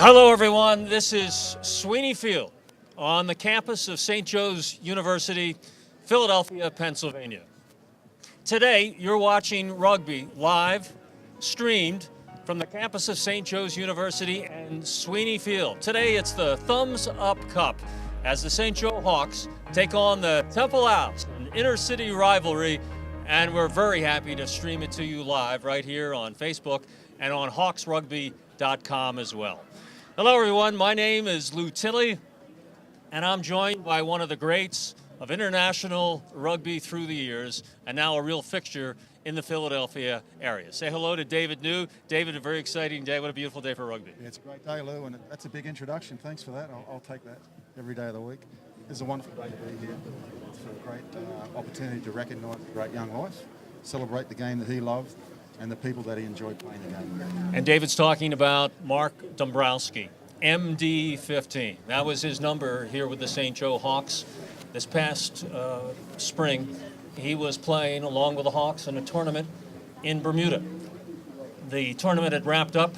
Hello, everyone. This is Sweeney Field on the campus of St. Joe's University, Philadelphia, Pennsylvania. Today, you're watching rugby live, streamed from the campus of St. Joe's University and Sweeney Field. Today, it's the Thumbs Up Cup as the St. Joe Hawks take on the Temple Owls, an inter-city rivalry, and we're very happy to stream it to you live right here on Facebook and on hawksrugby.com as well. Hello, everyone. My name is Lou Tilley, and I'm joined by one of the greats of international rugby through the years, and now a real fixture in the Philadelphia area. Say hello to David New. David, a very exciting day. What a beautiful day for rugby. Yeah, it's a great day, Lou, and that's a big introduction. Thanks for that. I'll take that every day of the week. It's a wonderful day to be here. It's a great opportunity to recognise a great young life, celebrate the game that he loved, and the people that he enjoyed playing the game. And David's talking about Mark Dombrowski, MD-15. That was his number here with the St. Joe Hawks. This past spring, he was playing along with the Hawks in a tournament in Bermuda. The tournament had wrapped up.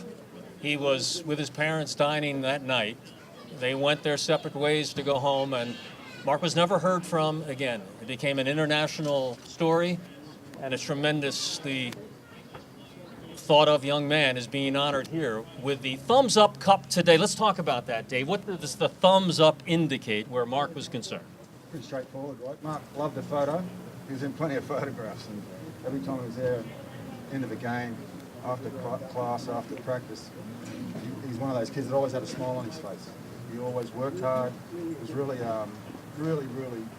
He was with his parents dining that night. They went their separate ways to go home, and Mark was never heard from again. It became an international story, and a tremendously thought of young man is being honored here with the Thumbs Up Cup today. Let's talk about that, Dave. What does the thumbs up indicate where Mark was concerned? Pretty straightforward, right? Mark loved the photo. He was in plenty of photographs, and every time he was there, end of the game, after class, after practice, he's one of those kids that always had a smile on his face. He always worked hard. He was really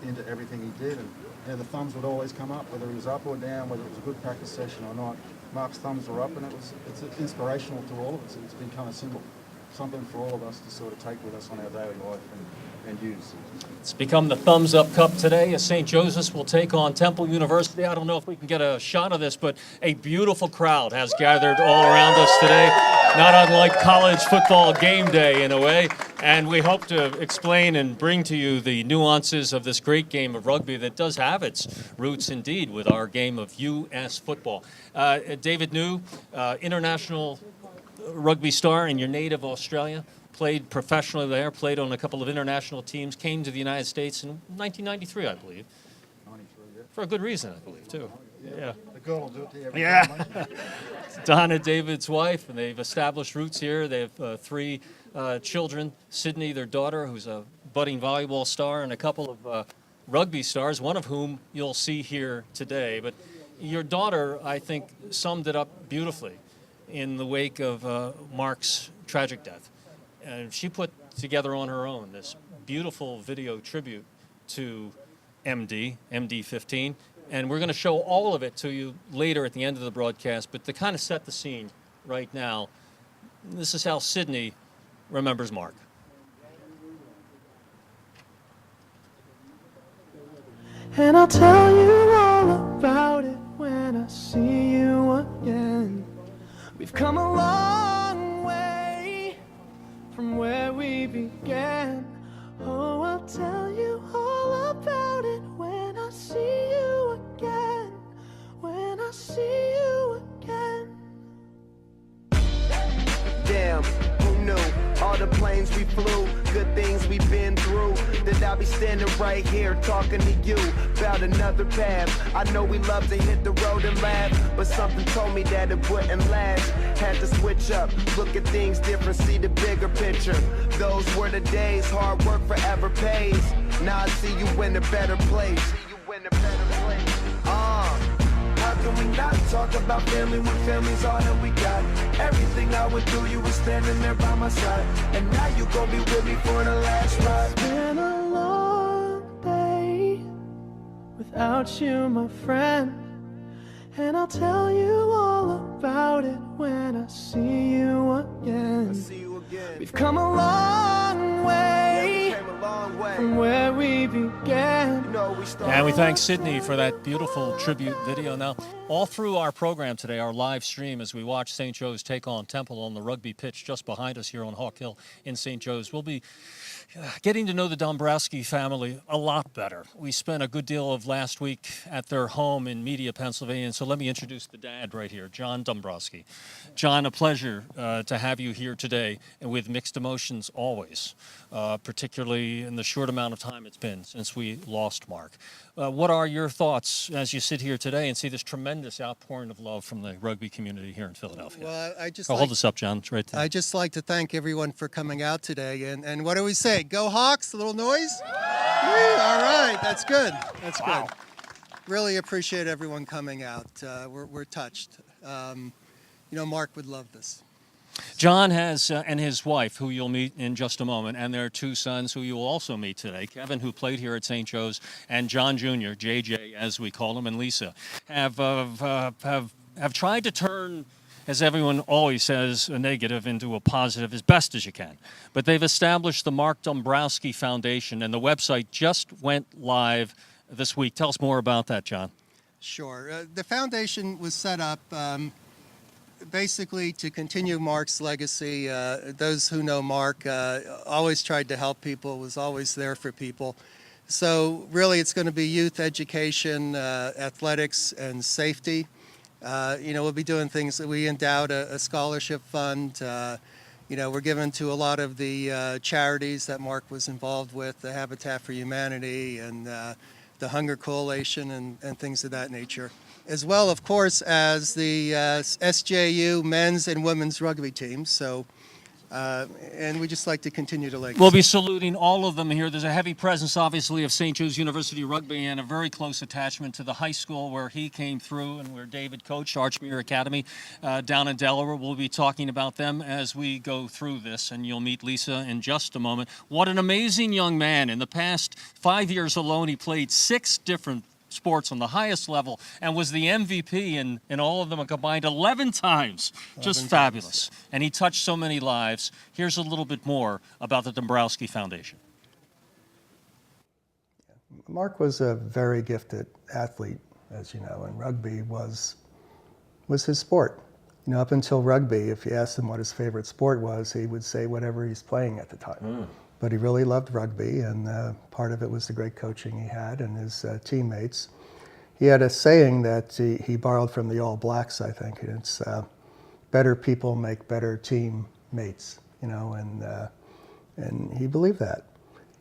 into everything he did, and the thumbs would always come up, whether he was up or down, whether it was a good practice session or not. Mark's thumbs were up, and it's inspirational to all of us. It's become a symbol, something for all of us to sort of take with us on our daily life and use. It's become the Thumbs Up Cup today as St. Joseph's will take on Temple University. I don't know if we can get a shot of this, but a beautiful crowd has gathered all around us today, not unlike college football game day in a way. And we hope to explain and bring to you the nuances of this great game of rugby that does have its roots indeed with our game of U.S. football. David New, international rugby star in your native Australia, played professionally there, played on a couple of international teams, came to the United States in 1993, I believe. 93, yeah. For a good reason, I believe, too. Yeah. The girl will do it to you every time. Donna, David's wife, and they've established roots here. They have three children. Sydney, their daughter, who's a budding volleyball star, and a couple of rugby stars, one of whom you'll see here today. But your daughter, I think, summed it up beautifully in the wake of Mark's tragic death. And she put together on her own this beautiful video tribute to MD-15. And we're going to show all of it to you later at the end of the broadcast. But to kind of set the scene right now, this is how Sydney remembers Mark. And I'll tell you all about it when I see you again. We've come a long way from where we began. Oh, I'll tell you all about it when I see you again. When I see you again. Damn, who knew? All the planes we flew, good things we've been through. That I'll be standing right here talking to you about another path. I know we love to hit the road and laugh, but something told me that it wouldn't last. Had to switch up, look at things different, see the bigger picture. Those were the days, hard work forever pays. Now I see you in a better place. How can we not talk about family when family's all that we got? Everything I went through, you were standing there by my side. And now you gon' be with me for the last ride. It's been a long day without you, my friend. And I'll tell you all about it when I see you again. We've come a long way from where we began. And we thank Sydney for that beautiful tribute video. Now, all through our program today, our live stream, as we watch St. Joe's take on Temple on the rugby pitch just behind us here on Hawk Hill in St. Joe's, we'll be getting to know the Dombrowski family a lot better. We spent a good deal of last week at their home in Media, Pennsylvania, and so let me introduce the dad right here, John Dombrowski. John, a pleasure to have you here today, and with mixed emotions always, particularly in the short amount of time it's been since we lost Mark. What are your thoughts as you sit here today and see this tremendous outpouring of love from the rugby community here in Philadelphia? Well, hold this up, John. It's right there. I just like to thank everyone for coming out today. And what do we say? Go Hawks! A little noise? Yeah, all right, that's good. That's good. Really appreciate everyone coming out. We're touched. Mark would love this. John has, and his wife, who you'll meet in just a moment, and their two sons, who you will also meet today, Kevin, who played here at St. Joe's, and John Jr., JJ, as we call him, and Lisa, have tried to turn, as everyone always says, a negative into a positive as best as you can. But they've established the Mark Dombrowski Foundation, and the website just went live this week. Tell us more about that, John. Sure. The foundation was set up basically to continue Mark's legacy. Those who know Mark always tried to help people, was always there for people. So really it's going to be youth education, athletics, and safety. We'll be doing things that we endowed a scholarship fund. We're given to a lot of the charities that Mark was involved with, the Habitat for Humanity and the Hunger Coalition and things of that nature, as well, of course, as the SJU men's and women's rugby teams. So, and we just like to continue to legacy. We'll be saluting all of them here. There's a heavy presence, obviously, of St. Joe's University rugby and a very close attachment to the high school where he came through and where David coached, Archmere Academy, down in Delaware. We'll be talking about them as we go through this, and you'll meet Lisa in just a moment. What an amazing young man. In the past 5 years alone, he played 6 different sports on the highest level and was the MVP in all of them combined 11 times. Just fabulous. And he touched so many lives. Here's a little bit more about the Dombrowski Foundation. Mark was a very gifted athlete, as you know, and rugby was his sport. Up until rugby, if you asked him what his favorite sport was, he would say whatever he's playing at the time. But he really loved rugby, and part of it was the great coaching he had and his teammates. He had a saying that he borrowed from the All Blacks, I think, and it's better people make better teammates, and he believed that.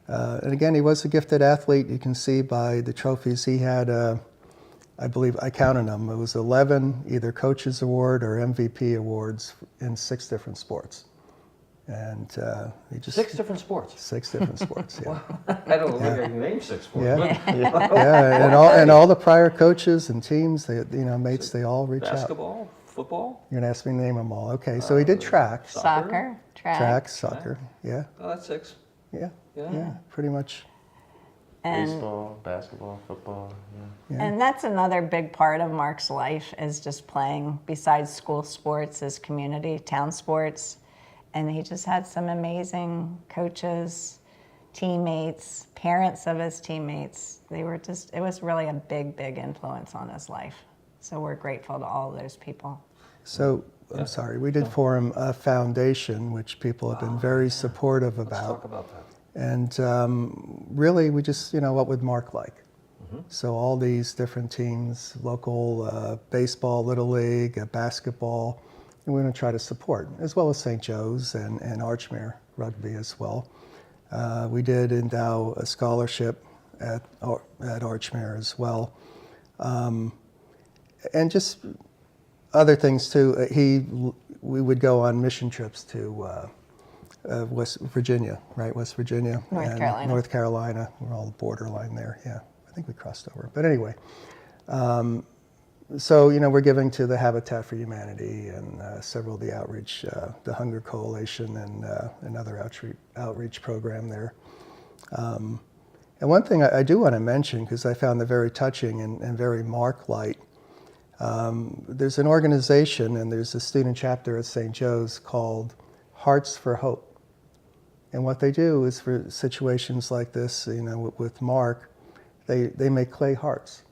And again, he was a gifted athlete. You can see by the trophies he had, I believe, I counted them, it was 11 either Coaches Award or MVP awards in 6 different sports. And he just 6 different sports. 6 different sports. Yeah. I don't think I can name 6 sports. Yeah, and all the prior coaches and teams, mates, they all reach out. Basketball, football. You're gonna ask me to name them all. Okay, so he did track, Soccer, track, soccer. Yeah, Oh, that's 6. yeah, Yeah. pretty much. and Baseball, basketball, football. Yeah. and that's another big part of Mark's life is just playing besides school sports, his community, town sports, and he just had some amazing coaches, teammates, parents of his teammates. They were just, it was really a big, big influence on his life. So we're grateful to all of those people. So I'm sorry, we did form a foundation, which people have been very supportive Let's about. talk about that. And really, we just, what would Mark like? So all these different teams, local baseball, Little League, basketball, and we're going to try to support, as well as St. Joe's and Archmere Rugby as well. We did endow a scholarship at Archmere as well. And just other things too. We would go on mission trips to West Virginia, right? West Virginia. North Carolina. We're all borderline there, yeah. I think we crossed over. But anyway, so, we're giving to the Habitat for Humanity and several of the outreach, the Hunger Coalition and another outreach program there. And one thing I do want to mention, because I found it very touching and very Mark-like, there's an organization and there's a student chapter at St. Joe's called Hearts for Hope. And what they do is for situations like this, with Mark, they make clay hearts,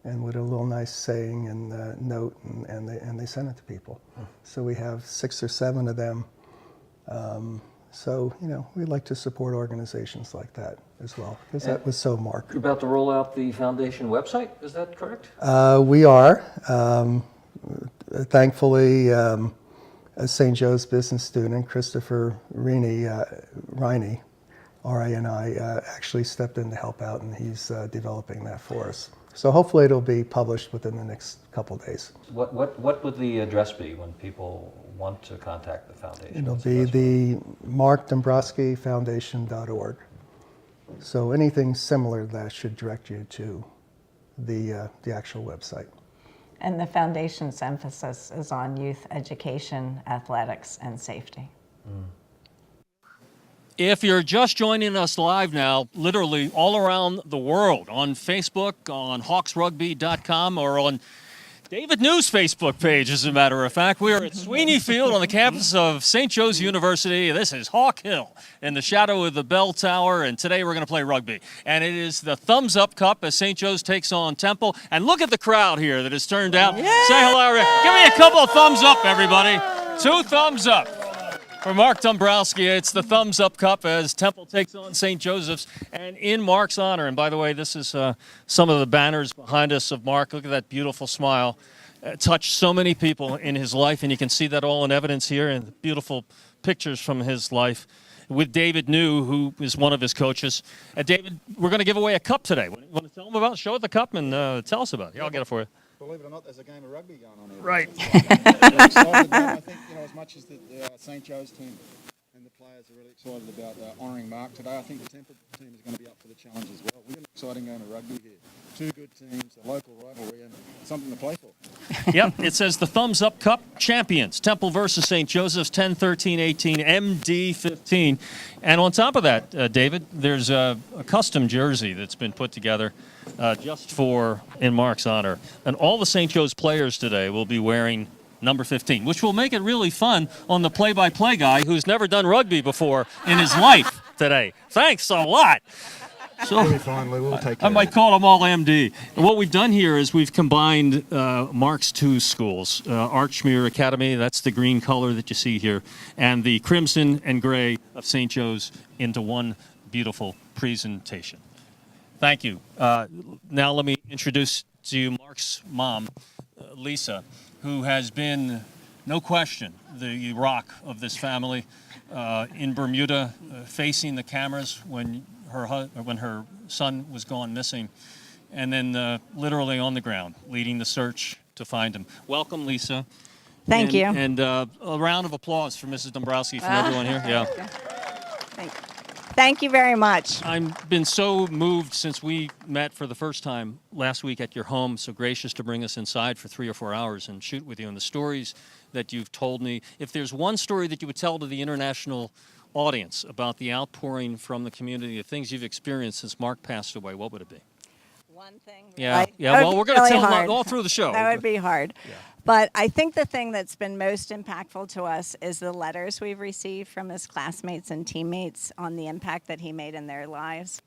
and with a little nice saying and note, and they send it to people. So we have 6 or 7 of them. So, you know, we like to support organizations like that as well, because that was so Mark. You're about to roll out the foundation website, is that correct? We are. Thankfully, a St. Joe's business student, Christopher Rini, R-I-N-I, actually stepped in to help out, and he's developing that for us. So hopefully it'll be published within the next couple days. What would the address be when people want to contact the foundation? It'll be the markdombrowskifoundation.org. So anything similar to that should direct you to the actual website. And the foundation's emphasis is on youth education, athletics, and safety. If you're just joining us live now, literally all around the world, on Facebook, on hawksrugby.com, or on David New's Facebook page, as a matter of fact. We are at Sweeney Field on the campus of St. Joe's University. This is Hawk Hill in the shadow of the bell tower, and today we're going to play rugby. And it is the Thumbs Up Cup as St. Joe's takes on Temple. And look at the crowd here that has turned out. Yeah. Say hello. Give me a couple of thumbs up, everybody. 2 thumbs up. For Mark Dombrowski, it's the Thumbs Up Cup as Temple takes on St. Joseph's. And in Mark's honor, and by the way, this is some of the banners behind us of Mark. Look at that beautiful smile. Touched so many people in his life, and you can see that all in evidence here and beautiful pictures from his life with David New, who is one of his coaches. David, we're going to give away a cup today. You want to tell them about it? Show it the cup and tell us about it. Here, I'll get it for you. Believe it or not, there's a game of rugby going on here. Right. We're excited about, I think, you know, as much as the St. Joe's team and the players are really excited about honouring Mark today, I think the Temple team is going to be up for the challenge as well. We've got an exciting game of rugby here. 2 good teams, a local rivalry, and something to play for. Yep, it says the Thumbs Up Cup champions, Temple versus St. Joseph's, 10-13-18, MD-15. And on top of that, David, there's a custom jersey that's been put together just for in Mark's honor. And all the St. Joe's players today will be wearing number 15, which will make it really fun on the play-by-play guy who's never done rugby before in his life today. Thanks a lot. So We'll take care I might call them all MD. And what we've done here is we've combined Mark's 2 schools, Archmere Academy, that's the green color that you see here, and the crimson and gray of St. Joe's into one beautiful presentation. Thank you. Now let me introduce to you Mark's mom, Lisa, who has been, no question, the rock of this family in Bermuda, facing the cameras when her son was gone missing, and then literally on the ground, leading the search to find him. Welcome, Lisa. Thank you. And a round of applause for Mrs. Dombrowski from everyone here. Yeah. Thank you very much. I've been so moved since we met for the first time last week at your home, so gracious to bring us inside for 3 or 4 hours and shoot with you. And the stories that you've told me, if there's one story that you would tell to the international audience about the outpouring from the community, the things you've experienced since Mark passed away, what would it be? One thing. Yeah, Right? yeah. That Well, would we're be going to really tell hard. them all through the show. That would be hard. Yeah. But I think the thing that's been most impactful to us is the letters we've received from his classmates and teammates on the impact that he made in their lives.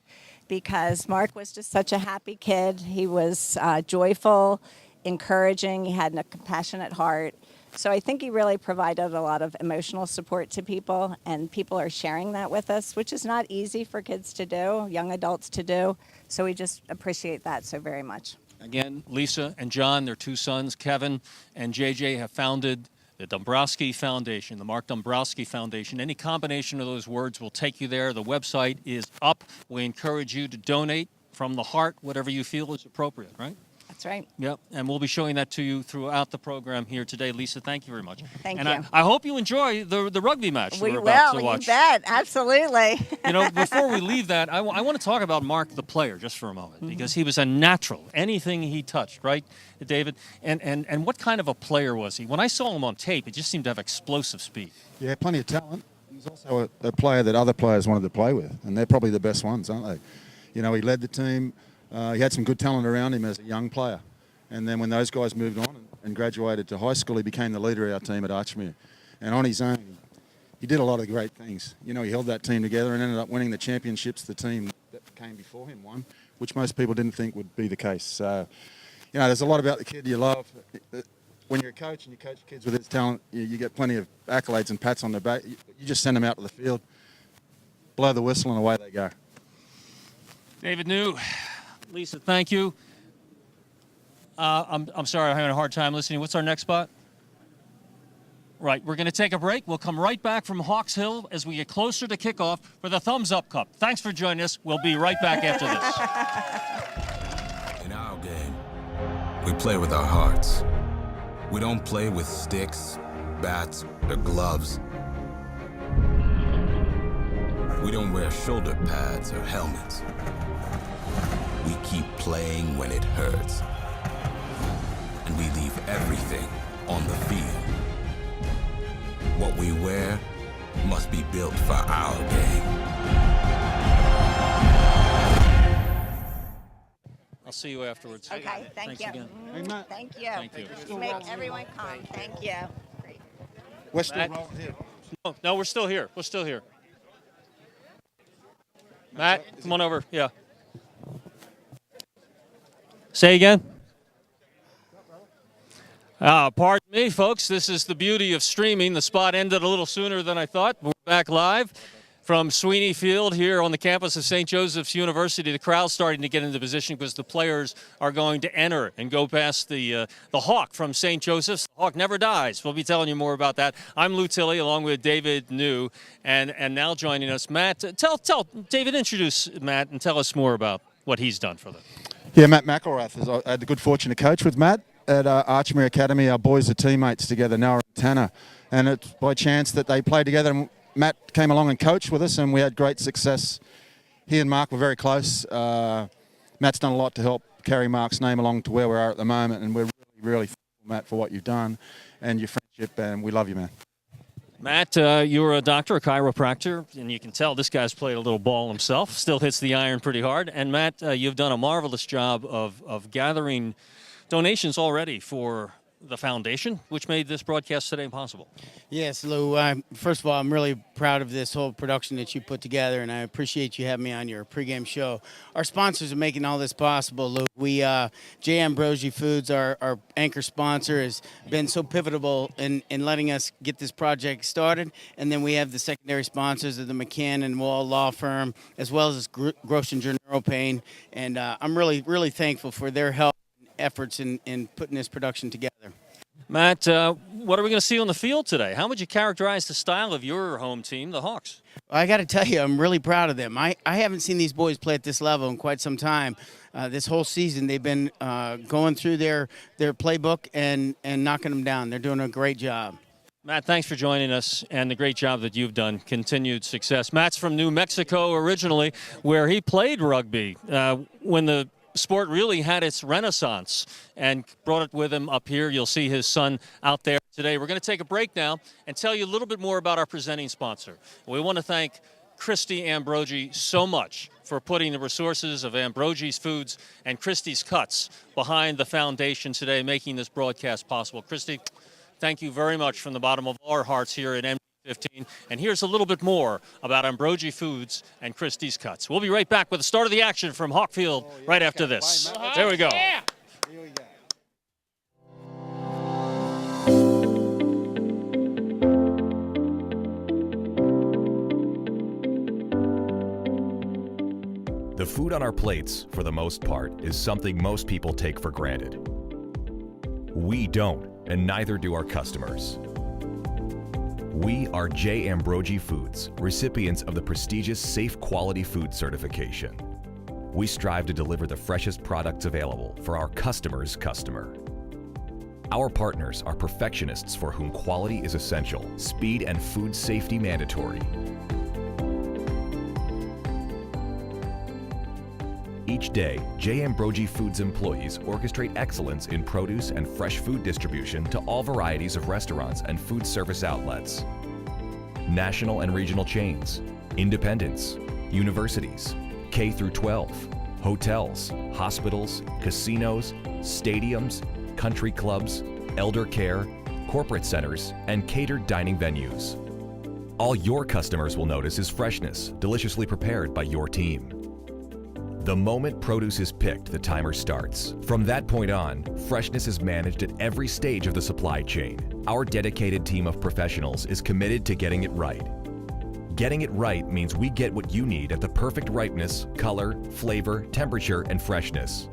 Because Mark was just such a happy kid. He was joyful, encouraging. He had a compassionate heart. So I think he really provided a lot of emotional support to people, and people are sharing that with us, which is not easy for kids to do, young adults to do. So we just appreciate that so very much. Again, Lisa and John, their 2 sons, Kevin and JJ, have founded the Dombrowski Foundation, the Mark Dombrowski Foundation. Any combination of those words will take you there. The website is up. We encourage you to donate from the heart, whatever you feel is appropriate, right? That's right. Yep, and we'll be showing that to you throughout the program here today. Lisa, thank you very much. Thank and you. I hope you enjoy the rugby match We we're about will, to watch. you bet, absolutely. You know, before we leave that, I want to talk about Mark the player just for a moment, because he was a natural. Anything he touched, right, David? And what kind of a player was he? When I saw him on tape, he just seemed to have explosive speed. Yeah, plenty of talent. He's also a player that other players wanted to play with, and they're probably the best ones, aren't they? You know, he led the team. He had some good talent around him as a young player. And then when those guys moved on and graduated to high school, he became the leader of our team at Archmere. And on his own, he did a lot of great things. You know, he held that team together and ended up winning the championships the team that came before him won, which most people didn't think would be the case. So, you know, there's a lot about the kid you love. When you're a coach and you coach kids with his talent, you get plenty of accolades and pats on the back. You just send them out to the field, blow the whistle, and away they go. David New, Lisa, thank you. I'm sorry, I'm having a hard time listening. What's our next spot? Right, we're going to take a break. We'll come right back from Hawks Hill as we get closer to kickoff for the Thumbs Up Cup. Thanks for joining us. We'll be right back after this. In our game, we play with our hearts. We don't play with sticks, bats, or gloves. We don't wear shoulder pads or helmets. We keep playing when it hurts. And we leave everything on the field. What we wear must be built for our game. I'll see you afterwards. Okay, thank you. Again. Hey, Matt. Thank you. Thank you. You make everyone calm. Thank you. Great. We're still Matt? rolling here. No, we're still here. We're still here. Matt, come on over. Yeah. Say again. Pardon me, folks. This is the beauty of streaming. The spot ended a little sooner than I thought. We're back live from Sweeney Field here on the campus of St. Joseph's University. The crowd's starting to get into position because the players are going to enter and go past the Hawk from St. Joseph's. The Hawk never dies. We'll be telling you more about that. I'm Lou Tilley along with David New, and now joining us, Matt. Tell David, introduce Matt and tell us more about what he's done for them. Yeah, Matt McElrath. I had the good fortune to coach with Matt at Archmere Academy. Our boys are teammates together, Noah and Tanner, and it's by chance that they played together. And Matt came along and coached with us, and we had great success. He and Mark were very close. Matt's done a lot to help carry Mark's name along to where we are at the moment, and we're really, really thankful, Matt, for what you've done and your friendship, and we love you, man. Matt, you're a doctor, a chiropractor, and you can tell this guy's played a little ball himself, still hits the iron pretty hard. And Matt, you've done a marvelous job of gathering donations already for the foundation, which made this broadcast today possible. Yes, Lou. First of all, I'm really proud of this whole production that you put together, and I appreciate you having me on your pregame show. Our sponsors are making all this possible, Lou. J. Ambrogi Foods, our anchor sponsor, has been so pivotal in letting us get this project started. And then we have the secondary sponsors of the McCann and Wall Law Firm, as well as Groschinger Neuropain. And I'm really, really thankful for their help and efforts in putting this production together. Matt, what are we going to see on the field today? How would you characterize the style of your home team, the Hawks? I got to tell you, I'm really proud of them. I haven't seen these boys play at this level in quite some time. This whole season, they've been going through their playbook and knocking them down. They're doing a great job. Matt, thanks for joining us and the great job that you've done. Continued success. Matt's from New Mexico originally, where he played rugby when the sport really had its renaissance and brought it with him up here. You'll see his son out there today. We're going to take a break now and tell you a little bit more about our presenting sponsor. We want to thank Christy Ambrogi so much for putting the resources of Ambrogi's Foods and Christy's Cuts behind the foundation today, making this broadcast possible. Christy, thank you very much from the bottom of our hearts here at MD15. And here's a little bit more about Ambrogi Foods and Christy's Cuts. We'll be right back with the start of the action from Hawkfield right after this. There we go. Yeah. Here we go. The food on our plates, for the most part, is something most people take for granted. We don't, and neither do our customers. We are J. Ambrogi Foods, recipients of the prestigious Safe Quality Food Certification. We strive to deliver the freshest products available for our customer's customer. Our partners are perfectionists for whom quality is essential, speed and food safety mandatory. Each day, J. Ambrogi Foods employees orchestrate excellence in produce and fresh food distribution to all varieties of restaurants and food service outlets. National and regional chains, independents, universities, K through 12, hotels, hospitals, casinos, stadiums, country clubs, elder care, corporate centers, and catered dining venues. All your customers will notice is freshness, deliciously prepared by your team. The moment produce is picked, the timer starts. From that point on, freshness is managed at every stage of the supply chain. Our dedicated team of professionals is committed to getting it right. Getting it right means we get what you need at the perfect ripeness, color, flavor, temperature, and freshness.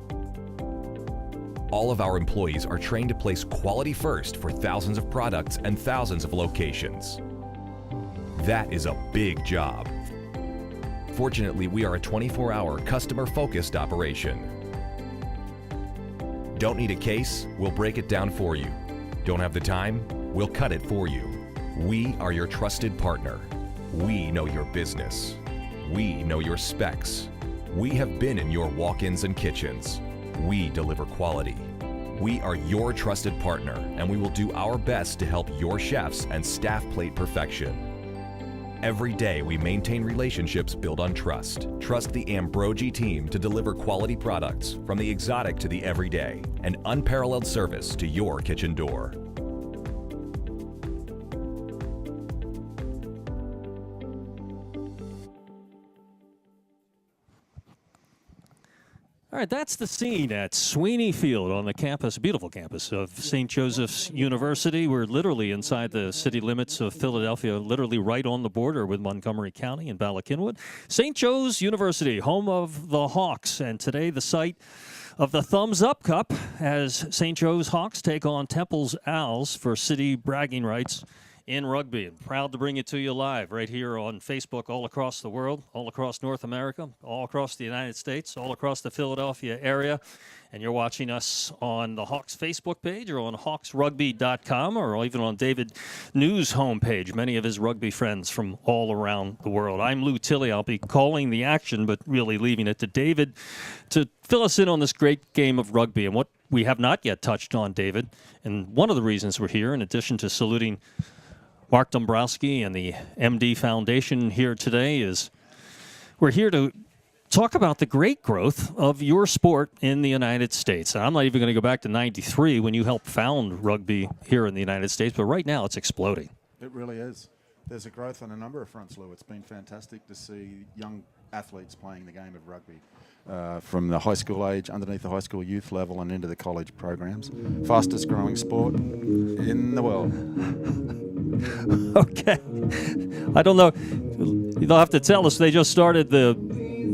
All of our employees are trained to place quality first for thousands of products and thousands of locations. That is a big job. Fortunately, we are a 24-hour customer-focused operation. Don't need a case? We'll break it down for you. Don't have the time? We'll cut it for you. We are your trusted partner. We know your business. We know your specs. We have been in your walk-ins and kitchens. We deliver quality. We are your trusted partner, and we will do our best to help your chefs and staff plate perfection. Every day, we maintain relationships built on trust. Trust the Ambrogi team to deliver quality products, from the exotic to the everyday, and unparalleled service to your kitchen door. All right, that's the scene at Sweeney Field on the campus, beautiful campus of St. Joseph's University. We're literally inside the city limits of Philadelphia, literally right on the border with Montgomery County and Bala Cynwyd. St. Joe's University, home of the Hawks, and today the site of the Thumbs Up Cup as St. Joe's Hawks take on Temple's Owls for city bragging rights in rugby. And proud to bring it to you live right here on Facebook all across the world, all across North America, all across the United States, all across the Philadelphia area. And you're watching us on the Hawks Facebook page or on hawksrugby.com or even on David News' homepage, many of his rugby friends from all around the world. I'm Lou Tilley. I'll be calling the action, but really leaving it to David to fill us in on this great game of rugby and what we have not yet touched on, David. And one of the reasons we're here, in addition to saluting Mark Dombrowski and the MD Foundation here today, is we're here to talk about the great growth of your sport in the United States. And I'm not even going to go back to 93 when you helped found rugby here in the United States, but right now it's exploding. It really is. There's a growth on a number of fronts, Lou. It's been fantastic to see young athletes playing the game of rugby from the high school age, underneath the high school youth level and into the college programs. Fastest growing sport in the world. Okay. I don't know. They'll have to tell us. They just started the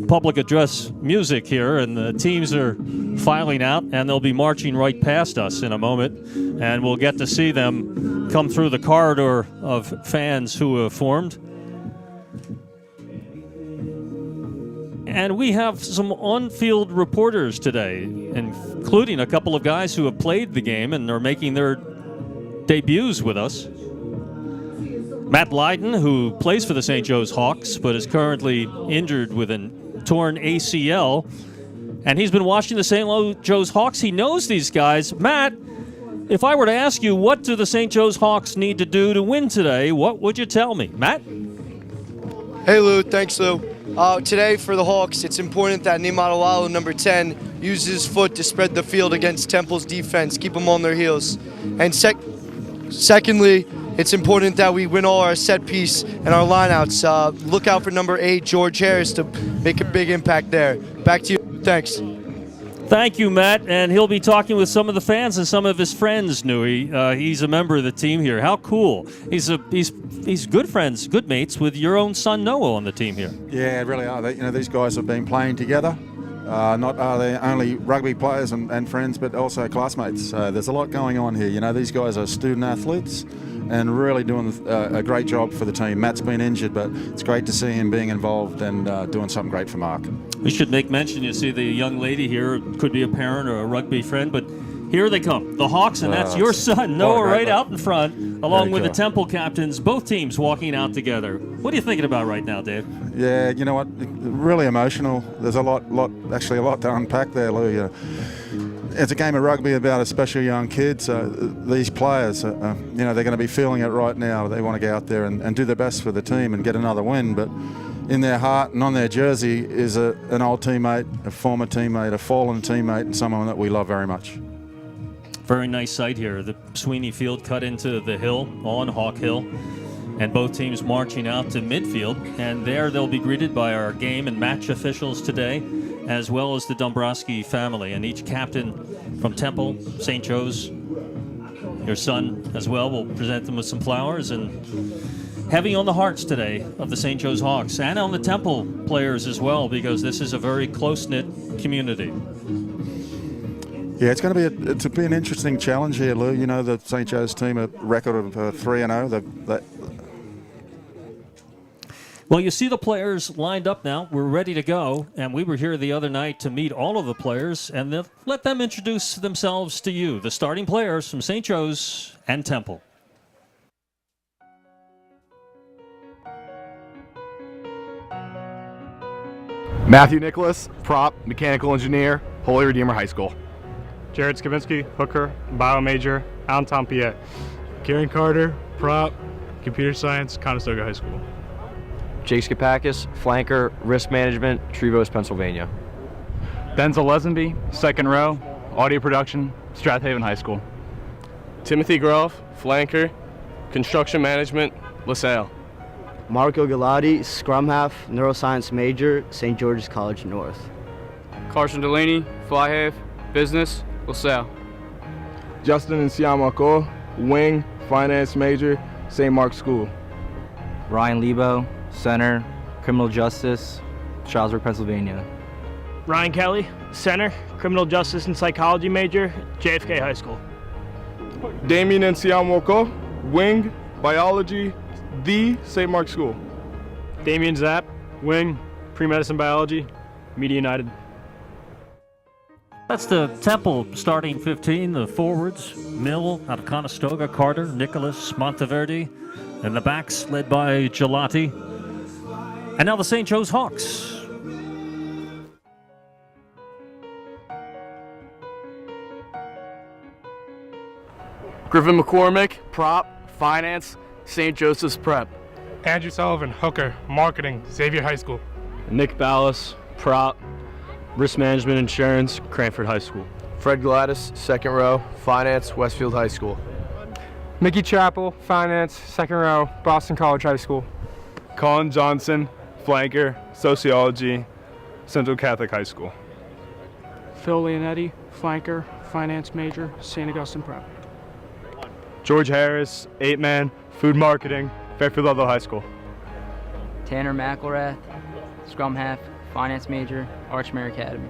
public address music here, and the teams are filing out, and they'll be marching right past us in a moment, and we'll get to see them come through the corridor of fans who have formed. And we have some on-field reporters today, including a couple of guys who have played the game and are making their debuts with us. Matt Lydon, who plays for the St. Joe's Hawks, but is currently injured with a torn ACL. And he's been watching the St. Joe's Hawks. He knows these guys. Matt, if I were to ask you, what do the St. Joe's Hawks need to do to win today, what would you tell me? Matt? Hey, Lou. Thanks, Lou. Today for the Hawks, it's important that Nimadolalo, number 10, uses his foot to spread the field against Temple's defense, keep them on their heels. And secondly, it's important that we win all our set piece and our lineouts. Look out for number 8, George Harris, to make a big impact there. Back to you. Thanks. Thank you, Matt. And he'll be talking with some of the fans and some of his friends, Nui. He's a member of the team here. How cool. He's good friends, good mates with your own son, Noah, on the team here. Yeah, really are. These guys have been playing together. Not are they only rugby players and friends, but also classmates. There's a lot going on here. These guys are student athletes and really doing a great job for the team. Matt's been injured, but it's great to see him being involved and doing something great for Mark. We should make mention, you see the young lady here, could be a parent or a rugby friend, but here they come, the Hawks, and that's your son, Noah, right out in front, along with the Temple captains, both teams walking out together. What are you thinking about right now, Dave? Yeah, you know what, really emotional. There's a lot to unpack there, Lou. It's a game of rugby about especially young kids. These players, they're going to be feeling it right now. They want to get out there and do their best for the team and get another win, but in their heart and on their jersey is an old teammate, a former teammate, a fallen teammate, and someone that we love very much. Very nice sight here. The Sweeney Field cut into the hill on Hawk Hill, and both teams marching out to midfield. And there they'll be greeted by our game and match officials today as well as the Dombrowski family, and each captain from Temple, St. Joe's, your son as well, will present them with some flowers, and heavy on the hearts today of the St. Joe's Hawks and on the Temple players as well, because this is a very close-knit community. Yeah, it's going to be an interesting challenge here, Lou. You know, the St. Joe's team a record of 3-0. Well, you see the players lined up now. We're ready to go, and we were here the other night to meet all of the players, and let them introduce themselves to you, the starting players from St. Joe's and Temple. Matthew Nicholas, prop, mechanical engineer, Holy Redeemer High School. Jared Skavinsky, hooker, bio major, Allentown, PA. Kieran Carter, prop, computer science, Conestoga High School. Jake Skipakis, flanker, risk management, Trevose, Pennsylvania. Denzel Lesenby, second row, audio production, Strathaven High School. Timothy Groff, flanker, construction management, LaSalle. Marco Galati, scrum half, neuroscience major, St. George's College North. Carson Delaney, fly half, business, LaSalle. Justin Nsiamako, wing, finance major, St. Mark's School. Ryan Lebo, center, criminal justice, Charlesburg, Pennsylvania. Ryan Kelly, center, criminal justice and psychology major, JFK High School. Damien Nsiamako, wing, biology, the St. Mark's School. Damian Zapp, wing, pre-medicine biology, Media United. That's the Temple starting 15, the forwards, Mill out of Conestoga, Carter, Nicholas, Monteverde, and the backs led by Gelati. And now the St. Joe's Hawks. Griffin McCormick, prop, finance, St. Joseph's Prep. Andrew Sullivan, hooker, marketing, Xavier High School. Nick Ballas, prop, risk management insurance, Cranford High School. Fred Gladys, second row, finance, Westfield High School. Mickey Chappell, finance, second row, Boston College High School. Colin Johnson, flanker, sociology, Central Catholic High School. Phil Leonetti, flanker, finance major, St. Augustine Prep. George Harris, 8-man, food marketing, Fairfield Ludlow High School. Tanner McElrath, scrum half, finance major, Archmere Academy.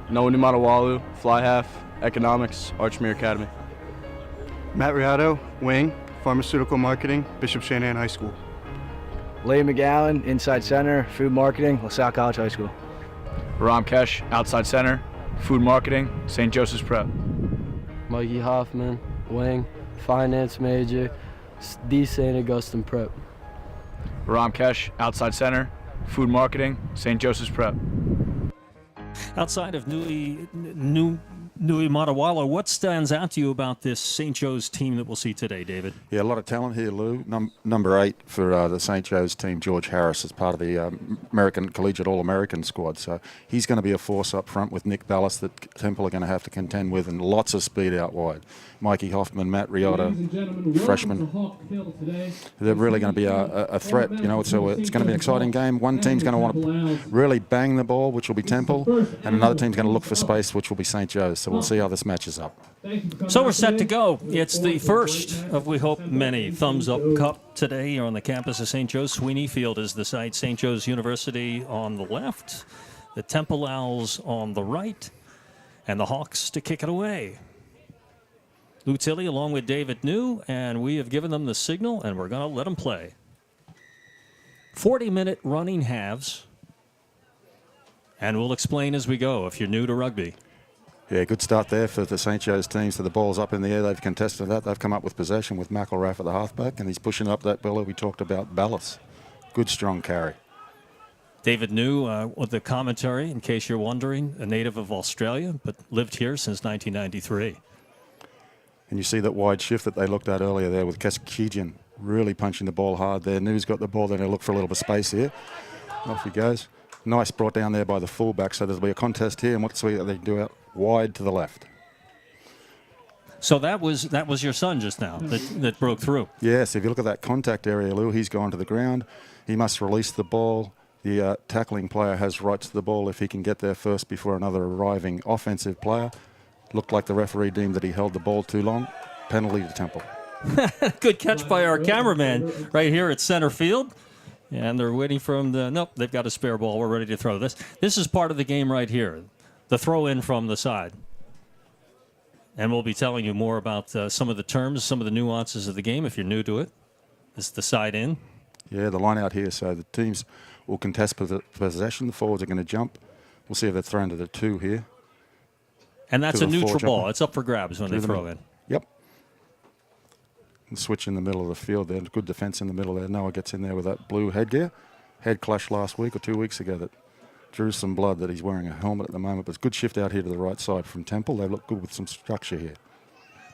Noah Numatawalu, fly half, economics, Archmere Academy. Matt Riato, wing, pharmaceutical marketing, Bishop Shanahan High School. Lee McGowan, inside center, food marketing, LaSalle College High School. Ram Kesh, outside center, food marketing, St. Joseph's Prep. Mikey Hoffman, wing, finance major, the St. Augustine Prep. Ram Kesh, outside center, food marketing, St. Joseph's Prep. Outside of Nui Matawala, what stands out to you about this St. Joe's team that we'll see today, David? Yeah, a lot of talent here, Lou. Number 8 for the St. Joe's team, George Harris, is part of the American Collegiate All-American squad. So he's going to be a force up front with Nick Ballas that Temple are going to have to contend with, and lots of speed out wide. Mikey Hoffman, Matt Riota, freshman. They're really going to be a threat, you know, so it's going to be an exciting game. One team's going to want to really bang the ball, which will be Temple, and another team's going to look for space, which will be St. Joe's. So we'll see how this matches up. So we're set to go. It's the first of, we hope, many Thumbs Up Cup today on the campus of St. Joe's. Sweeney Field is the site. St. Joe's University on the left, the Temple Owls on the right, and the Hawks to kick it away. Lou Tilley along with David New, and we have given them the signal, and we're going to let them play. 40-minute running halves, and we'll explain as we go if you're new to rugby. Yeah, good start there for the St. Joe's team. So the ball's up in the air. They've contested that. They've come up with possession with McElrath at the halfback, and he's pushing up that ball we talked about, Ballas. Good, strong carry. David New with the commentary, in case you're wondering, a native of Australia, but lived here since 1993. And you see that wide shift that they looked at earlier there with Keskijian really punching the ball hard there. New's got the ball, then he'll look for a little bit of space here. Off he goes. Nice brought down there by the fullback, so there'll be a contest here, and what's they do out wide to the left. So that was your son just now that broke through. Yes, if you look at that contact area, Lou, he's gone to the ground. He must release the ball, the tackling player has rights to the ball if he can get there first before another arriving offensive player. Looked like the referee deemed that he held the ball too long. Penalty to Temple. Good catch by our cameraman right here at center field. And they're waiting for him to... Nope, they've got a spare ball. We're ready to throw this. This is part of the game right here. The throw in from the side. And we'll be telling you more about some of the terms, some of the nuances of the game if you're new to it. This is the side in. Yeah, the line out here. So the teams will contest possession. The forwards are going to jump. We'll see if they're thrown to the 2 here. And that's a neutral ball. It's up for grabs when they throw in. Yep. And switch in the middle of the field there. Good defence in the middle there. Noah gets in there with that blue headgear. Head clash last week or 2 weeks ago that drew some blood that he's wearing a helmet at the moment. But it's good shift out here to the right side from Temple. They look good with some structure here.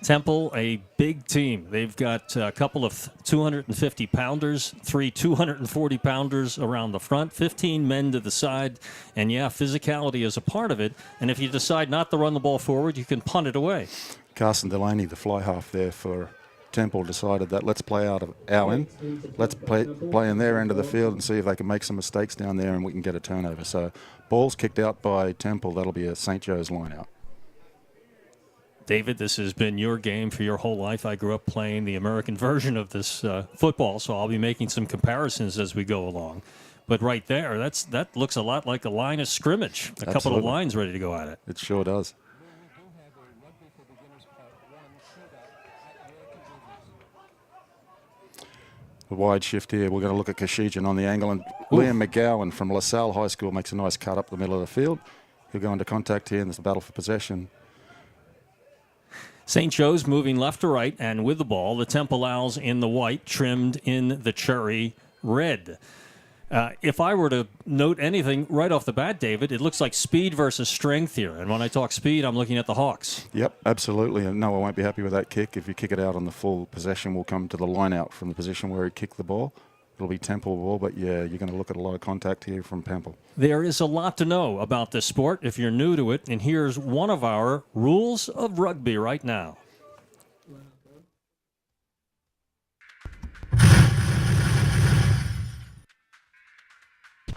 Temple, a big team. They've got a couple of 250-pounders, 3 240-pounders around the front, 15 men to the side. And, yeah, physicality is a part of it. And if you decide not to run the ball forward, you can punt it away. Carson Delaney, the fly half there for Temple, decided that let's play out of our end. Let's play in their end of the field and see if they can make some mistakes down there and we can get a turnover. So ball's kicked out by Temple. That'll be a St. Joe's line out. David, this has been your game for your whole life. I grew up playing the American version of this football, so I'll be making some comparisons as we go along. But right there, that looks a lot like a line of scrimmage. A couple of lines ready to go at it. It sure does. A wide shift here. We're going to look at Kashijan on the angle. And Liam McGowan from LaSalle High School makes a nice cut up the middle of the field. He'll go into contact here in this battle for possession. St. Joe's moving left to right, and with the ball, the Temple Owls in the white, trimmed in the cherry red. If I were to note anything right off the bat, David, it looks like speed versus strength here. And when I talk speed, I'm looking at the Hawks. Yep, absolutely. And no, I won't be happy with that kick. If you kick it out on the full possession, we'll come to the line out from the position where he kicked the ball. It'll be Temple ball, but yeah, you're going to look at a lot of contact here from Temple. There is a lot to know about this sport if you're new to it, and here's one of our rules of rugby right now.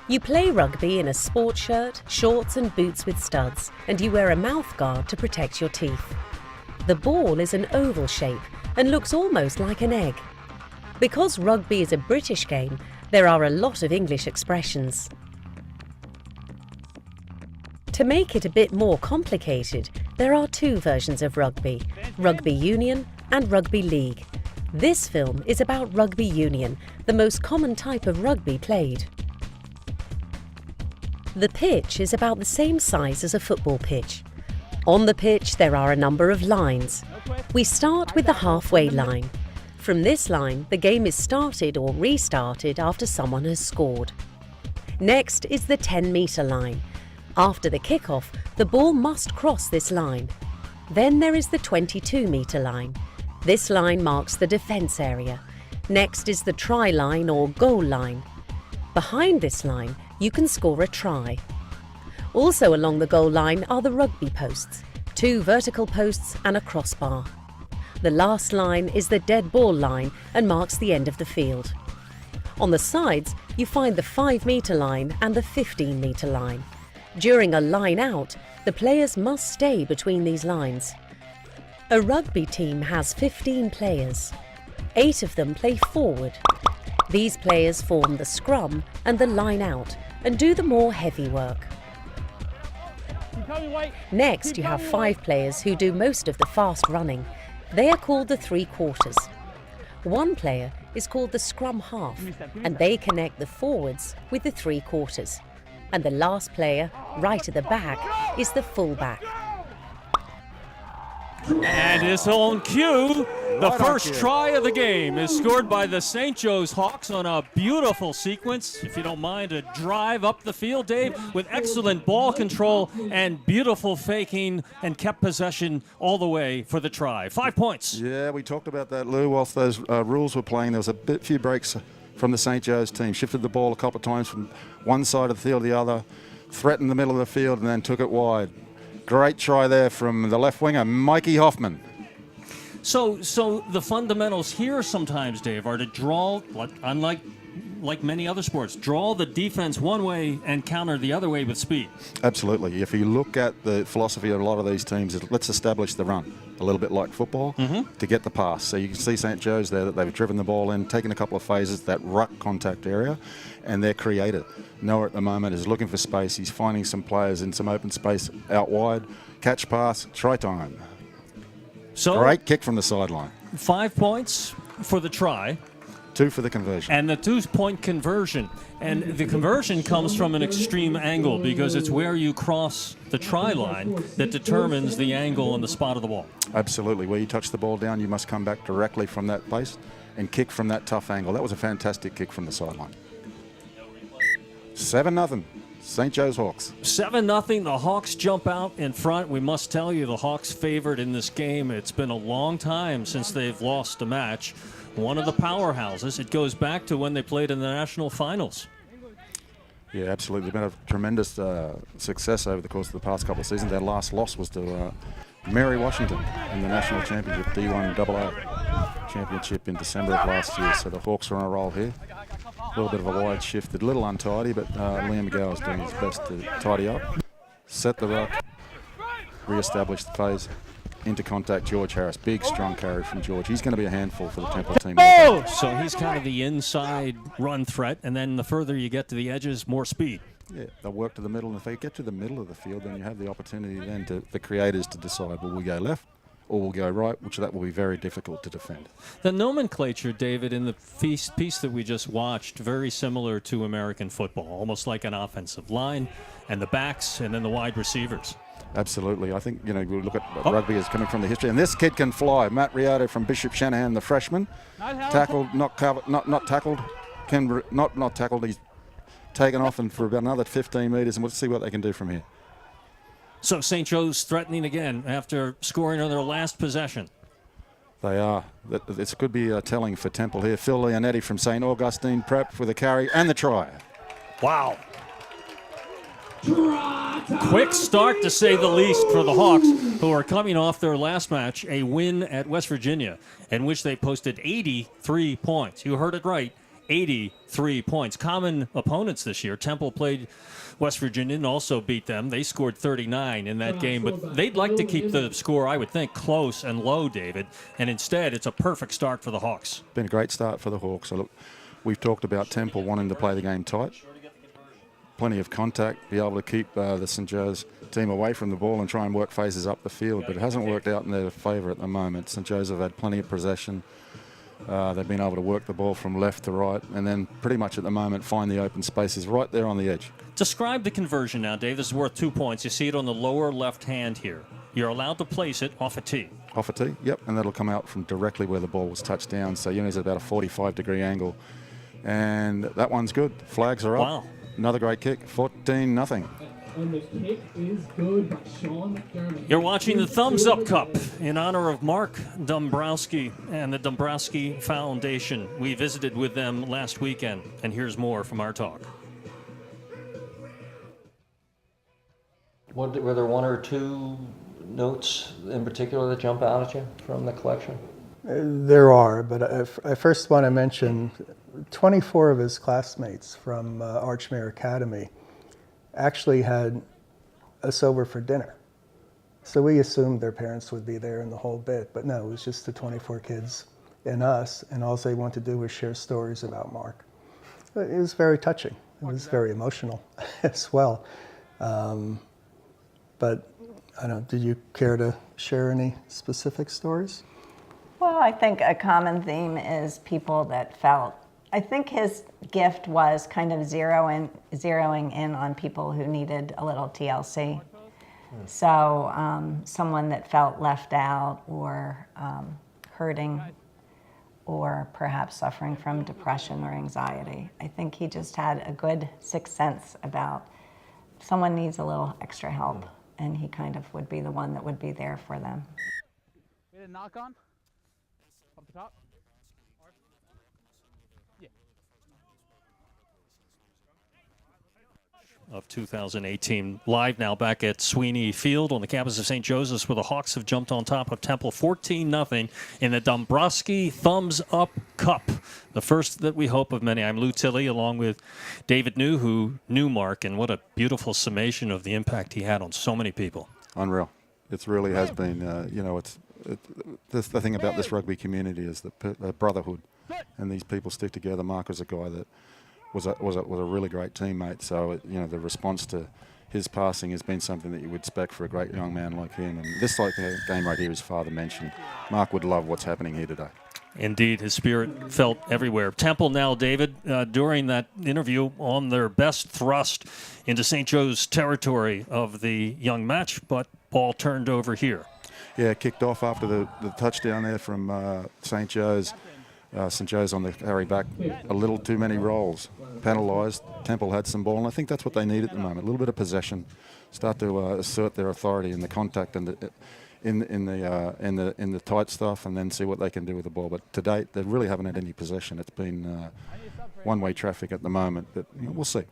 You play rugby in a sports shirt, shorts and boots with studs, and you wear a mouth guard to protect your teeth. The ball is an oval shape and looks almost like an egg. Because rugby is a British game, there are a lot of English expressions. To make it a bit more complicated, there are 2 versions of rugby, rugby union and rugby league. This film is about rugby union, the most common type of rugby played. The pitch is about the same size as a football pitch. On the pitch, there are a number of lines. We start with the halfway line. From this line, the game is started or restarted after someone has scored. Next is the 10-metre line. After the kick-off, the ball must cross this line. Then there is the 22-metre line. This line marks the defence area. Next is the try line or goal line. Behind this line, you can score a try. Also along the goal line are the rugby posts, 2 vertical posts and a crossbar. The last line is the dead ball line and marks the end of the field. On the sides, you find the 5-metre line and the 15-metre line. During a line out, the players must stay between these lines. A rugby team has 15 players. 8 of them play forward. These players form the scrum and the line out and do the more heavy work. Next, you have 5 players who do most of the fast running. They are called the 3/4. 1 player is called the scrum half, and they connect the forwards with the 3/4. And the last player, right at the back, is the full-back. And it's on cue. The first try of the game is scored by the St. Joe's Hawks on a beautiful sequence. If you don't mind, a drive up the field, Dave, with excellent ball control and beautiful faking, and kept possession all the way for the try. 5 points. Yeah, we talked about that, Lou. Whilst those rules were playing, there was a few breaks from the St. Joe's team. Shifted the ball a couple of times from one side of the field to the other, threatened the middle of the field, and then took it wide. Great try there from the left winger, Mikey Hoffman. So the fundamentals here sometimes, Dave, are to draw, unlike like many other sports, draw the defense one way and counter the other way with speed. Absolutely. If you look at the philosophy of a lot of these teams, let's establish the run, a little bit like football, to get the pass. So you can see St. Joe's there that they've driven the ball in, taken a couple of phases, that ruck contact area, and they're creative. Noah at the moment is looking for space. He's finding some players in some open space out wide. Catch pass, try time. So great kick from the sideline. 5 points for the try. 2 for the conversion. And the 2-point conversion. And the conversion comes from an extreme angle because it's where you cross the try line that determines the angle and the spot of the ball. Absolutely. Where you touch the ball down, you must come back directly from that base and kick from that tough angle. That was a fantastic kick from the sideline. 7-0. St. Joe's Hawks. 7-0. The Hawks jump out in front. We must tell you the Hawks favored in this game. It's been a long time since they've lost a match. One of the powerhouses. It goes back to when they played in the national finals. Yeah, absolutely. They've been a tremendous success over the course of the past couple of seasons. Their last loss was to Mary Washington in the national championship, D1 AA championship in December of last year. So the Hawks are on a roll here. A little bit of a wide shift, a little untidy, but Liam McGowan is doing his best to tidy up. Set the ruck, re-establish the phase. Into contact, George Harris. Big, strong carry from George. He's going to be a handful for the Temple team. Oh! So he's kind of the inside run threat, and then the further you get to the edges, more speed. Yeah, they'll work to the middle, and if they get to the middle of the field, then you have the opportunity then to the creators to decide, will we go left or we'll go right, which that will be very difficult to defend. The nomenclature, David, in the piece that we just watched, very similar to American football, almost like an offensive line, and the backs, and then the wide receivers. Absolutely. I think, you know, we look at rugby as coming from the history. And this kid can fly. Matt Riotto from Bishop Shanahan, the freshman. Tackled, not covered, not tackled. Not tackled. He's taken off and for about another 15 metres, and we'll see what they can do from here. So St. Joe's threatening again after scoring on their last possession. They are. This could be telling for Temple here. Phil Leonetti from St. Augustine Prep with the carry and the try. Wow. Quick start, to say the least, for the Hawks, who are coming off their last match, a win at West Virginia, in which they posted 83 points. You heard it right, 83 points. Common opponents this year. Temple played West Virginia and also beat them. They scored 39 in that game, but they'd like to keep the score, I would think, close and low, David, and instead it's a perfect start for the Hawks. Been a great start for the Hawks. So look, we've talked about Temple wanting to play the game tight. Plenty of contact, be able to keep the St. Joe's team away from the ball and try and work phases up the field, but it hasn't worked out in their favour at the moment. St. Joe's have had plenty of possession. They've been able to work the ball from left to right and then pretty much at the moment find the open spaces right there on the edge. Describe the conversion now, Dave. This is worth 2 points. You see it on the lower left hand here. You're allowed to place it off a tee. Off a tee, yep, and that'll come out from directly where the ball was touched down. So you know, it's about a 45-degree angle. And that one's good. Flags are up. Wow. Another great kick, 14-0. And the kick is good by Sean McDermott. You're watching the Thumbs Up Cup in honor of Mark Dombrowski and the Dombrowski Foundation. We visited with them last weekend, and here's more from our talk. Were there one or two notes in particular that jump out at you from the collection? There are, but I first want to mention 24 of his classmates from Archmere Academy actually had us over for dinner. So we assumed their parents would be there in the whole bit, but no, it was just the 24 kids and us, and all they wanted to do was share stories about Mark. It was very touching. It was very emotional as well. But I don't know, did you care to share any specific stories? Well, I think a common theme is people that felt, I think his gift was kind of zeroing in on people who needed a little TLC. So someone that felt left out or hurting or perhaps suffering from depression or anxiety. I think he just had a good sixth sense about someone needs a little extra help, and he kind of would be the one that would be there for them. We had a knock on? Up the top? Yeah. of 2018. Live now back at Sweeney Field on the campus of St. Joseph's, where the Hawks have jumped on top of Temple 14-0 in the Dombrowski Thumbs Up Cup. The first that we hope of many. I'm Lou Tilley along with David New, who knew Mark, and what a beautiful summation of the impact he had on so many people. Unreal. It really has been, the thing about this rugby community is the brotherhood, and these people stick together. Mark was a guy that was a really great teammate, so the response to his passing has been something that you would expect for a great young man like him. And this game right here, his father mentioned, Mark would love what's happening here today. Indeed, his spirit felt everywhere. Temple now, David, during that interview on their best thrust into St. Joe's territory of the young match, but ball turned over here. Yeah, kicked off after the touchdown there from St. Joe's. St. Joe's on the carry back, a little too many rolls, penalised. Temple had some ball, and I think that's what they need at the moment. A little bit of possession, start to assert their authority in the contact and in the tight stuff, and then see what they can do with the ball. But to date, they really haven't had any possession. It's been one-way traffic at the moment, but we'll see.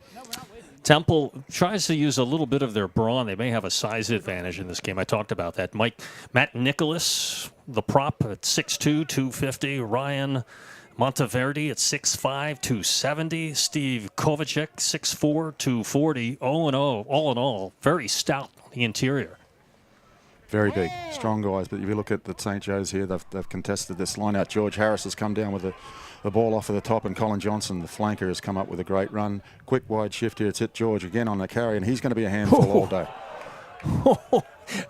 Temple tries to use a little bit of their brawn. They may have a size advantage in this game. I talked about that. Matt Nicholas, the prop at 6'2", 250. Ryan Monteverdi at 6'5", 270. Steve Kovacek, 6'4", 240. 0-0. All in all, very stout on the interior. Very big, strong guys. But if you look at the St. Joe's here, they've contested this line out. George Harris has come down with the ball off of the top, and Colin Johnson, the flanker, has come up with a great run. Quick wide shift here. It's hit George again on the carry, and he's going to be a handful all day.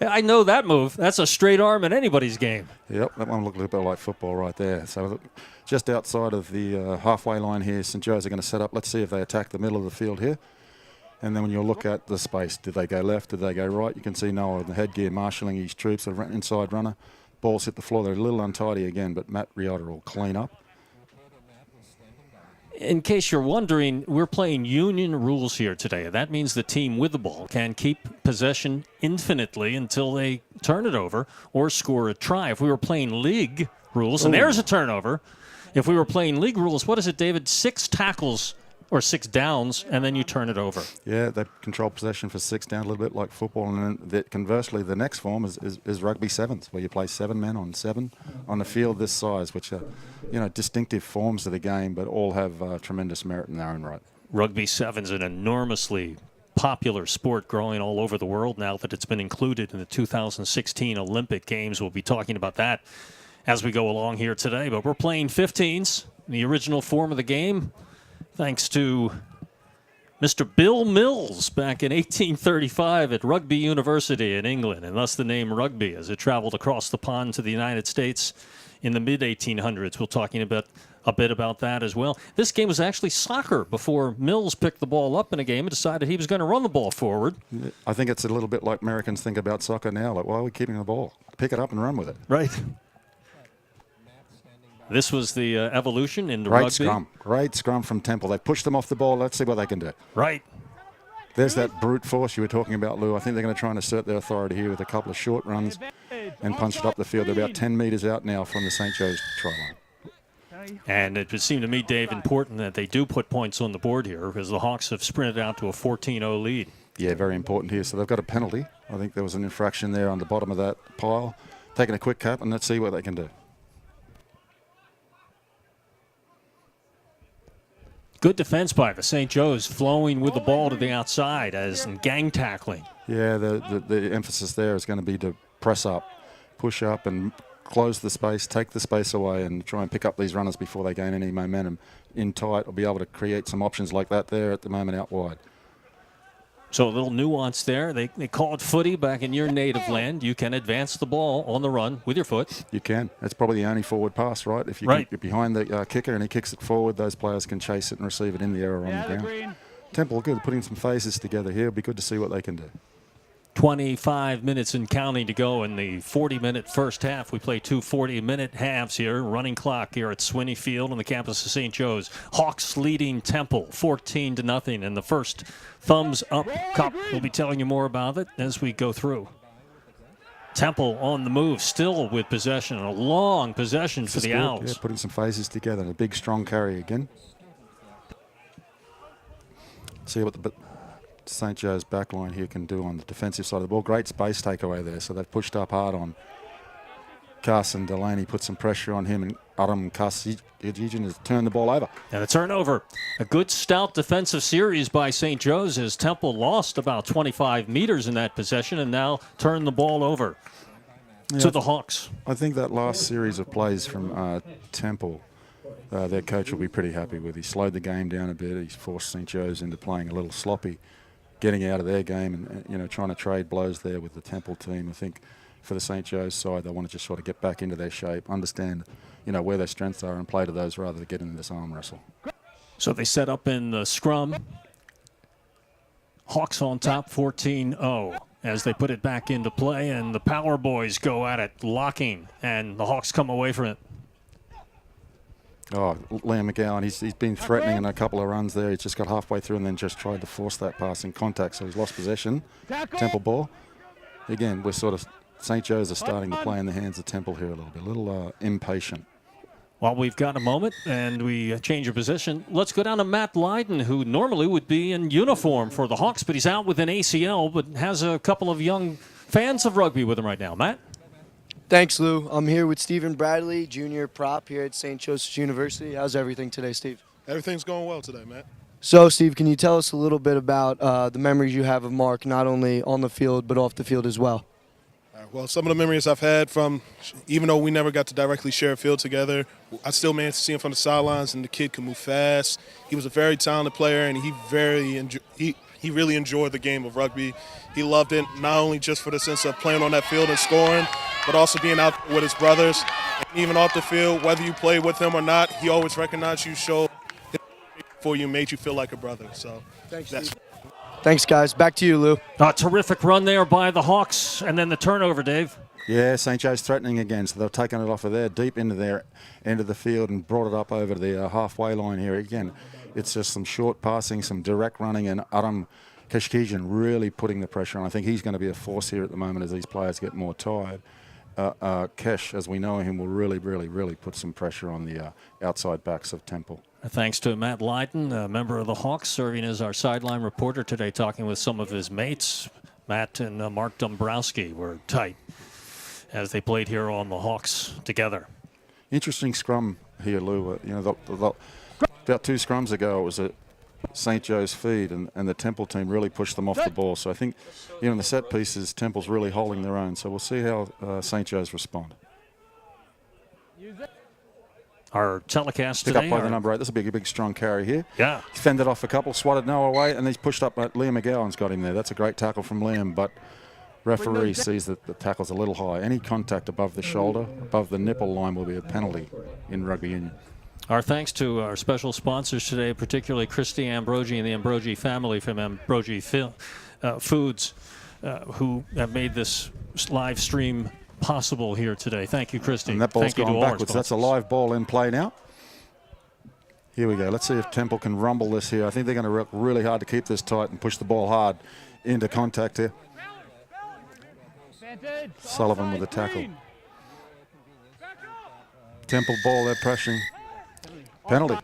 I know that move. That's a straight arm in anybody's game. Yep, that one looked a little bit like football right there. So look, just outside of the halfway line here, St. Joe's are going to set up. Let's see if they attack the middle of the field here. And then when you look at the space, did they go left, did they go right? You can see Noah in the headgear marshalling his troops, the inside runner. Balls hit the floor. They're a little untidy again, but Matt Riotta will clean up. In case you're wondering, we're playing union rules here today. That means the team with the ball can keep possession infinitely until they turn it over or score a try. If we were playing league rules, and there's a turnover. If we were playing league rules, what is it, David? 6 tackles or 6 downs, and then you turn it over. Yeah, they control possession for 6 down, a little bit like football. And then conversely, the next form is rugby sevens, where you play 7 men on 7 on a field this size, which are, distinctive forms of the game, but all have tremendous merit in their own right. Rugby sevens, an enormously popular sport growing all over the world now that it's been included in the 2016 Olympic Games. We'll be talking about that as we go along here today. But we're playing 15s, the original form of the game, thanks to Mr. Bill Mills back in 1835 at Rugby University in England, and thus the name rugby as it traveled across the pond to the United States in the mid-1800s. We're talking about a bit about that as well. This game was actually soccer before Mills picked the ball up in a game and decided he was going to run the ball forward. I think it's a little bit like Americans think about soccer now. Like, why are we keeping the ball? Pick it up and run with it. Right. This was the evolution into rugby. Great scrum from Temple. They pushed them off the ball. Let's see what they can do. Right. There's that brute force you were talking about, Lou. I think they're going to try and assert their authority here with a couple of short runs and punch it up the field. They're about 10 metres out now from the St. Joe's try line. And it would seem to me, Dave, important that they do put points on the board here, because the Hawks have sprinted out to a 14-0 lead. Yeah, very important here. So they've got a penalty. I think there was an infraction there on the bottom of that pile. Taking a quick cap, and let's see what they can do. Good defense by the St. Joe's, flowing with the ball to the outside as in gang tackling. Yeah, the emphasis there is going to be to press up, push up, and close the space, take the space away, and try and pick up these runners before they gain any momentum in tight, or be able to create some options like that there at the moment out wide. So a little nuance there. They call it footy back in your native land. You can advance the ball on the run with your foot. You can. That's probably the only forward pass, right? If you're behind the kicker and he kicks it forward, those players can chase it and receive it in the air or on the ground. Temple, good, putting some phases together here. It'll be good to see what they can do. 25 minutes and counting to go in the 40-minute first half. We play 2 40-minute halves here. Running clock here at Sweeney Field on the campus of St. Joe's. Hawks leading Temple 14-0 in the first Thumbs Up Cup. We'll be telling you more about it as we go through. Temple on the move, still with possession. A long possession for the Owls. Yeah, putting some phases together. A big, strong carry again. See what the St. Joe's backline here can do on the defensive side of the ball. Great space takeaway there, so they've pushed up hard on Carson Delaney, put some pressure on him, and Adam Kasijin has turned the ball over. And a turnover. A good stout defensive series by St. Joe's as Temple lost about 25 meters in that possession and now turned the ball over to the Hawks. I think that last series of plays from Temple, their coach will be pretty happy with. He slowed the game down a bit. He's forced St. Joe's into playing a little sloppy, getting out of their game and trying to trade blows there with the Temple team. I think for the St. Joe's side, they want to just sort of get back into their shape, understand where their strengths are and play to those rather than get into this arm wrestle. So they set up in the scrum. Hawks on top 14-0 as they put it back into play, and the Power Boys go at it, locking, and the Hawks come away from it. Oh, Liam McGowan, he's been threatening in a couple of runs there. He's just got halfway through and then just tried to force that pass in contact, so he's lost possession. Temple ball. Again, we're sort of, St. Joe's are starting to play in the hands of Temple here a little impatient. Well, we've got a moment, and we change your position. Let's go down to Matt Lydon, who normally would be in uniform for the Hawks, but he's out with an ACL, but has a couple of young fans of rugby with him right now. Matt? Thanks, Lou. I'm here with Stephen Bradley, junior prop here at St. Joseph's University. How's everything today, Steve? Everything's going well today, Matt. So, Steve, can you tell us a little bit about the memories you have of Mark, not only on the field but off the field as well? Well, some of the memories I've had from, even though we never got to directly share a field together, I still managed to see him from the sidelines, and the kid could move fast. He was a very talented player, and he really enjoyed the game of rugby. He loved it, not only just for the sense of playing on that field and scoring, but also being out with his brothers. And even off the field, whether you played with him or not, he always recognized you, showed for you, made you feel like a brother. So Thanks, guys. Back to you, Lou. A terrific run there by the Hawks, and then the turnover, Dave. Yeah, St. Joe's threatening again, so they've taken it off of there, deep into their end of the field and brought it up over the halfway line here. Again, it's just some short passing, some direct running, and Adam Kashkijan really putting the pressure on. I think he's going to be a force here at the moment as these players get more tired. Kesh, as we know him, will really put some pressure on the outside backs of Temple. Thanks to Matt Lydon, a member of the Hawks, serving as our sideline reporter today, talking with some of his mates. Matt and Mark Dombrowski were tight as they played here on the Hawks together. Interesting scrum here, Lou. About 2 scrums ago, it was a St. Joe's feed, and the Temple team really pushed them off the ball. So I think, in the set pieces, Temple's really holding their own. So we'll see how St. Joe's respond. Our telecast Pick today. Up by the number 8. This will be a big, strong carry here. Yeah. He's fended off a couple, swatted Noah away, and he's pushed up. Liam McGowan's got him there. That's a great tackle from Liam, but referee sees that the tackle's a little high. Any contact above the shoulder, above the nipple line, will be a penalty in rugby union. Our thanks to our special sponsors today, particularly Christy Ambrogi and the Ambrogi family from Ambrogi Foods, who have made this live stream possible here today. Thank you, Christy. And that ball's Thank you to gone all our backwards. That's a live ball in play now. Here we go. Let's see if Temple can rumble this here. I think they're going to work really hard to keep this tight and push the ball hard into contact here. Sullivan with the tackle. Temple ball, they're pressuring. Penalty.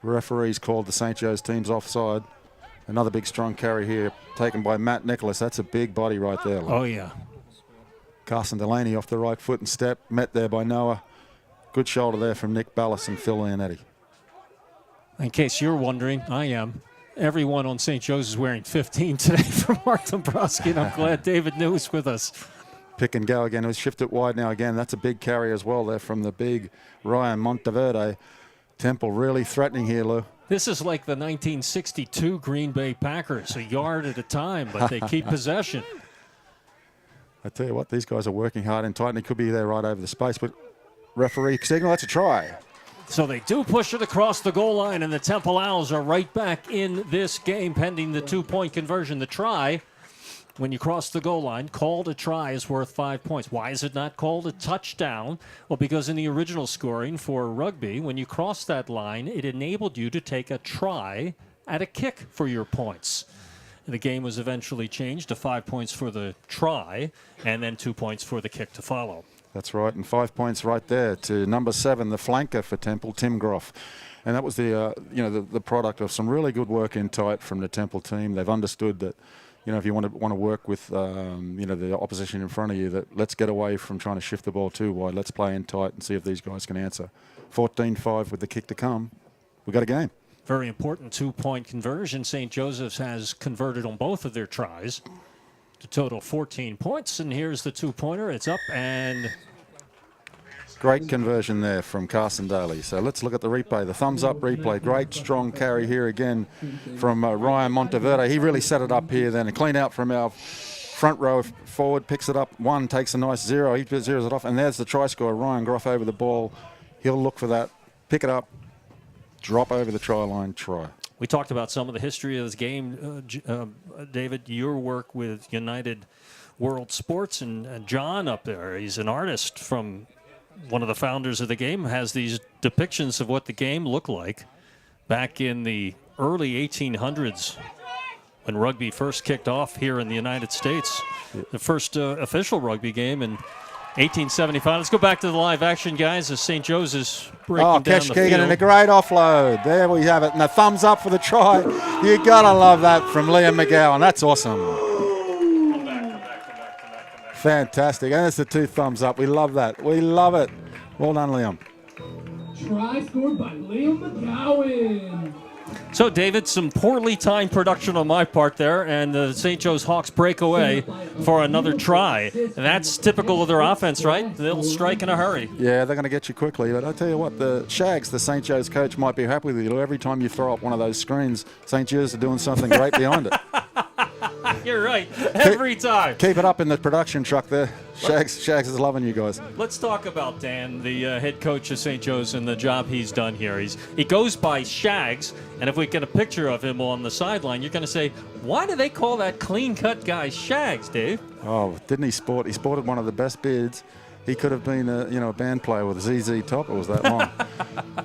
Referees called the St. Joe's team's offside. Another big strong carry here taken by Matt Nicholas. That's a big body right there. Luke. Oh, yeah. Carson Delaney off the right foot and step. Met there by Noah. Good shoulder there from Nick Ballas and Phil Leonetti. In case you're wondering, I am. Everyone on St. Joe's is wearing 15 today for Mark Dombrowski, and I'm glad David New is with us. Pick and go again. It was shifted wide now again. That's a big carry as well there from the big Ryan Monteverde. Temple really threatening here, Lou. This is like the 1962 Green Bay Packers, a yard at a time, but they keep possession. I tell you what, these guys are working hard and tight, and he could be there right over the space, but referee signal, that's a try. So they do push it across the goal line, and the Temple Owls are right back in this game pending the 2-point conversion. The try, when you cross the goal line, called a try is worth 5 points. Why is it not called a touchdown? Well, because in the original scoring for rugby, when you cross that line, it enabled you to take a try at a kick for your points. The game was eventually changed to 5 points for the try and then 2 points for the kick to follow. That's right, and 5 points right there to number 7, the flanker for Temple, Tim Groff. And that was the the product of some really good work in tight from the Temple team. They've understood that, if you want to work with the opposition in front of you, that let's get away from trying to shift the ball too wide. Let's play in tight and see if these guys can answer. 14-5 with the kick to come. We got a game. Very important 2-point conversion. St. Joseph's has converted on both of their tries to total 14 points. And here's the 2-pointer. It's up and... Great conversion there from Carson Daly. So let's look at the replay. The thumbs up replay. Great strong carry here again from Ryan Monteverde. He really set it up here then. A clean out from our front row forward. Picks it up. 1 takes a nice 0. He zeroes it off. And there's the try scorer. Ryan Groff over the ball. He'll look for that. Pick it up. Drop over the try line. Try. We talked about some of the history of this game. David, your work with United World Sports and John up there. He's an artist from... one of the founders of the game, has these depictions of what the game looked like back in the early 1800s when rugby first kicked off here in the United States. The first official rugby game in 1875. Let's go back to the live action, guys, as St. Joe's is breaking down the Keegan field. and a great offload. There we have it. And a thumbs up for the try. You got to love that from Liam McGowan. That's awesome. Fantastic. And it's the 2 thumbs up. We love that. We love it. Well done, Liam. Try scored by Liam McGowan. So, David, some poorly timed production on my part there, and the St. Joe's Hawks break away for another try. And that's typical of their offense, right? They'll strike in a hurry. Yeah, they're going to get you quickly. But I tell you what, the Shags, the St. Joe's coach, might be happy with you. Every time you throw up one of those screens, St. Joe's are doing something great behind it. You're right. Every time. Keep it up in the production truck there. Shags is loving you guys. Let's talk about Dan, the head coach of St. Joe's, and the job he's done here. He goes by Shags, and if we get a picture of him on the sideline, you're going to say, why do they call that clean-cut guy Shags, Dave? Oh, didn't he sport? He sported one of the best beards. He could have been a band player with a ZZ Top. It was that long.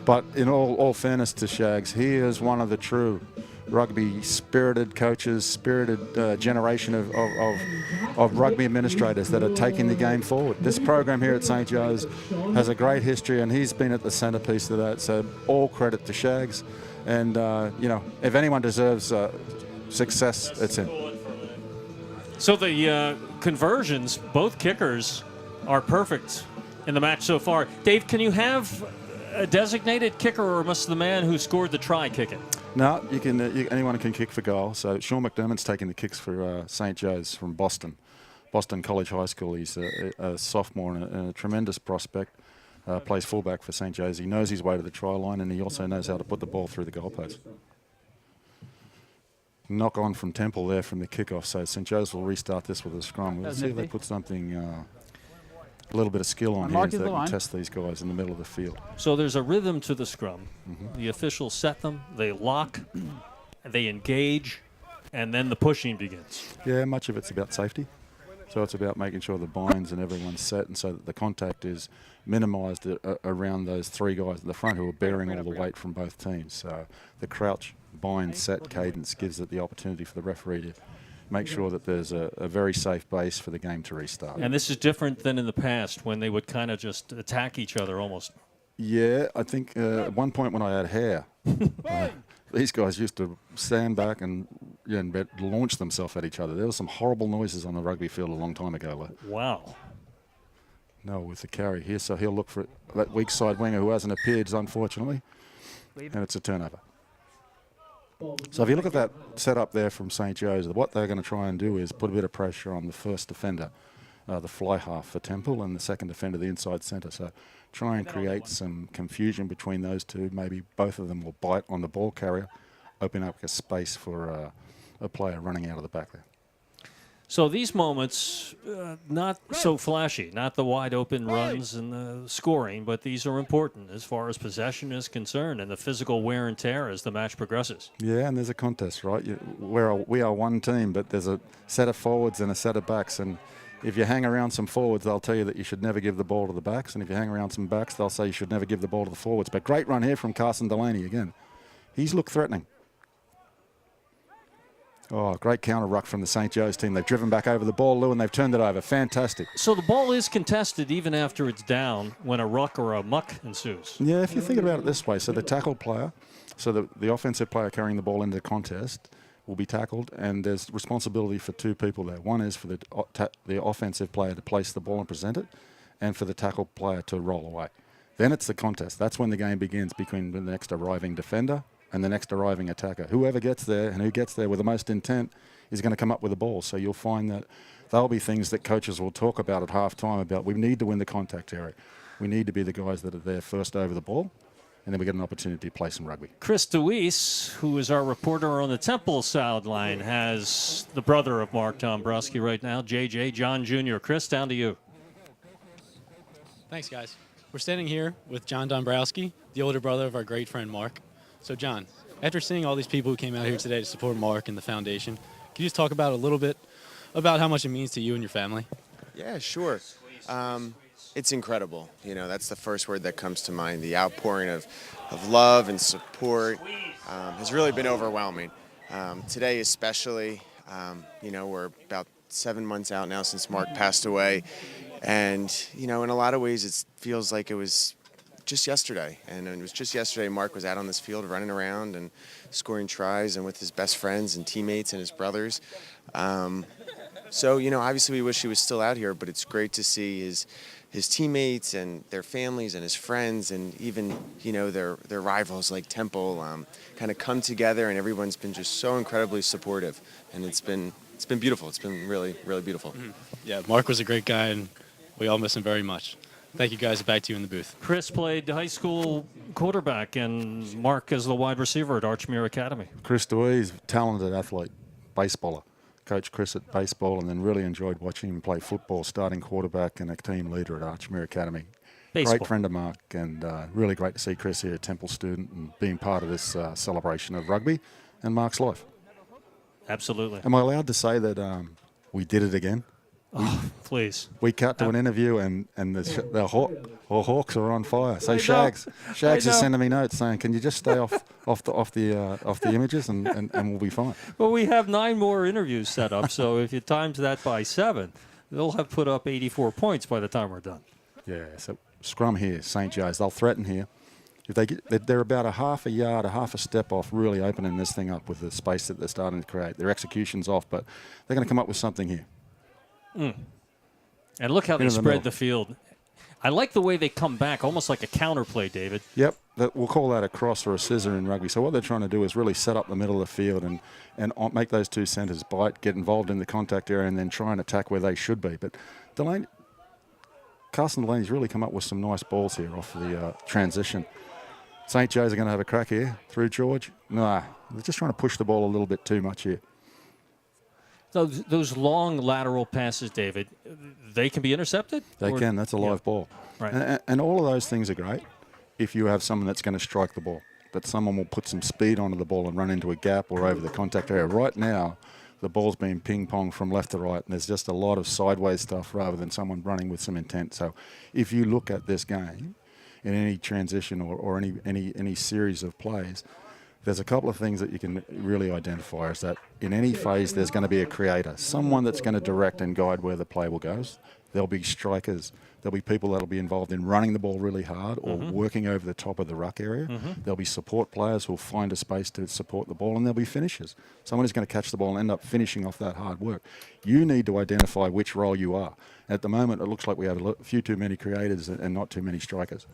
But in all fairness to Shags, he is one of the true rugby spirited coaches, spirited generation of rugby administrators that are taking the game forward. This program here at St. Joe's has a great history, and he's been at the centerpiece of that. So all credit to Shags. And, if anyone deserves success, it's him. So the conversions, both kickers are perfect in the match so far. Dave, can you have a designated kicker, or must the man who scored the try kick it? No, anyone can kick for goal. So Sean McDermott's taking the kicks for St. Joe's from Boston College High School. He's a sophomore and a tremendous prospect. Plays fullback for St. Joe's. He knows his way to the try line, and he also knows how to put the ball through the goalpost. Knock on from Temple there from the kickoff. So St. Joe's will restart this with a scrum. We'll see if they put something, a little bit of skill on here so they can test these guys in the middle of the field. So there's a rhythm to the scrum. Mm-hmm. The officials set them, they lock, they engage, and then the pushing begins. Yeah, much of it's about safety. So it's about making sure the binds and everyone's set, and so that the contact is minimised around those 3 guys at the front who are bearing all the weight from both teams. So the crouch, bind, set cadence gives it the opportunity for the referee to make sure that there's a very safe base for the game to restart. And this is different than in the past when they would kind of just attack each other almost. Yeah, I think at one point when I had hair, these guys used to stand back and launch themselves at each other. There were some horrible noises on the rugby field a long time ago. Wow. No, with the carry here, so he'll look for that weak side winger who hasn't appeared, unfortunately, and it's a turnover. So if you look at that setup there from St. Joe's, what they're going to try and do is put a bit of pressure on the first defender, the fly half for Temple, and the second defender, the inside centre. So try and create some confusion between those two. Maybe both of them will bite on the ball carrier, open up a space for a player running out of the back there. So these moments, not so flashy, not the wide open runs and the scoring, but these are important as far as possession is concerned and the physical wear and tear as the match progresses. Yeah, and there's a contest, right? We are one team, but there's a set of forwards and a set of backs. And if you hang around some forwards, they'll tell you that you should never give the ball to the backs. And if you hang around some backs, they'll say you should never give the ball to the forwards. But great run here from Carson Delaney again. He's looked threatening. Oh, great counter ruck from the St. Joe's team. They've driven back over the ball, Lou, and they've turned it over. Fantastic. So the ball is contested even after it's down when a ruck or a muck ensues. Yeah, if you think about it this way, so the tackle player, so the offensive player carrying the ball into the contest will be tackled, and there's responsibility for two people there. One is for the offensive player to place the ball and present it, and for the tackle player to roll away. Then it's the contest. That's when the game begins between the next arriving defender and the next arriving attacker. Whoever gets there and who gets there with the most intent is going to come up with the ball. So you'll find that there'll be things that coaches will talk about at halftime about we need to win the contact area. We need to be the guys that are there first over the ball, and then we get an opportunity to play some rugby. Chris DeWeese, who is our reporter on the Temple sideline, has the brother of Mark Dombrowski right now, JJ, John Jr. Chris, down to you. Thanks, guys. We're standing here with John Dombrowski, the older brother of our great friend Mark. So, John, after seeing all these people who came out here today to support Mark and the foundation, can you just talk about a little bit about how much it means to you and your family? Yeah, sure. It's incredible. You know, that's the first word that comes to mind. The outpouring of love and support has really been overwhelming. Today especially, you know, we're about 7 months out now since Mark passed away. And, you know, in a lot of ways it feels like it was just yesterday. And it was just yesterday Mark was out on this field running around and scoring tries and with his best friends and teammates and his brothers. So, you know, obviously we wish he was still out here, but it's great to see his teammates and their families and his friends and even, you know, their rivals like Temple kind of come together, and everyone's been just so incredibly supportive. And it's been beautiful. It's been really, really beautiful. Mm-hmm. Yeah, Mark was a great guy, and we all miss him very much. Thank you, guys. Back to you in the booth. Chris played high school quarterback, and Mark is the wide receiver at Archmere Academy. Chris DeWeese, talented athlete, baseballer. Coached Chris at baseball and then really enjoyed watching him play football, starting quarterback and a team leader at Archmere Academy. Baseball. Great friend of Mark, and really great to see Chris here, a Temple student, and being part of this celebration of rugby and Mark's life. Absolutely. Am I allowed to say that we did it again? Oh, please. We cut to an interview and the Hawks are on fire. So Shags is sending me notes saying, "Can you just stay off the images and we'll be fine." Well, we have 9 more interviews set up, so if you times that by 7, they'll have put up 84 points by the time we're done. Yeah. So scrum here, St. Joe's. They'll threaten here. If they're about a half a step off really opening this thing up with the space that they're starting to create. Their execution's off, but they're going to come up with something here. Mm. And look how they spread the field. I like the way they come back, almost like a counterplay, David. Yep, we'll call that a cross or a scissor in rugby. So what they're trying to do is really set up the middle of the field and make those two centres bite, get involved in the contact area, and then try and attack where they should be. But Carson Delaney's really come up with some nice balls here off the transition. St. Joe's are going to have a crack here through George. Nah, they're just trying to push the ball a little bit too much here. Those long lateral passes, David, they can be intercepted? They can. That's a live ball. Right. And all of those things are great if you have someone that's going to strike the ball. But someone will put some speed onto the ball and run into a gap or over the contact area. Right now, the ball's being ping-ponged from left to right, and there's just a lot of sideways stuff rather than someone running with some intent. So if you look at this game in any transition or any series of plays, there's a couple of things that you can really identify is that in any phase there's going to be a creator, someone that's going to direct and guide where the play will go. There'll be strikers. There'll be people that'll be involved in running the ball really hard or working over the top of the ruck area. There'll be support players who'll find a space to support the ball, and there'll be finishers. Someone who's going to catch the ball and end up finishing off that hard work. You need to identify which role you are. At the moment, it looks like we have a few too many creators and not too many strikers.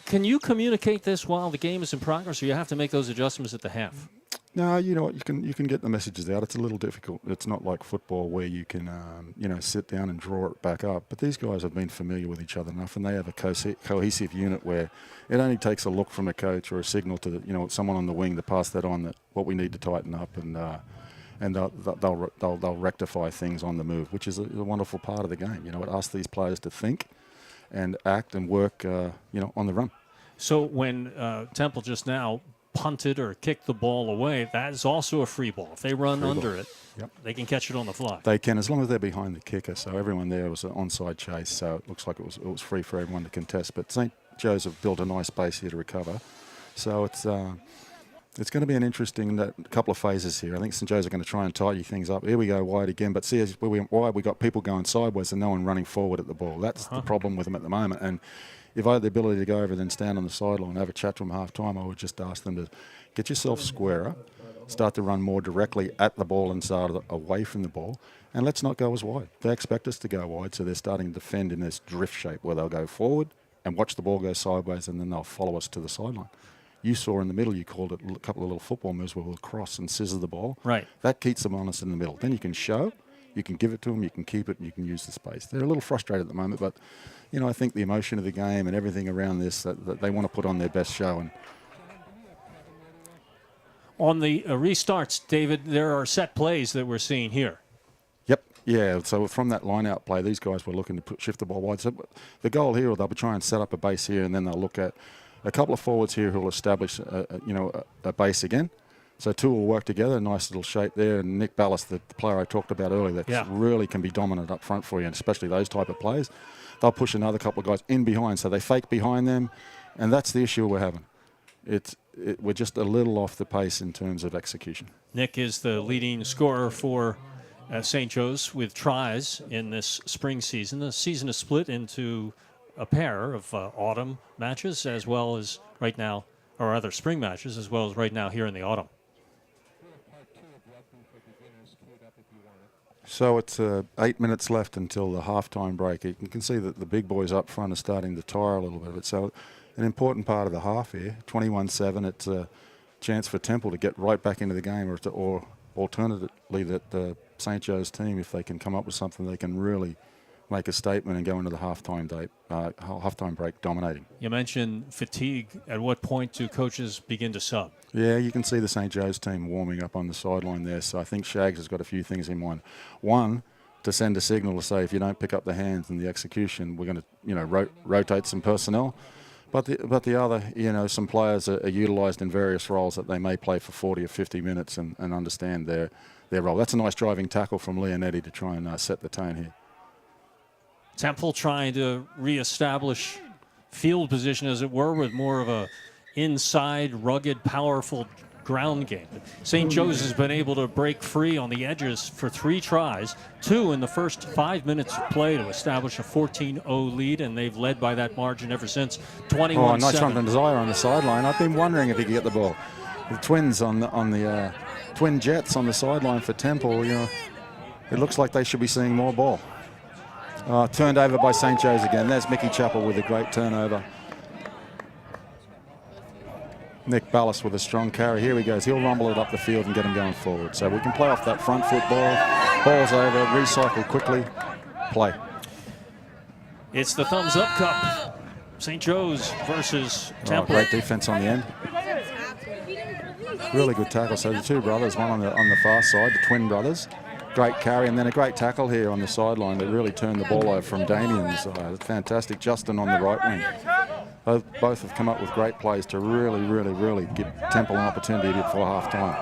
Can you communicate this while the game is in progress, or you have to make those adjustments at the half? No, you know what, you can get the messages out. It's a little difficult. It's not like football where you can sit down and draw it back up. But these guys have been familiar with each other enough, and they have a cohesive unit where it only takes a look from a coach or a signal to someone on the wing to pass that on, that what we need to tighten up, and they'll rectify things on the move, which is a wonderful part of the game. You know, it asks these players to think and act and work on the run. So when Temple just now punted or kicked the ball away, that is also a free ball. If they run under it, they can catch it on the fly. They can, as long as they're behind the kicker. So everyone there was an onside chase, so it looks like it was free for everyone to contest. But St. Joe's have built a nice base here to recover. So it's It's going to be an interesting couple of phases here. I think St. Joe's are going to try and tidy things up. Here we go wide again, but see, as we went wide, we got people going sideways and no one running forward at the ball. That's the problem with them at the moment. And if I had the ability to go over and stand on the sideline and have a chat to them half-time, I would just ask them to get yourself squarer, start to run more directly at the ball and start away from the ball, and let's not go as wide. They expect us to go wide, so they're starting to defend in this drift shape where they'll go forward and watch the ball go sideways, and then they'll follow us to the sideline. You saw in the middle, you called it a couple of little football moves where we'll cross and scissor the ball. Right. That keeps them on us in the middle. Then you can show, you can give it to them, you can keep it, and you can use the space. They're a little frustrated at the moment, but you know, I think the emotion of the game and everything around this, that they want to put on their best show. And on the restarts, David, there are set plays that we're seeing here. Yep, yeah. So from that line-out play, these guys were looking to shift the ball wide. So the goal here, they'll be trying to set up a base here, and then they'll look at a couple of forwards here who will establish, a base again. So two will work together, a nice little shape there. And Nick Ballas, the player I talked about earlier, that really can be dominant up front for you, and especially those type of plays. They'll push another couple of guys in behind, so they fake behind them, and that's the issue we're having. We're just a little off the pace in terms of execution. Nick is the leading scorer for St. Joe's with tries in this spring season. The season is split into a pair of autumn matches as well as right now, or other spring matches as well as right now here in the autumn. So it's 8 minutes left until the halftime break. You can see that the big boys up front are starting to tire a little bit. So an important part of the half here, 21-7, it's a chance for Temple to get right back into the game, or alternatively that the St. Joe's team, if they can come up with something, they can really make a statement and go into the halftime break dominating. You mentioned fatigue. At what point do coaches begin to sub? Yeah, you can see the St. Joe's team warming up on the sideline there. So I think Shags has got a few things in mind. One, to send a signal to say if you don't pick up the hands and the execution, we're going to rotate some personnel. But the other, some players are utilised in various roles that they may play for 40 or 50 minutes and understand their role. That's a nice driving tackle from Leonetti to try and set the tone here. Temple trying to reestablish field position, as it were, with more of a inside, rugged, powerful ground game. St. Joe's has been able to break free on the edges for 3 tries, 2 in the first 5 minutes of play to establish a 14-0 lead, and they've led by that margin ever since 21-7. Oh, nice run from Desire on the sideline. I've been wondering if he could get the ball. The Twins on the Twin Jets on the sideline for Temple, it looks like they should be seeing more ball. Turned over by St. Joe's again. There's Mickey Chappell with a great turnover. Nick Ballas with a strong carry. Here he goes. He'll rumble it up the field and get him going forward. So we can play off that front foot ball. Ball's over. Recycle quickly. Play. It's the Thumbs Up Cup. St. Joe's versus Temple. Great defense on the end. Really good tackle. So the two brothers, one on the far side, the twin brothers. Great carry, and then a great tackle here on the sideline that really turned the ball over from Damien's side. Fantastic. Justin on the right wing. Both have come up with great plays to really give Temple an opportunity before half-time.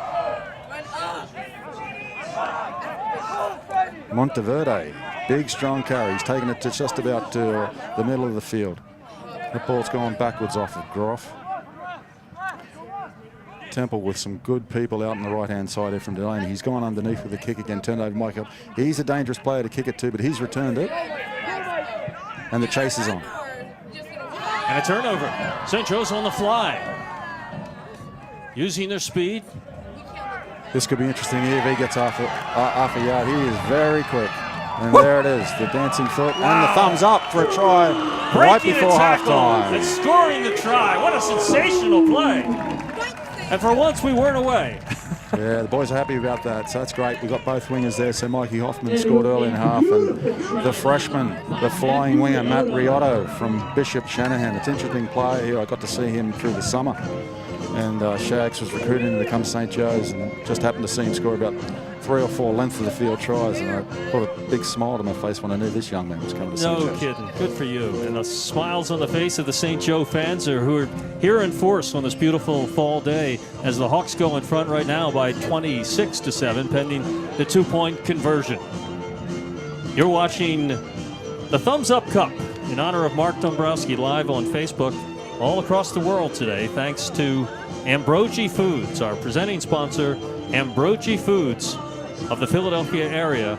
Monteverde, big strong carry. He's taken it to just about the middle of the field. The ball's gone backwards off of Groff. Temple with some good people out on the right-hand side here from Delaney. He's gone underneath with the kick again, turned over Mike up. He's a dangerous player to kick it to, but he's returned it. And the chase is on. And a turnover. St. Joe's on the fly. Using their speed. This could be interesting here if he gets off a yard. He is very quick. And there it is, the dancing foot and the thumbs up for a try right before halftime. And scoring the try. What a sensational play. And for once, we weren't away. Yeah, the boys are happy about that, so that's great. We've got both wingers there. So Mikey Hoffman scored early in half, and the freshman, the flying winger, Matt Riotto from Bishop Shanahan. It's an interesting player here. I got to see him through the summer. And Shags was recruiting him to come St. Joe's, and just happened to see him score about 3 or 4 length of the field tries, and I put a big smile to my face when I knew this young man was coming to St. Joe's. No kidding. Good for you. And the smiles on the face of the St. Joe fans who are here in force on this beautiful fall day as the Hawks go in front right now by 26-7, pending the 2-point conversion. You're watching the Thumbs Up Cup in honor of Mark Dombrowski live on Facebook all across the world today, thanks to Ambrogi Foods, our presenting sponsor, Ambrogi Foods of the Philadelphia area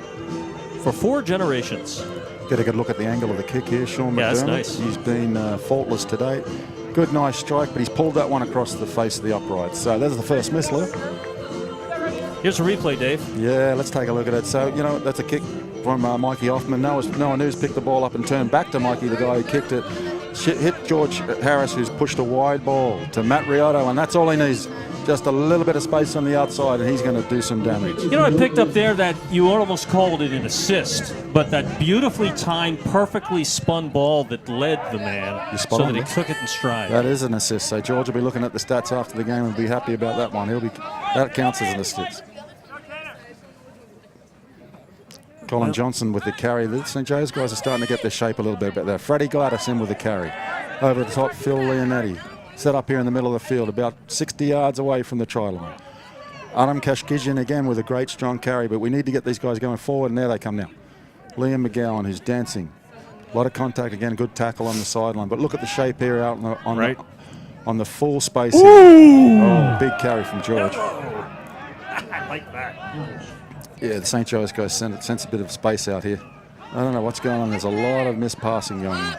for 4 generations. Get a good look at the angle of the kick here, Sean McDermott. Yeah, that's nice. He's been faultless today. Good, nice strike, but he's pulled that one across the face of the upright. So there's the first miss, Lou. Here's a replay, Dave. Yeah, let's take a look at it. So, you know, that's a kick from Mikey Hoffman. Noah News picked the ball up and turned back to Mikey, the guy who kicked it. Hit George Harris, who's pushed a wide ball to Matt Riotto, and that's all he needs. Just a little bit of space on the outside, and he's going to do some damage. You know, I picked up there that you almost called it an assist, but that beautifully timed, perfectly spun ball that led the man so that he took it in stride. That is an assist. So George will be looking at the stats after the game and be happy about that one. That counts as an assist. Colin Johnson with the carry. The St. Joe's guys are starting to get their shape a little bit better. Freddie Gladys in with the carry. Over the top, Phil Leonetti. Set up here in the middle of the field, about 60 yards away from the try line. Adam Kashkijian again with a great strong carry, but we need to get these guys going forward, and there they come now. Liam McGowan, who's dancing. A lot of contact again, good tackle on the sideline. But look at the shape here out on the full space here. Oh, big carry from George. I like that. Yeah, the St. Joe's guys sense a bit of space out here. I don't know what's going on. There's a lot of missed passing going on.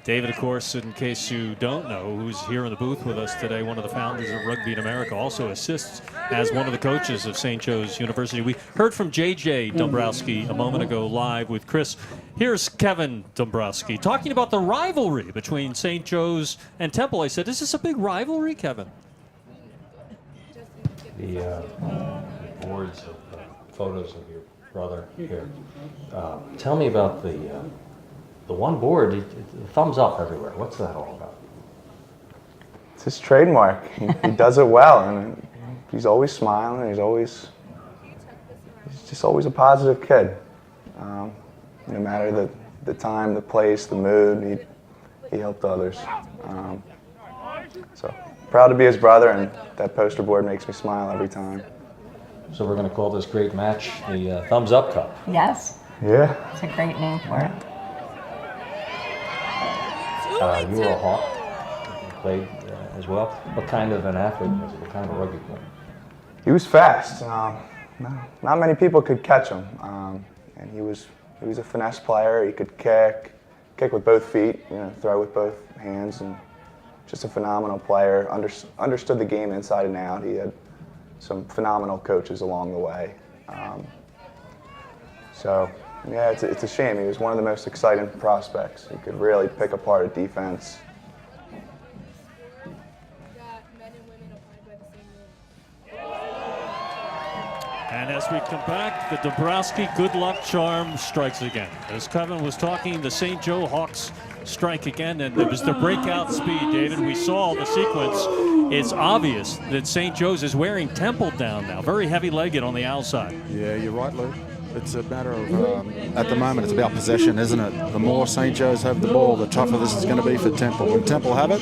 David, of course, in case you don't know, who's here in the booth with us today, one of the founders of Rugby in America, also assists as one of the coaches of St. Joe's University. We heard from J.J. Dombrowski a moment ago live with Chris. Here's Kevin Dombrowski talking about the rivalry between St. Joe's and Temple. I said, is this a big rivalry, Kevin? The boards of photos of your brother here. Tell me about the one board, thumbs up everywhere. What's that all about? It's his trademark. He does it well, and he's always smiling. He's just always a positive kid. No matter the time, the place, the mood, he helped others. So proud to be his brother, and that poster board makes me smile every time. So we're going to call this great match the Thumbs Up Cup. Yes. Yeah. It's a great name for it. You were a Hawk. You played as well. What kind of an athlete was he? What kind of a rugby player? He was fast. Not many people could catch him, and he was a finesse player. He could kick with both feet, throw with both hands, and just a phenomenal player. Understood the game inside and out. He had some phenomenal coaches along the way. Yeah, it's a shame. He was one of the most exciting prospects. He could really pick apart a defense. And as we come back, the Dombrowski good luck charm strikes again. As Kevin was talking, the St. Joe Hawks strike again, and it was the breakout speed, David. We saw the sequence. It's obvious that St. Joe's is wearing Temple down now. Very heavy-legged on the outside. Yeah, you're right, Lou. It's a matter of, at the moment, it's about possession, isn't it? The more St. Joe's have the ball, the tougher this is going to be for Temple. When Temple have it,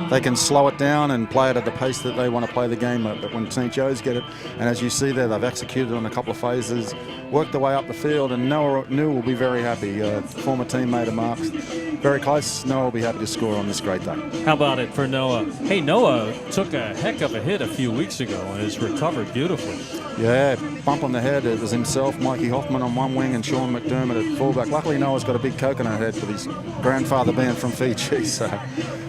they can slow it down and play it at the pace that they want to play the game at. But when St. Joe's get it, and as you see there, they've executed on a couple of phases, worked their way up the field, and Noah will be very happy. Former teammate of Mark's. Very close. Noah will be happy to score on this great day. How about it for Noah? Hey, Noah took a heck of a hit a few weeks ago and has recovered beautifully. Yeah, bump on the head. It was himself, Mikey Hoffman on one wing, and Sean McDermott at fullback. Luckily, Noah's got a big coconut head with his grandfather being from Fiji, so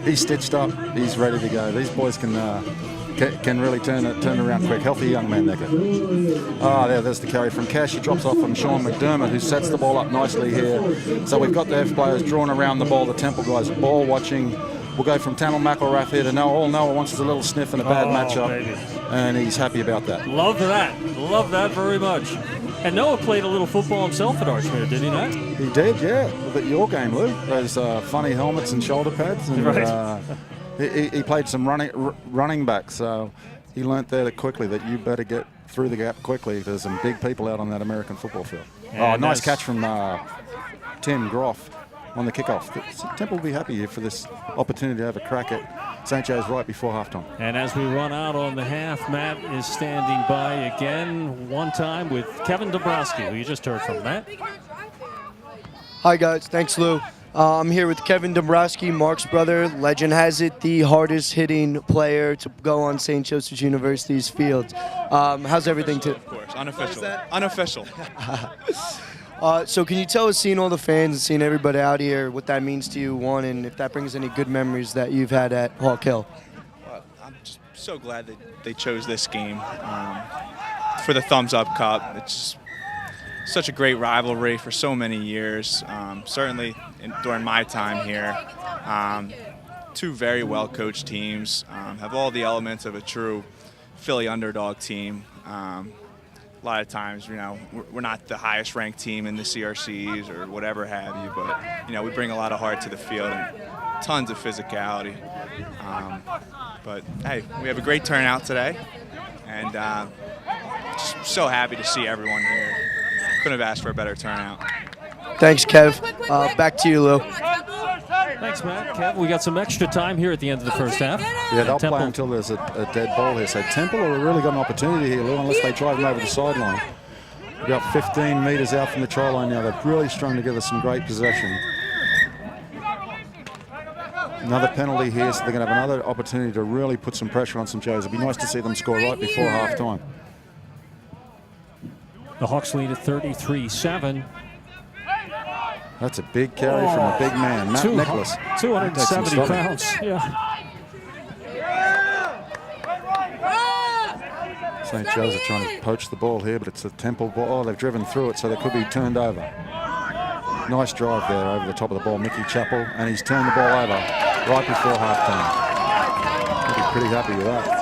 he's stitched up. He's ready to go. These boys can really turn around quick. Healthy young man, that guy. There's the carry from Cash. He drops off from Sean McDermott, who sets the ball up nicely here. So we've got the F players drawn around the ball. The Temple guys ball watching. We'll go from Tamil McElrath here to Noah. All Noah wants is a little sniff and a bad matchup, and he's happy about that. Love that. Love that very much. And Noah played a little football himself at Archmere, did he not? He did, yeah. Look at your game, Lou. Those funny helmets and shoulder pads. And, right. He played some running back, so he learnt there quickly that you better get through the gap quickly. There's some big people out on that American football field. And nice catch from Tim Groff on the kickoff. Temple will be happy here for this opportunity to have a crack at St. Joe's right before halftime. And as we run out on the half, Matt is standing by again, one time with Kevin Dombrowski, who you just heard from. Matt? Hi, guys. Thanks, Lou. I'm here with Kevin Dombrowski, Mark's brother. Legend has it, the hardest hitting player to go on St. Joseph's University's field. How's everything today? Of course, unofficial. Unofficial. So can you tell us, seeing all the fans and seeing everybody out here, what that means to you, one, and if that brings any good memories that you've had at Hawk Hill? I'm just so glad that they chose this game for the Thumbs Up Cup. It's such a great rivalry for so many years, certainly during my time here. Two very well-coached teams, have all the elements of a true Philly underdog team. A lot of times, you know, we're not the highest ranked team in the CRCs or whatever have you, but, you know, we bring a lot of heart to the field and tons of physicality. But, hey, we have a great turnout today, and just so happy to see everyone here. Couldn't have asked for a better turnout. Thanks, Kev. Back to you, Lou. Thanks, Matt. Kev, we got some extra time here at the end of the first half. Yeah, they'll play until there's a dead ball here. So Temple have really got an opportunity here, Lou, unless they drive them over the sideline. About 15 metres out from the try line now. They've really strung together some great possession. Another penalty here, so they're going to have another opportunity to really put some pressure on St. Joe's. It'd be nice to see them score right before half-time. The Hawks lead at 33-7. That's a big carry from a big man, Matt Nicholas. 270 pounds. Yeah. St. Joe's are trying to poach the ball here, but it's a Temple ball. Oh, they've driven through it, so they could be turned over. Nice drive there over the top of the ball, Mickey Chappell, and he's turned the ball over right before halftime. He'll be pretty happy with that.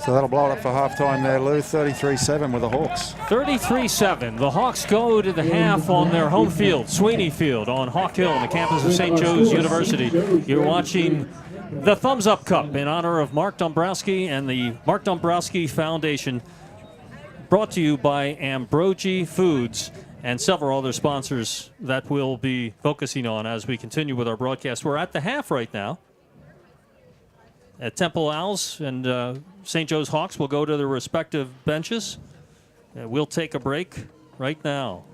So that'll blow it up for halftime there, Lou. 33-7 with the Hawks. 33-7. The Hawks go to the half on their home field, Sweeney Field, on Hawk Hill on the campus of St. Joe's University. You're watching the Thumbs Up Cup in honor of Mark Dombrowski and the Mark Dombrowski Foundation, brought to you by Ambrogi Foods and several other sponsors that we'll be focusing on as we continue with our broadcast. We're at the half right now. At Temple Owls and St. Joe's Hawks will go to their respective benches. We'll take a break right now.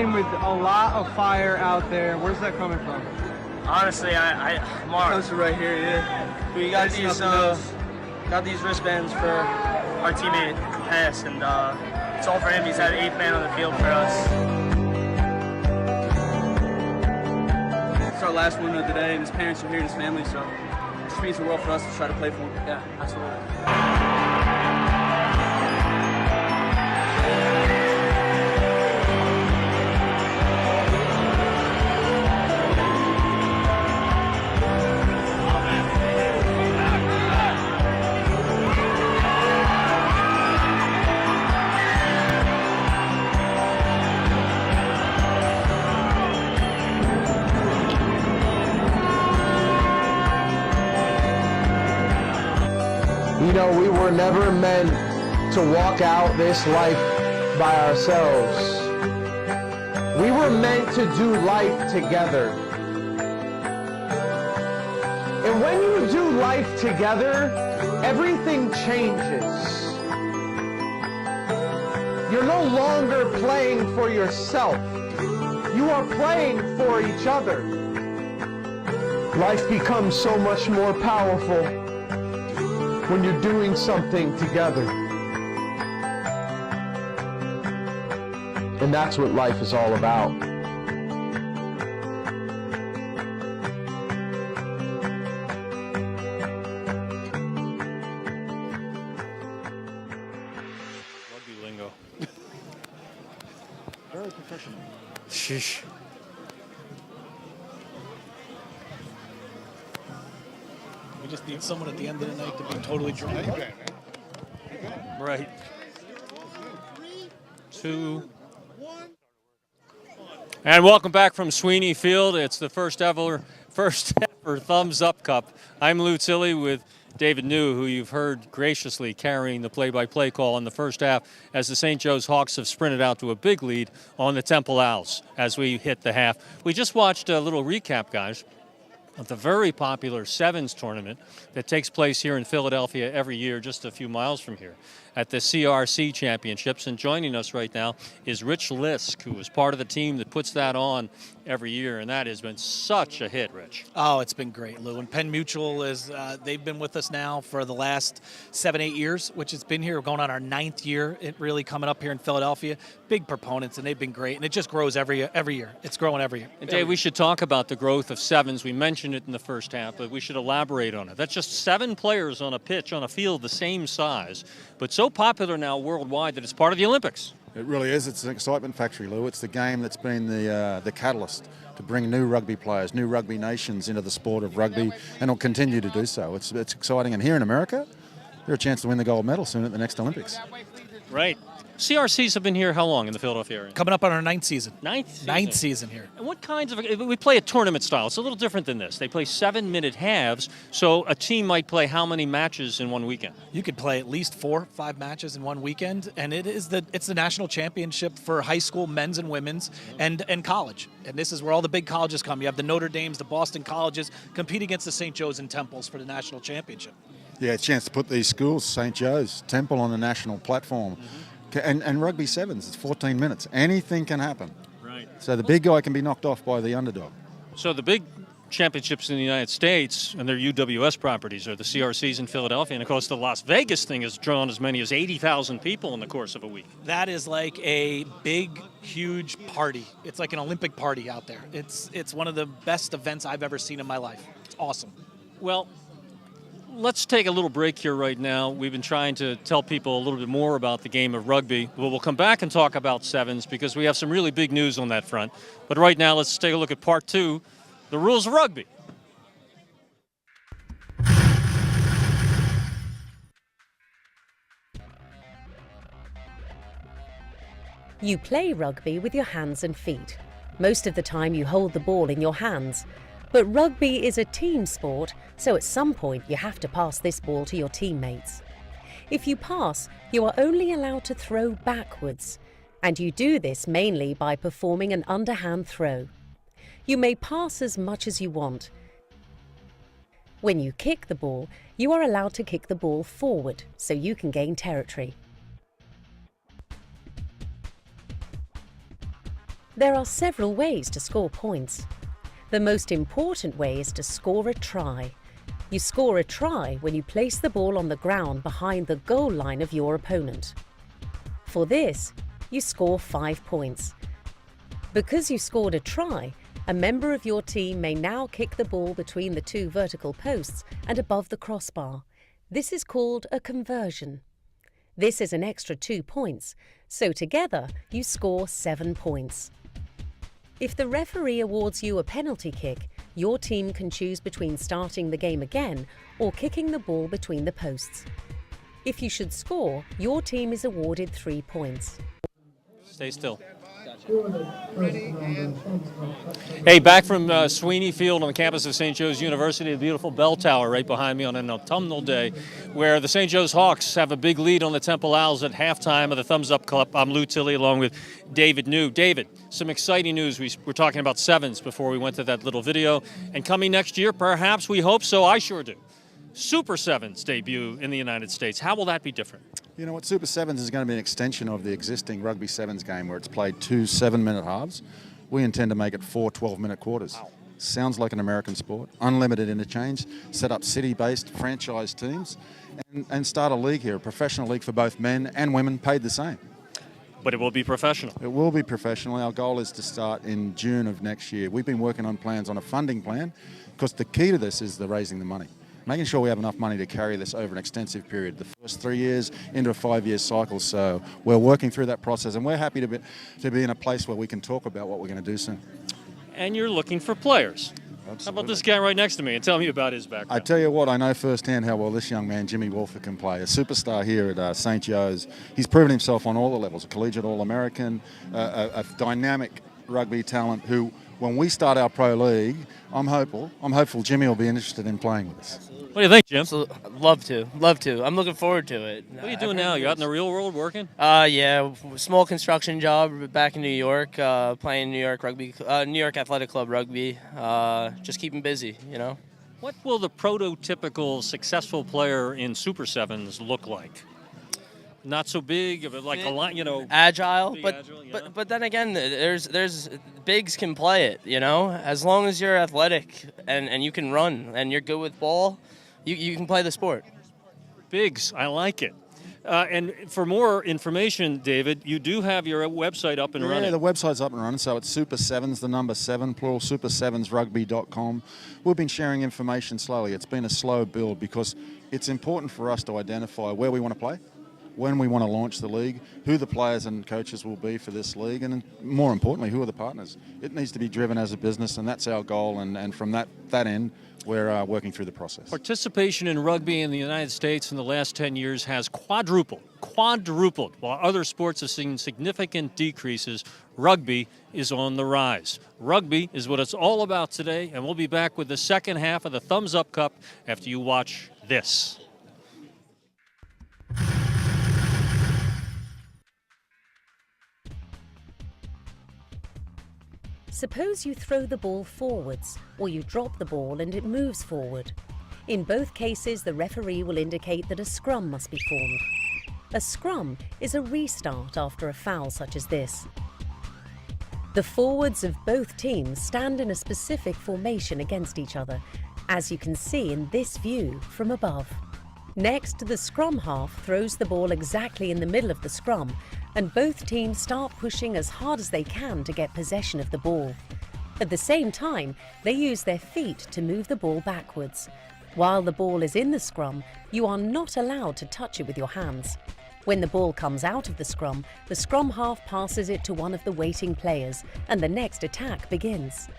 With a lot of fire out there. Where's that coming from? Honestly, Mark. Those are right here, yeah. We got these wristbands for our teammate who passed, and it's all for him. He's had 8th man on the field for us. It's our last win of the day, and his parents are here and his family, so it just means the world for us to try to play for him. Yeah, absolutely. You know, we were never meant to walk out this life by ourselves. We were meant to do life together. And when you do life together, everything changes. You're no longer playing for yourself. You are playing for each other. Life becomes so much more powerful when you're doing something together. And that's what life is all about. Rugby lingo. Very professional. Sheesh. We just need someone at the end of the night to be totally drunk. Right. 2. And welcome back from Sweeney Field. It's the first ever Thumbs Up Cup. I'm Lou Tilly with David New, who you've heard graciously carrying the play-by-play call in the first half as the St. Joe's Hawks have sprinted out to a big lead on the Temple Owls as we hit the half. We just watched a little recap, guys, of the very popular Sevens tournament that takes place here in Philadelphia every year, just a few miles from here, at the CRC Championships. And joining us right now is Rich Lisk, who is part of the team that puts that on every year, and that has been such a hit, Rich. Oh, it's been great, Lou. And Penn Mutual is, they've been with us now for the last 7-8 years, which has been here. We're going on our 9th year, it really coming up here in Philadelphia. Big proponents, and they've been great. And it just grows every year. It's growing every year. And Dave, we should talk about the growth of sevens. We mentioned it in the first half, but we should elaborate on it. That's just 7 players on a pitch, on a field the same size, but so popular now worldwide that it's part of the Olympics. It really is. It's an excitement factory, Lou. It's the game that's been the catalyst to bring new rugby players, new rugby nations into the sport of rugby, and will continue to do so. It's exciting. And here in America, they're a chance to win the gold medal soon at the next Olympics. Right. CRCs have been here how long in the Philadelphia area? Coming up on our 9th season. 9th season? 9th season here. And what kinds of, we play a tournament style. It's a little different than this. They play 7-minute halves, so a team might play how many matches in one weekend? You could play at least 4-5 matches in one weekend, and it's the national championship for high school men's and women's and college. And this is where all the big colleges come. You have the Notre Dames, the Boston colleges, compete against the St. Joe's and Temples for the national championship. Yeah, a chance to put these schools, St. Joe's, Temple, on a national platform. And rugby sevens, it's 14 minutes. Anything can happen. Right. So the big guy can be knocked off by the underdog. So the big championships in the United States, and their UWS properties, are the CRCs in Philadelphia. And, of course, the Las Vegas thing has drawn as many as 80,000 people in the course of a week. That is like a big, huge party. It's like an Olympic party out there. It's one of the best events I've ever seen in my life. It's awesome. Well, let's take a little break here right now. We've been trying to tell people a little bit more about the game of rugby. Well, we'll come back and talk about sevens because we have some really big news on that front. But right now, let's take a look at part 2, the rules of rugby. You play rugby with your hands and feet. Most of the time you hold the ball in your hands. But rugby is a team sport, so at some point you have to pass this ball to your teammates. If you pass, you are only allowed to throw backwards, and you do this mainly by performing an underhand throw. You may pass as much as you want. When you kick the ball, you are allowed to kick the ball forward, so you can gain territory. There are several ways to score points. The most important way is to score a try. You score a try when you place the ball on the ground behind the goal line of your opponent. For this, you score 5 points. Because you scored a try, a member of your team may now kick the ball between the 2 vertical posts and above the crossbar. This is called a conversion. This is an extra 2 points, so together you score 7 points. If the referee awards you a penalty kick, your team can choose between starting the game again or kicking the ball between the posts. If you should score, your team is awarded 3 points. Stay still. Hey, back from Sweeney Field on the campus of St. Joe's University, the beautiful bell tower right behind me on an autumnal day, where the St. Joe's Hawks have a big lead on the Temple Owls at halftime of the Thumbs Up Cup. I'm Lou Tilly along with David New. David, some exciting news. We were talking about sevens before we went to that little video. And coming next year, perhaps, we hope so, I sure do, Super Sevens debut in the United States. How will that be different? You know what, Super Sevens is going to be an extension of the existing Rugby Sevens game where it's played 2 7-minute halves. We intend to make it 4 12-minute quarters. Wow. Sounds like an American sport. Unlimited interchange, set up city-based franchise teams, and start a league here, a professional league for both men and women, paid the same. But it will be professional. It will be professional. Our goal is to start in June of next year. We've been working on plans on a funding plan because the key to this is the raising the money. Making sure we have enough money to carry this over an extensive period, the first 3 years into a 5-year cycle. So we're working through that process, and we're happy to be in a place where we can talk about what we're going to do soon. And you're looking for players. Absolutely. How about this guy right next to me, and tell me about his background? I tell you what, I know firsthand how well this young man, Jimmy Wolfer, can play. A superstar here at St. Joe's. He's proven himself on all the levels, a collegiate All-American, a dynamic rugby talent who, when we start our pro league, I'm hopeful Jimmy will be interested in playing with us. What do you think, Jim? Love to. I'm looking forward to it. What are you doing now? You out in the real world working? Yeah, small construction job back in New York, playing New York Rugby, New York Athletic Club rugby. Just keeping busy, you know. What will the prototypical successful player in Super Sevens look like? Not so big, but like a lot, you know. Agile, agile, but then again, there's bigs can play it, you know. As long as you're athletic and you can run and you're good with ball, you can play the sport. Bigs, I like it. And for more information, David, you do have your website up and running. Yeah, the website's up and running, so it's Super Sevens, the number 7, plural, supersevensrugby.com. We've been sharing information slowly. It's been a slow build because it's important for us to identify where we want to play, when we want to launch the league, who the players and coaches will be for this league, and more importantly, who are the partners. It needs to be driven as a business, and that's our goal, and from that end, we're working through the process. Participation in rugby in the United States in the last 10 years has quadrupled. While other sports have seen significant decreases, rugby is on the rise. Rugby is what it's all about today, and we'll be back with the second half of the Thumbs Up Cup after you watch this. Suppose you throw the ball forwards, or you drop the ball and it moves forward. In both cases, the referee will indicate that a scrum must be formed. A scrum is a restart after a foul such as this. The forwards of both teams stand in a specific formation against each other, as you can see in this view from above. Next, the scrum half throws the ball exactly in the middle of the scrum, and both teams start pushing as hard as they can to get possession of the ball. At the same time, they use their feet to move the ball backwards. While the ball is in the scrum, you are not allowed to touch it with your hands. When the ball comes out of the scrum half passes it to one of the waiting players, and the next attack begins.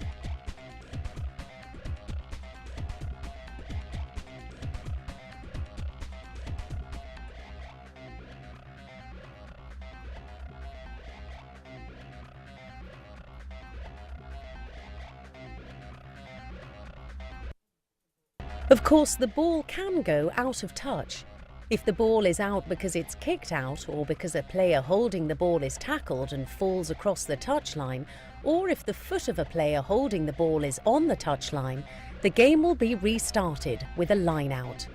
Of course, the ball can go out of touch. If the ball is out because it's kicked out, or because a player holding the ball is tackled and falls across the touchline, or if the foot of a player holding the ball is on the touchline, the game will be restarted with a line-out.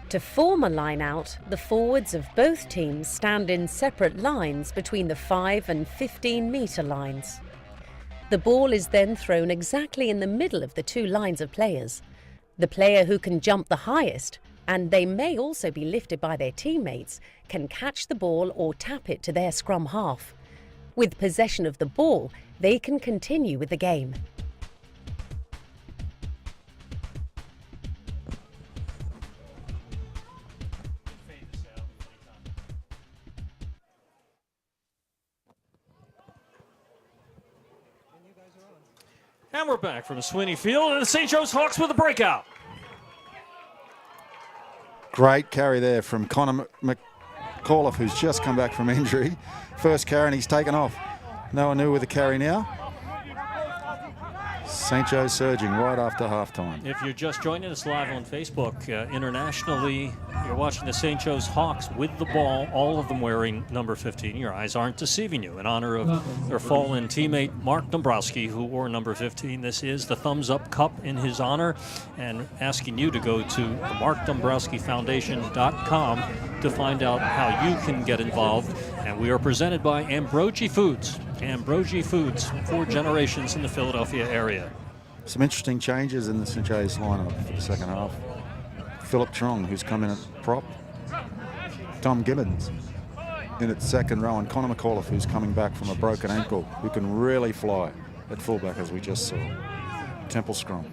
To form a line-out, the forwards of both teams stand in separate lines between the 5 and 15-metre lines. The ball is then thrown exactly in the middle of the two lines of players. The player who can jump the highest, and they may also be lifted by their teammates, can catch the ball or tap it to their scrum half. With possession of the ball, they can continue with the game. And we're back from Sweeney Field, and the St. Joe's Hawks with a breakout. Great carry there from Connor McAuliffe, who's just come back from injury. First carry, and he's taken off. No one knew with the carry now. St. Joe's surging right after halftime. If you're just joining us live on Facebook, internationally, you're watching the St. Joe's Hawks with the ball, all of them wearing number 15. Your eyes aren't deceiving you. In honor of their fallen teammate, Mark Dombrowski, who wore number 15, this is the Thumbs Up Cup in his honor, and asking you to go to the MarkDombrowskiFoundation.com to find out how you can get involved. And we are presented by Ambrogi Foods. Ambrogi Foods, 4 generations in the Philadelphia area. Some interesting changes in the St. Joe's lineup for the second half. Philip Trong, who's come in at prop. Tom Gibbons. in its second row, and Connor McAuliffe, who's coming back from a broken ankle, who can really fly at fullback, as we just saw. Temple scrum.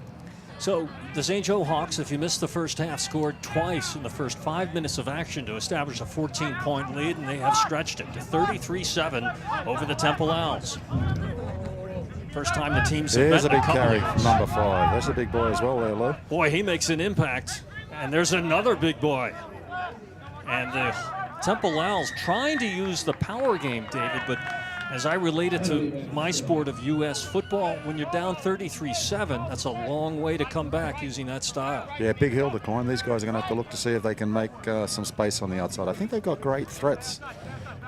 So the St. Joe Hawks, if you missed the first half, scored twice in the first 5 minutes of action to establish a 14-point lead, and they have stretched it to 33-7 over the Temple Owls. First time the teams have There's met a in big couple carry years. from number 5. That's a big boy as well there, Lou. Boy, he makes an impact. And there's another big boy. And the Temple Owls trying to use the power game, David, but as I relate it to my sport of U.S. football, when you're down 33-7, that's a long way to come back using that style. Yeah, big hill to climb. These guys are going to have to look to see if they can make some space on the outside. I think they've got great threats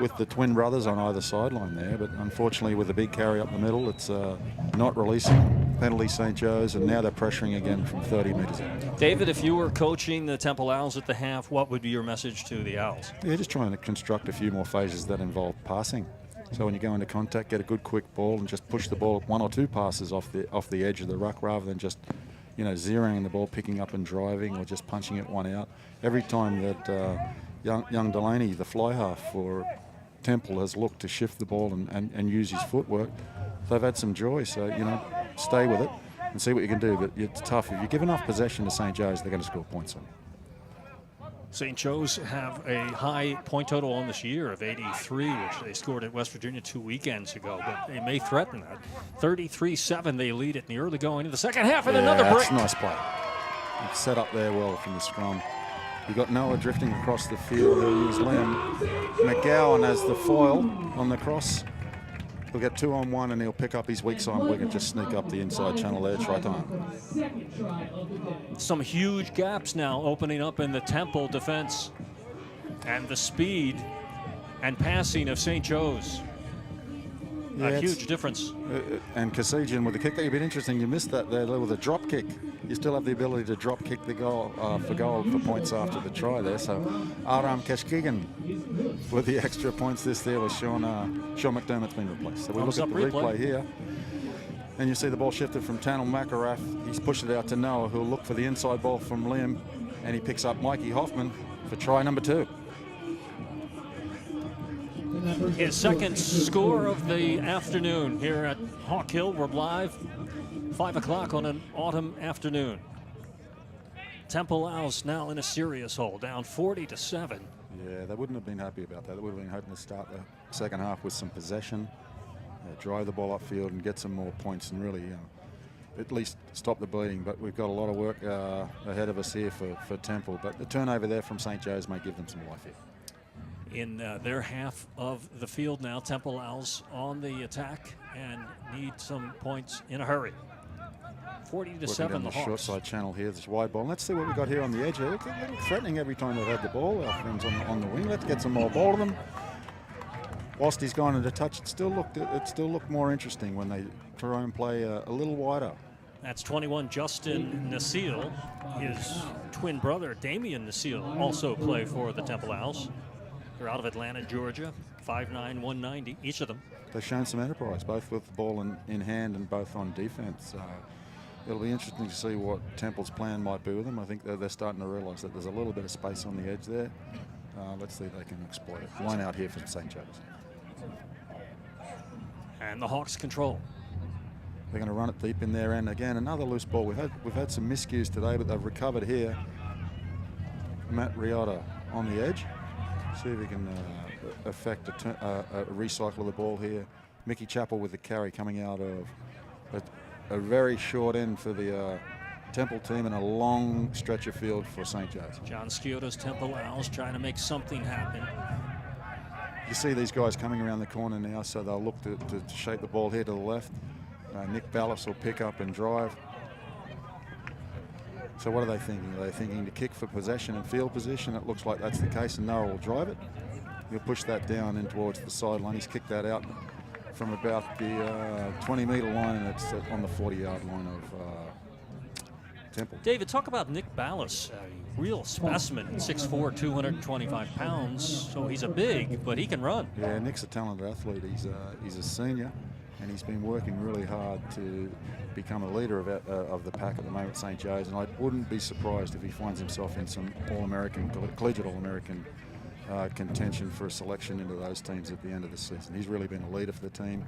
with the twin brothers on either sideline there, but unfortunately with the big carry up the middle, it's not releasing. Penalty St. Joe's, and now they're pressuring again from 30 metres out. David, if you were coaching the Temple Owls at the half, what would be your message to the Owls? Yeah, just trying to construct a few more phases that involve passing. So when you go into contact, get a good quick ball and just push the ball 1 or 2 passes off the edge of the ruck, rather than just, you know, zeroing the ball, picking up and driving, or just punching it one out. Every time that young Delaney, the fly half for Temple, has looked to shift the ball and use his footwork, they've had some joy. So, you know, stay with it and see what you can do. But it's tough. If you give enough possession to St. Joe's, they're going to score points on you. St. Joe's have a high point total on this year of 83, which they scored at West Virginia 2 weekends ago, but they may threaten that. 33-7, they lead it in the early going of the second half, and another break. That's a nice play. It's set up there well from the scrum. You got Noah drifting across the field. He'll use Liam McGowan as the foil on the cross. He'll get 2-on-1, and he'll pick up his weak side wing and just sneak up the inside channel there. Try time. Some huge gaps now opening up in the Temple defense, and the speed and passing of St. Joe's. Yeah, a huge difference. And Kasijian with the kick. That'd be interesting. You missed that there with a drop kick. You still have the ability to drop kick the goal for points after the try there. So Aram Keshkigan with the extra points. This there was Sean McDermott's been replaced. So we look at the replay here, and you see the ball shifted from Tanel Makarath. He's pushed it out to Noah, who'll look for the inside ball from Liam, and he picks up Mikey Hoffman for try number 2. His second score of the afternoon here at Hawk Hill. We're live, 5 o'clock on an autumn afternoon. Temple Owls now in a serious hole, down 40-7. Yeah, they wouldn't have been happy about that. They would have been hoping to start the second half with some possession, drive the ball upfield and get some more points and really, at least stop the bleeding. But we've got a lot of work ahead of us here for Temple. But the turnover there from St. Joe's may give them some life here. In their half of the field now, Temple Owls on the attack and need some points in a hurry. 40-7 the short side channel here, this wide ball. Let's see what we got here on the edge. They're a little threatening every time they've had the ball. Our friends on the wing. Let's get some more ball to them. Whilst he's gone into touch, it still looked more interesting when they try and play a little wider. That's 21 Justin Nasil. His twin brother Damian Nasil also play for the Temple Owls. They're out of Atlanta, Georgia, 5'9", 190, each of them. They've shown some enterprise, both with the ball in hand and both on defense. It'll be interesting to see what Temple's plan might be with them. I think they're starting to realize that there's a little bit of space on the edge there. Let's see if they can exploit it. Line out here from St. Joe's. And the Hawks control. They're going to run it deep in their end. Again, another loose ball. We've had some miscues today, but they've recovered here. Matt Riotta on the edge. See if he can affect a recycle of the ball here. Mickey Chappell with the carry coming out of a very short end for the Temple team and a long stretch of field for St. Joe's. John Scioto's Temple Owls trying to make something happen. You see these guys coming around the corner now, so they'll look to shape the ball here to the left. Nick Ballas will pick up and drive. So what are they thinking? Are they thinking to kick for possession and field position? It looks like that's the case, and Noah will drive it. He'll push that down in towards the sideline. He's kicked that out from about the 20-meter line, and it's on the 40-yard line of Temple. David, talk about Nick Ballas, a real specimen, 6'4", 225 pounds. So he's a big, but he can run. Yeah, Nick's a talented athlete. He's a senior, and he's been working really hard to become a leader of the pack at the moment at St. Joe's, and I wouldn't be surprised if he finds himself in some All-American, collegiate All-American contention for a selection into those teams at the end of the season. He's really been a leader for the team,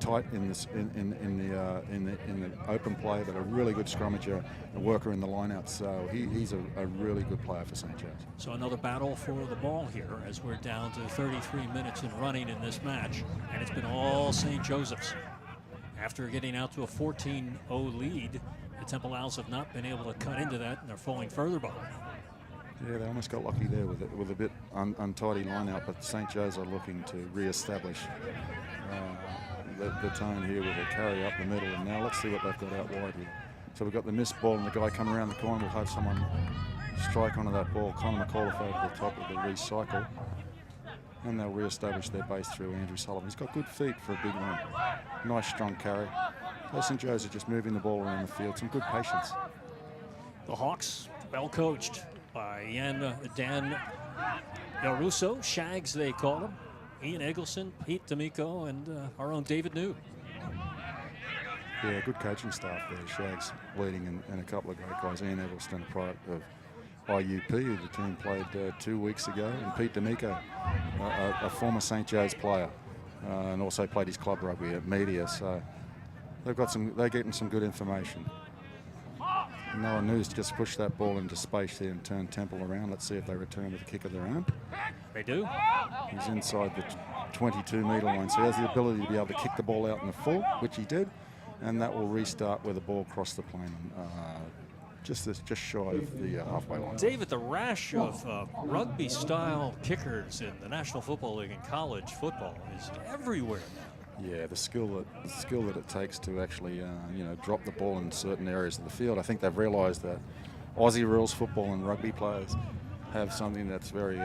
tight in the open play, but a really good scrummager, a worker in the lineouts. So he's a really good player for St. Joe's. So another battle for the ball here as we're down to 33 minutes in running in this match, and it's been all St. Joseph's. After getting out to a 14-0 lead, the Temple Owls have not been able to cut into that, and they're falling further behind. Yeah, they almost got lucky there with a bit untidy line-out, but St. Joe's are looking to re-establish the tone here with a carry up the middle, and now let's see what they've got out wide here. So we've got the missed ball, and the guy coming around the corner will have someone strike onto that ball. Connor McAuliffe over the top with the recycle, and they'll re-establish their base through Andrew Sullivan. He's got good feet for a big one. Nice strong carry. So St. Joe's are just moving the ball around the field. Some good patience. The Hawks, well coached by Dan Yarusso, Shags they call him, Ian Eggleston, Pete D'Amico, and our own David New. Yeah, good coaching staff there. Shags leading and a couple of great guys. Ian Eggleston, a product of IUP, who the team played 2 weeks ago, and Pete D'Amico, a former St. Joe's player, and also played his club rugby at Media. So they're getting some good information. Noah News just pushed that ball into space there and turned Temple around. Let's see if they return with a kick of their own. They do. He's inside the 22-metre line, so he has the ability to be able to kick the ball out in the full, which he did, and that will restart where the ball crossed the plane, just shy of the halfway line. David, the rash of rugby-style kickers in the National Football League and college football is everywhere now. Yeah, the skill that it takes to actually, drop the ball in certain areas of the field. I think they've realised that Aussie rules football and rugby players have something that's very,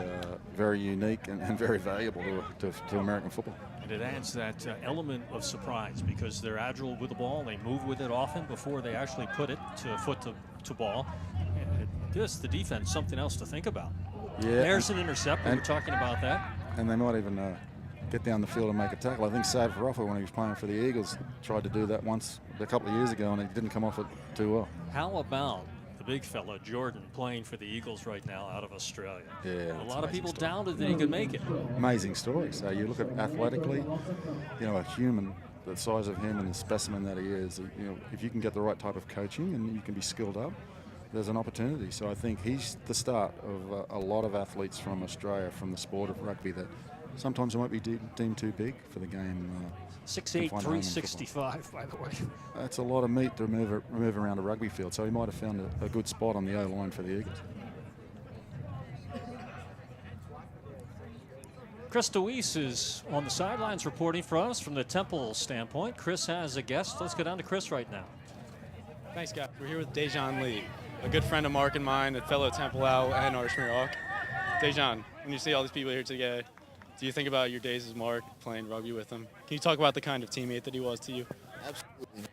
very unique and very valuable to American football. And it adds that element of surprise because they're agile with the ball. They move with it often before they actually put it to foot to ball. And it gives the defense something else to think about. Yeah, there's an intercept. We're talking about that. And they might even get down the field and make a tackle. I think Sav Ruffer, when he was playing for the Eagles, tried to do that once a couple of years ago, and he didn't come off it too well. How about the big fella, Jordan, playing for the Eagles right now out of Australia? Yeah, a lot of people doubted that he could make it. Amazing story. So you look at athletically, a human the size of him and the specimen that he is, if you can get the right type of coaching and you can be skilled up, there's an opportunity. So I think he's the start of a lot of athletes from Australia, from the sport of rugby, that sometimes it might be deemed too big for the game. 6'8", 365, by the way. That's a lot of meat to move around a rugby field, so he might have found a good spot on the O-line for the Eagles. Chris DeWeese is on the sidelines reporting for us from the Temple standpoint. Chris has a guest. Let's go down to Chris right now. Thanks, guys. We're here with Dejan Lee, a good friend of Mark and mine, a fellow Temple Owl and Archmere Hawk. Dejan, when you see all these people here today, do you think about your days as Mark, playing rugby with him? Can you talk about the kind of teammate that he was to you? Absolutely.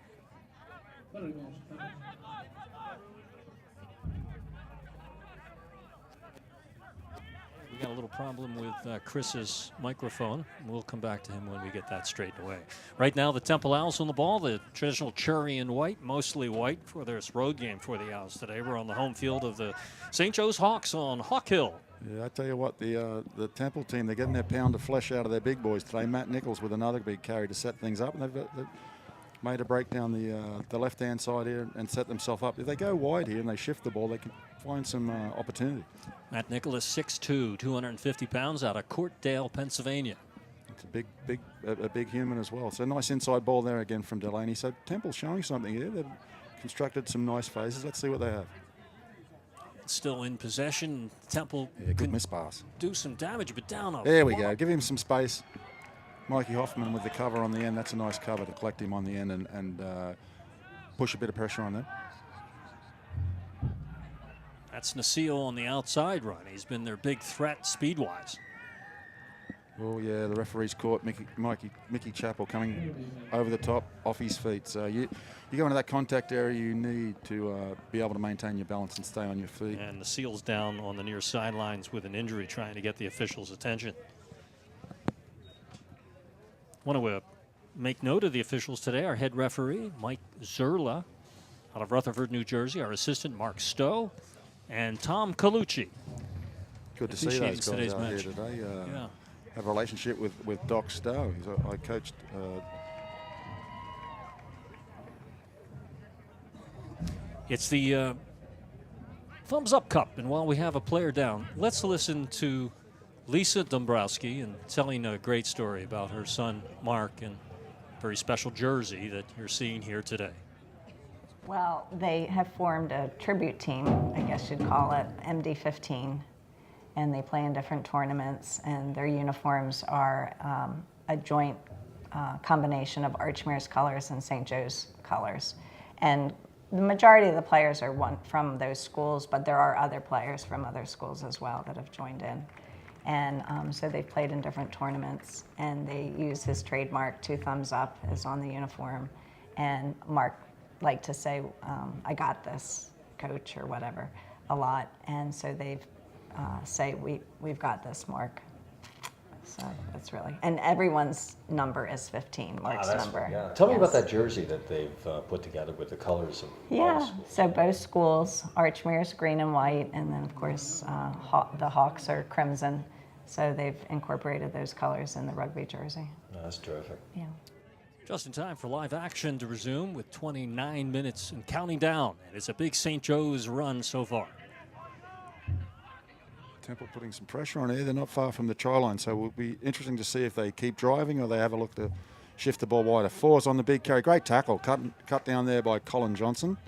We got a little problem with Chris's microphone. We'll come back to him when we get that straightened away. Right now, the Temple Owls on the ball, the traditional cherry and white, mostly white for this road game for the Owls today. We're on the home field of the St. Joe's Hawks on Hawk Hill. Yeah, I tell you what, the Temple team, they're getting their pound of flesh out of their big boys today. Matt Nichols with another big carry to set things up, and they've made a break down the left-hand side here and set themselves up. If they go wide here and they shift the ball, they can find some opportunity. Matt Nicholas, 6'2", 250 pounds, out of Courtdale, Pennsylvania. It's a big human as well. So nice inside ball there again from Delaney. So Temple's showing something here. They've constructed some nice phases. Let's see what they have. Still in possession. Temple good miss pass. Do some damage, but down off. There we go. Give him some space. Mikey Hoffman with the cover on the end. That's a nice cover to collect him on the end and push a bit of pressure on them. That's Nacio on the outside run. He's been their big threat speed-wise. Oh, yeah, the referee's caught Mickey Chappell coming over the top, off his feet. So you go into that contact area, you need to be able to maintain your balance and stay on your feet. And the Seals down on the near sidelines with an injury, trying to get the officials' attention. Want to make note of the officials today. Our head referee, Mike Zerla, out of Rutherford, New Jersey. Our assistant, Mark Stowe, and Tom Colucci. Good to see officiating those guys today's out match. here today. Yeah. Have a relationship with Doc Stowe. I coached. It's the Thumbs Up Cup, and while we have a player down, let's listen to Lisa Dombrowski and telling a great story about her son Mark and a very special jersey that you're seeing here today. Well, they have formed a tribute team, I guess you'd call it, MD-15, and they play in different tournaments, and their uniforms are a joint combination of Archmare's colors and St. Joe's colors. And the majority of the players are from those schools, but there are other players from other schools as well that have joined in. And so they've played in different tournaments, and they use his trademark, 2 thumbs up, is on the uniform. And Mark liked to say, I got this, coach, or whatever, a lot. And so they've say, we've got this, Mark. So that's really, and everyone's number is 15, Mark's number. Yeah. Tell me about that jersey that they've put together with the colors of all the schools. So both schools, Archmare's green and white, and then of course the Hawks are crimson. So they've incorporated those colors in the rugby jersey. Oh, that's terrific. Yeah. Just in time for live action to resume with 29 minutes and counting down. And it's a big St. Joe's run so far. Temple putting some pressure on here. They're not far from the try line, so it will be interesting to see if they keep driving or they have a look to shift the ball wider. 4's on the big carry. Great tackle. Cut down there by Colin Johnson.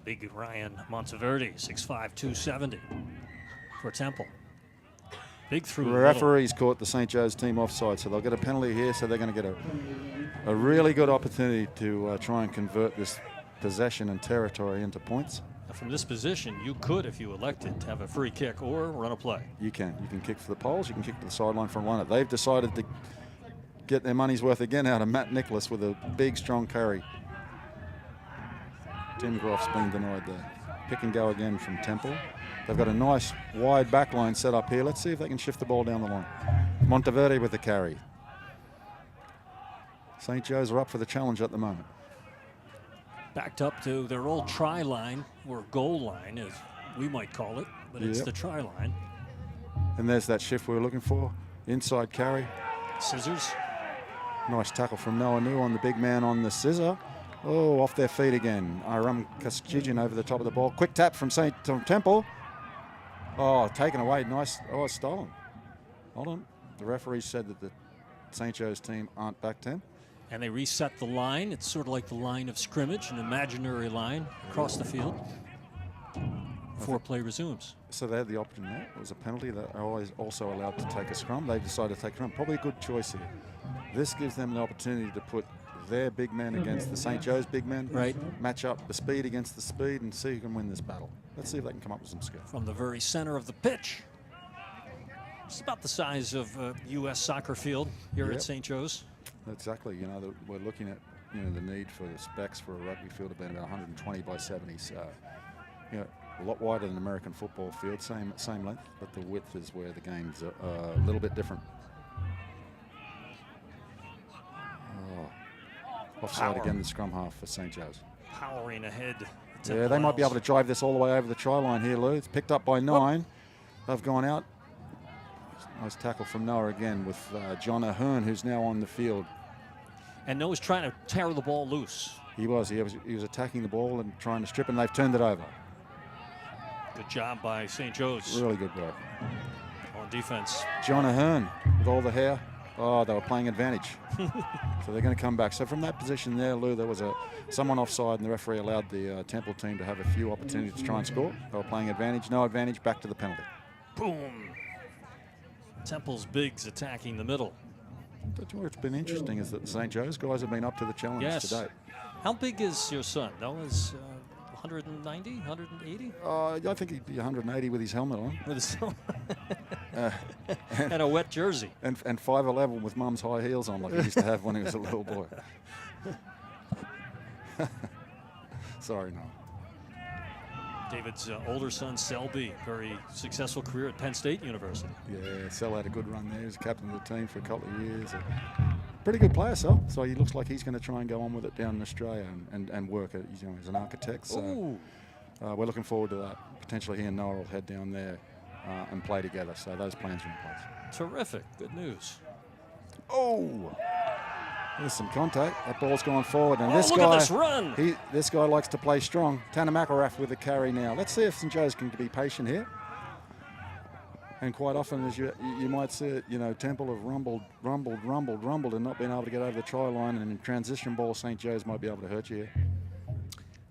Big Ryan Monteverde, 6'5", 270 for Temple. Big through The the referees caught the St. Joe's team offside, so they'll get a penalty here, so they're going to get a really good opportunity to try and convert this possession and territory into points. Now from this position, you could, if you elected, have a free kick or run a play. You can. You can kick for the poles, you can kick to the sideline from line it. They've decided to get their money's worth again out of Matt Nicholas with a big, strong carry. Tim Groff's been denied there. Pick and go again from Temple. They've got a nice wide back line set up here. Let's see if they can shift the ball down the line. Monteverde with the carry. St. Joe's are up for the challenge at the moment. Backed up to their old try line, or goal line, as we might call it, but it's the try line. And there's that shift we were looking for. Inside carry. Scissors. Nice tackle from Noah New on the big man on the scissor. Oh, off their feet again. Aram Kaskijin over the top of the ball. Quick tap from Temple. Oh, taken away. Nice. Oh, stolen. Hold on. The referee said that the St. Joe's team aren't back 10. And they reset the line. It's sort of like the line of scrimmage, an imaginary line across the field. Foreplay resumes. So they had the option there. It was a penalty. They're always also allowed to take a scrum. They've decided to take a scrum. Probably a good choice here. This gives them the opportunity to put their big men against the St. Joe's big men. Right. Match up the speed against the speed and see who can win this battle. Let's see if they can come up with some skill. From the very center of the pitch. It's about the size of a U.S. soccer field here at St. Joe's. Exactly. You know, we're looking at the need for specs for a rugby field of being about 120 by 70. So, a lot wider than an American football field, same length, but the width is where the game's a little bit different. Offside again, the scrum half for St. Joe's. Powering ahead. Yeah, they might be able to drive this all the way over the try line here, Lou. It's picked up by 9. They've gone out. Nice tackle from Noah again with John Ahern, who's now on the field. And Noah's trying to tear the ball loose. He was attacking the ball and trying to strip, and they've turned it over. Good job by St. Joe's. Really good work. On defense. John Ahern with all the hair. Oh, they were playing advantage. So they're going to come back. So from that position there, Lou, there was someone offside, and the referee allowed the Temple team to have a few opportunities to try and score. They were playing advantage. No advantage. Back to the penalty. Boom. Temple's bigs attacking the middle. But what's been interesting is that the St. Joe's guys have been up to the challenge today. How big is your son? Noah's 190, 180? I think he'd be 180 with his helmet on. With his helmet. And a wet jersey. And 5'11" with mum's high heels on like he used to have when he was a little boy. Sorry, no. David's older son, Selby, very successful career at Penn State University. Yeah, Sel had a good run there. He was captain of the team for a couple of years. Pretty good player, Sel. So he looks like he's going to try and go on with it down in Australia and work as an architect. So we're looking forward to that. Potentially he and Noah will head down there and play together. So those plans are in place. Terrific. Good news. Oh, there's some contact. That ball's gone forward, and Oh, this look guy, at this run. This guy likes to play strong. Tanner McElrath with the carry now. Let's see if St. Joe's can be patient here. And quite often, as you might see it, Temple have rumbled, and not been able to get over the try line. And in transition ball, St. Joe's might be able to hurt you here.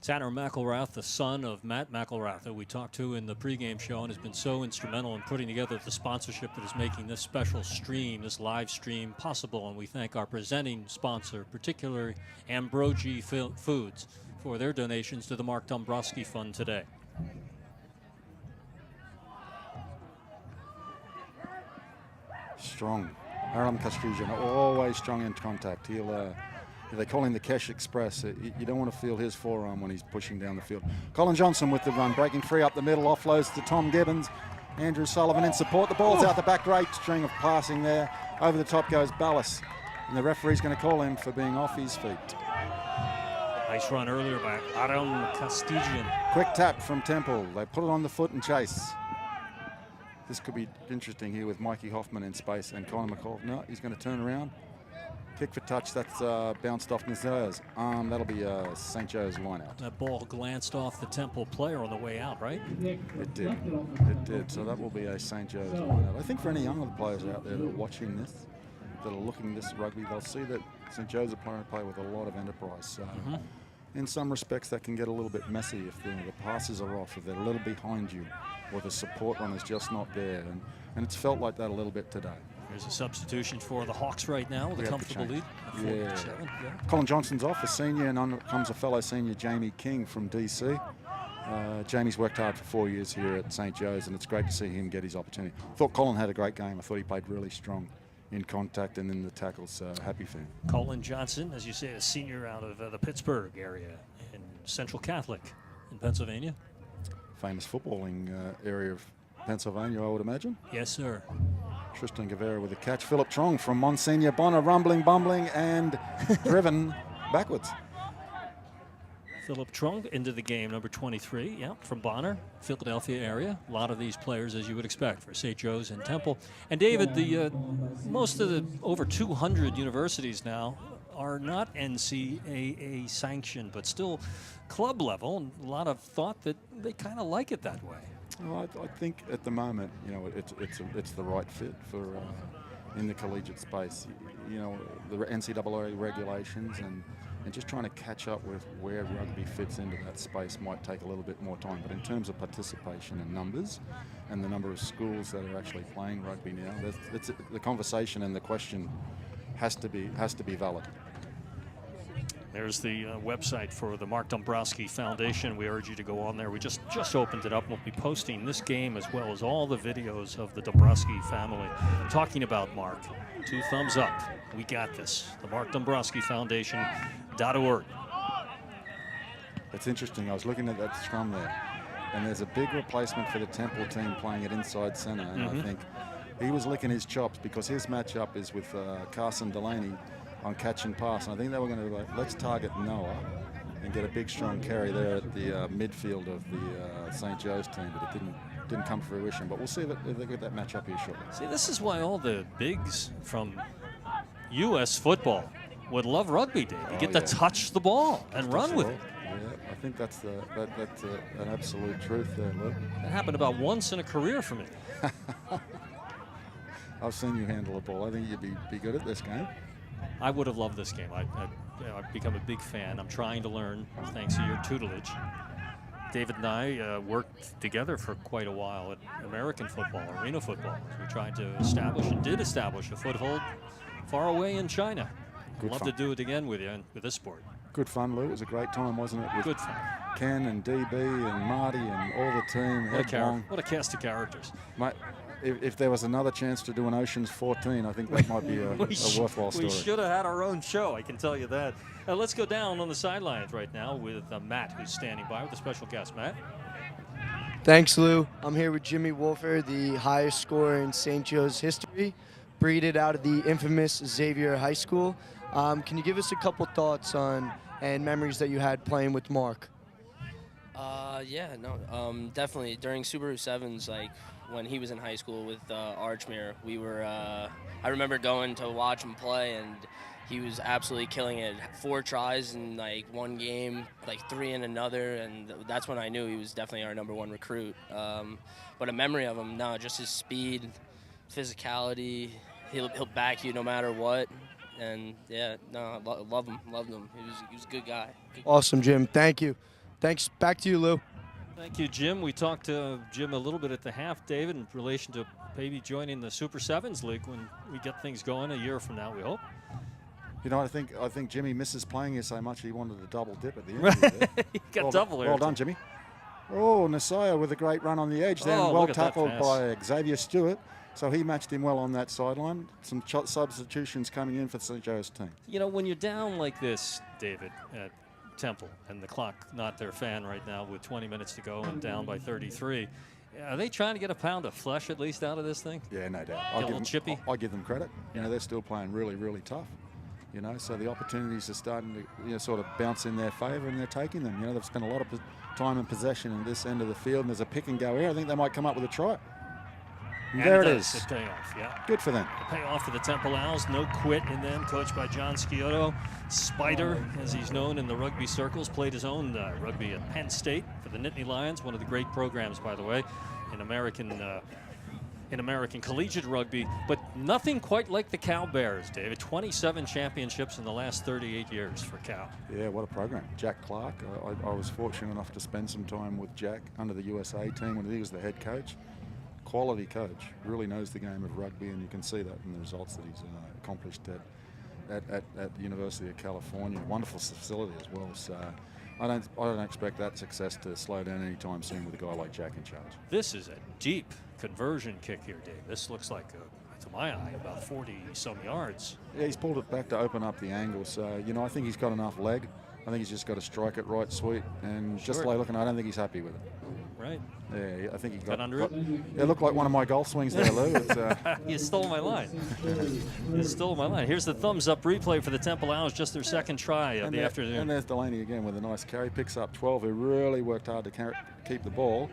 Tanner McElrath, the son of Matt McElrath, that we talked to in the pregame show, and has been so instrumental in putting together the sponsorship that is making this special stream, this live stream, possible. And we thank our presenting sponsor, particularly Ambrogi Foods, for their donations to the Mark Dombrowski Fund today. Strong. Harlem Castrugian, always strong in contact. They call him the Kesh Express. You don't want to feel his forearm when he's pushing down the field. Colin Johnson with the run, breaking free up the middle, offloads to Tom Gibbons. Andrew Sullivan in support. The ball's out the back. Great string of passing there. Over the top goes Ballas. And the referee's going to call him for being off his feet. Nice run earlier by Aram Castigian. Quick tap from Temple. They put it on the foot and chase. This could be interesting here with Mikey Hoffman in space and Colin McCall. No, he's going to turn around. Kick for touch. That's bounced off Nazare's arm. That'll be St. Joe's line out. That ball glanced off the Temple player on the way out, right? It did. It did. So that will be a St. Joe's line out. I think for any younger players out there that are watching this, that are looking at this rugby, they'll see that St. Joe's are playing to play with a lot of enterprise. So in some respects, that can get a little bit messy if the passes are off, if they're a little behind you, or the support run is just not there. And it's felt like that a little bit today. There's a substitution for the Hawks right now with a comfortable lead. Yeah. Colin Johnson's off, a senior, and on comes a fellow senior, Jamie King from DC. Jamie's worked hard for 4 years here at St. Joe's, and it's great to see him get his opportunity. I thought Colin had a great game. I thought he played really strong in contact and in the tackles, so happy for him. Colin Johnson, as you say, a senior out of the Pittsburgh area in Central Catholic in Pennsylvania. Famous footballing area of Pennsylvania, I would imagine. Yes, sir. Tristan Guevara with a catch. Philip Trong from Monsignor Bonner, rumbling, bumbling, and driven backwards. Philip Trong into the game, number 23, yeah, from Bonner, Philadelphia area. A lot of these players, as you would expect, for St. Joe's and Temple. And David, most of the over 200 universities now are not NCAA sanctioned, but still club level. And a lot of thought that they kind of like it that way. Well, I think at the moment, it's the right fit for in the collegiate space. The NCAA regulations and just trying to catch up with where rugby fits into that space might take a little bit more time. But in terms of participation and numbers, and the number of schools that are actually playing rugby now, the conversation and the question has to be valid. There's the website for the Mark Dombrowski Foundation. We urge you to go on there. We just opened it up. We'll be posting this game as well as all the videos of the Dombrowski family talking about Mark. 2 thumbs up. We got this. The Mark Dombrowski Foundation.org. It's interesting. I was looking at that scrum there, and there's a big replacement for the Temple team playing at inside centre, and I think he was licking his chops because his matchup is with Carson Delaney on catch and pass, and I think they were going to be like, let's target Noah and get a big strong carry there at the midfield of the St. Joe's team, but it didn't come to fruition. But we'll see if they get that matchup here shortly. See, this is why all the bigs from U.S. football would love rugby day. You get to touch the ball and run with it. Yeah, I think that's an absolute truth there, Luke. That happened about once in a career for me. I've seen you handle a ball. I think you'd be good at this game. I would have loved this game. I've become a big fan. I'm trying to learn thanks to your tutelage. David and I worked together for quite a while at American football, arena football. We tried to establish and did establish a foothold far away in China. I'd love to do it again with you and with this sport. Good fun, Lou. It was a great time, wasn't it? With good fun. Ken and DB and Marty and all the team. What a cast of characters. Mate, if there was another chance to do an Ocean's 14, I think that might be a worthwhile story. We should have had our own show, I can tell you that. Let's go down on the sidelines right now with Matt, who's standing by with a special guest. Matt? Thanks, Lou. I'm here with Jimmy Wolfer, the highest scorer in St. Joe's history, breeded out of the infamous Xavier High School. Can you give us a couple thoughts on and memories that you had playing with Mark? Yeah, no, definitely. During Subaru 7s, like when he was in high school with Archmere, we were, I remember going to watch him play, and he was absolutely killing it. 4 tries in like one game, like 3 in another, and that's when I knew he was definitely our #1 recruit. But a memory of him, no, just his speed, physicality, he'll back you no matter what. And yeah, no, loved him. He was a good guy. Awesome, Jim. Thank you. Thanks. Back to you, Lou. Thank you, Jim. We talked to Jim a little bit at the half, David, in relation to maybe joining the Super Sevens League when we get things going a year from now, we hope. You know, I think Jimmy misses playing here so much he wanted a double dip at the end. He got double there. Well done, Jimmy. Oh, Nasaya with a great run on the edge there, and well tackled by Xavier Stewart. So he matched him well on that sideline. Some substitutions coming in for St. Joe's team. You know, when you're down like this, David, at Temple, and the clock not their fan right now with 20 minutes to go and down by 33, are they trying to get a pound of flesh at least out of this thing? Yeah, no doubt. I give them credit. You know, they're still playing really, really tough. You know, so the opportunities are starting to sort of bounce in their favour, and they're taking them. You know, they've spent a lot of time in possession in this end of the field, and there's a pick and go here. I think they might come up with a try. And there it is. It's payoff, yeah. Good for them. The payoff for the Temple Owls. No quit in them, coached by John Scioto. Spider, as he's known in the rugby circles, played his own rugby at Penn State for the Nittany Lions, one of the great programs, by the way, in American collegiate rugby, but nothing quite like the Cow Bears, David. 27 championships in the last 38 years for Cow. Yeah, what a program. Jack Clark, I was fortunate enough to spend some time with Jack under the USA team when he was the head coach. Quality coach, really knows the game of rugby, and you can see that in the results that he's accomplished at the University of California. Wonderful facility as well. So I don't expect that success to slow down anytime soon with a guy like Jack in charge. This is a deep conversion kick here, Dave. This looks like, to my eye, about 40-some yards. Yeah, he's pulled it back to open up the angle. So, you know, I think he's got enough leg. I think he's just got to strike it right sweet. And just like looking, I don't think he's happy with it. Right. Yeah, I think he got under it. It looked like one of my golf swings there, Lou. You stole my line. You stole my line. Here's the thumbs-up replay for the Temple Owls, just their second try of the afternoon. And there's Delaney again with a nice carry. Picks up 12, who really worked hard to keep the ball.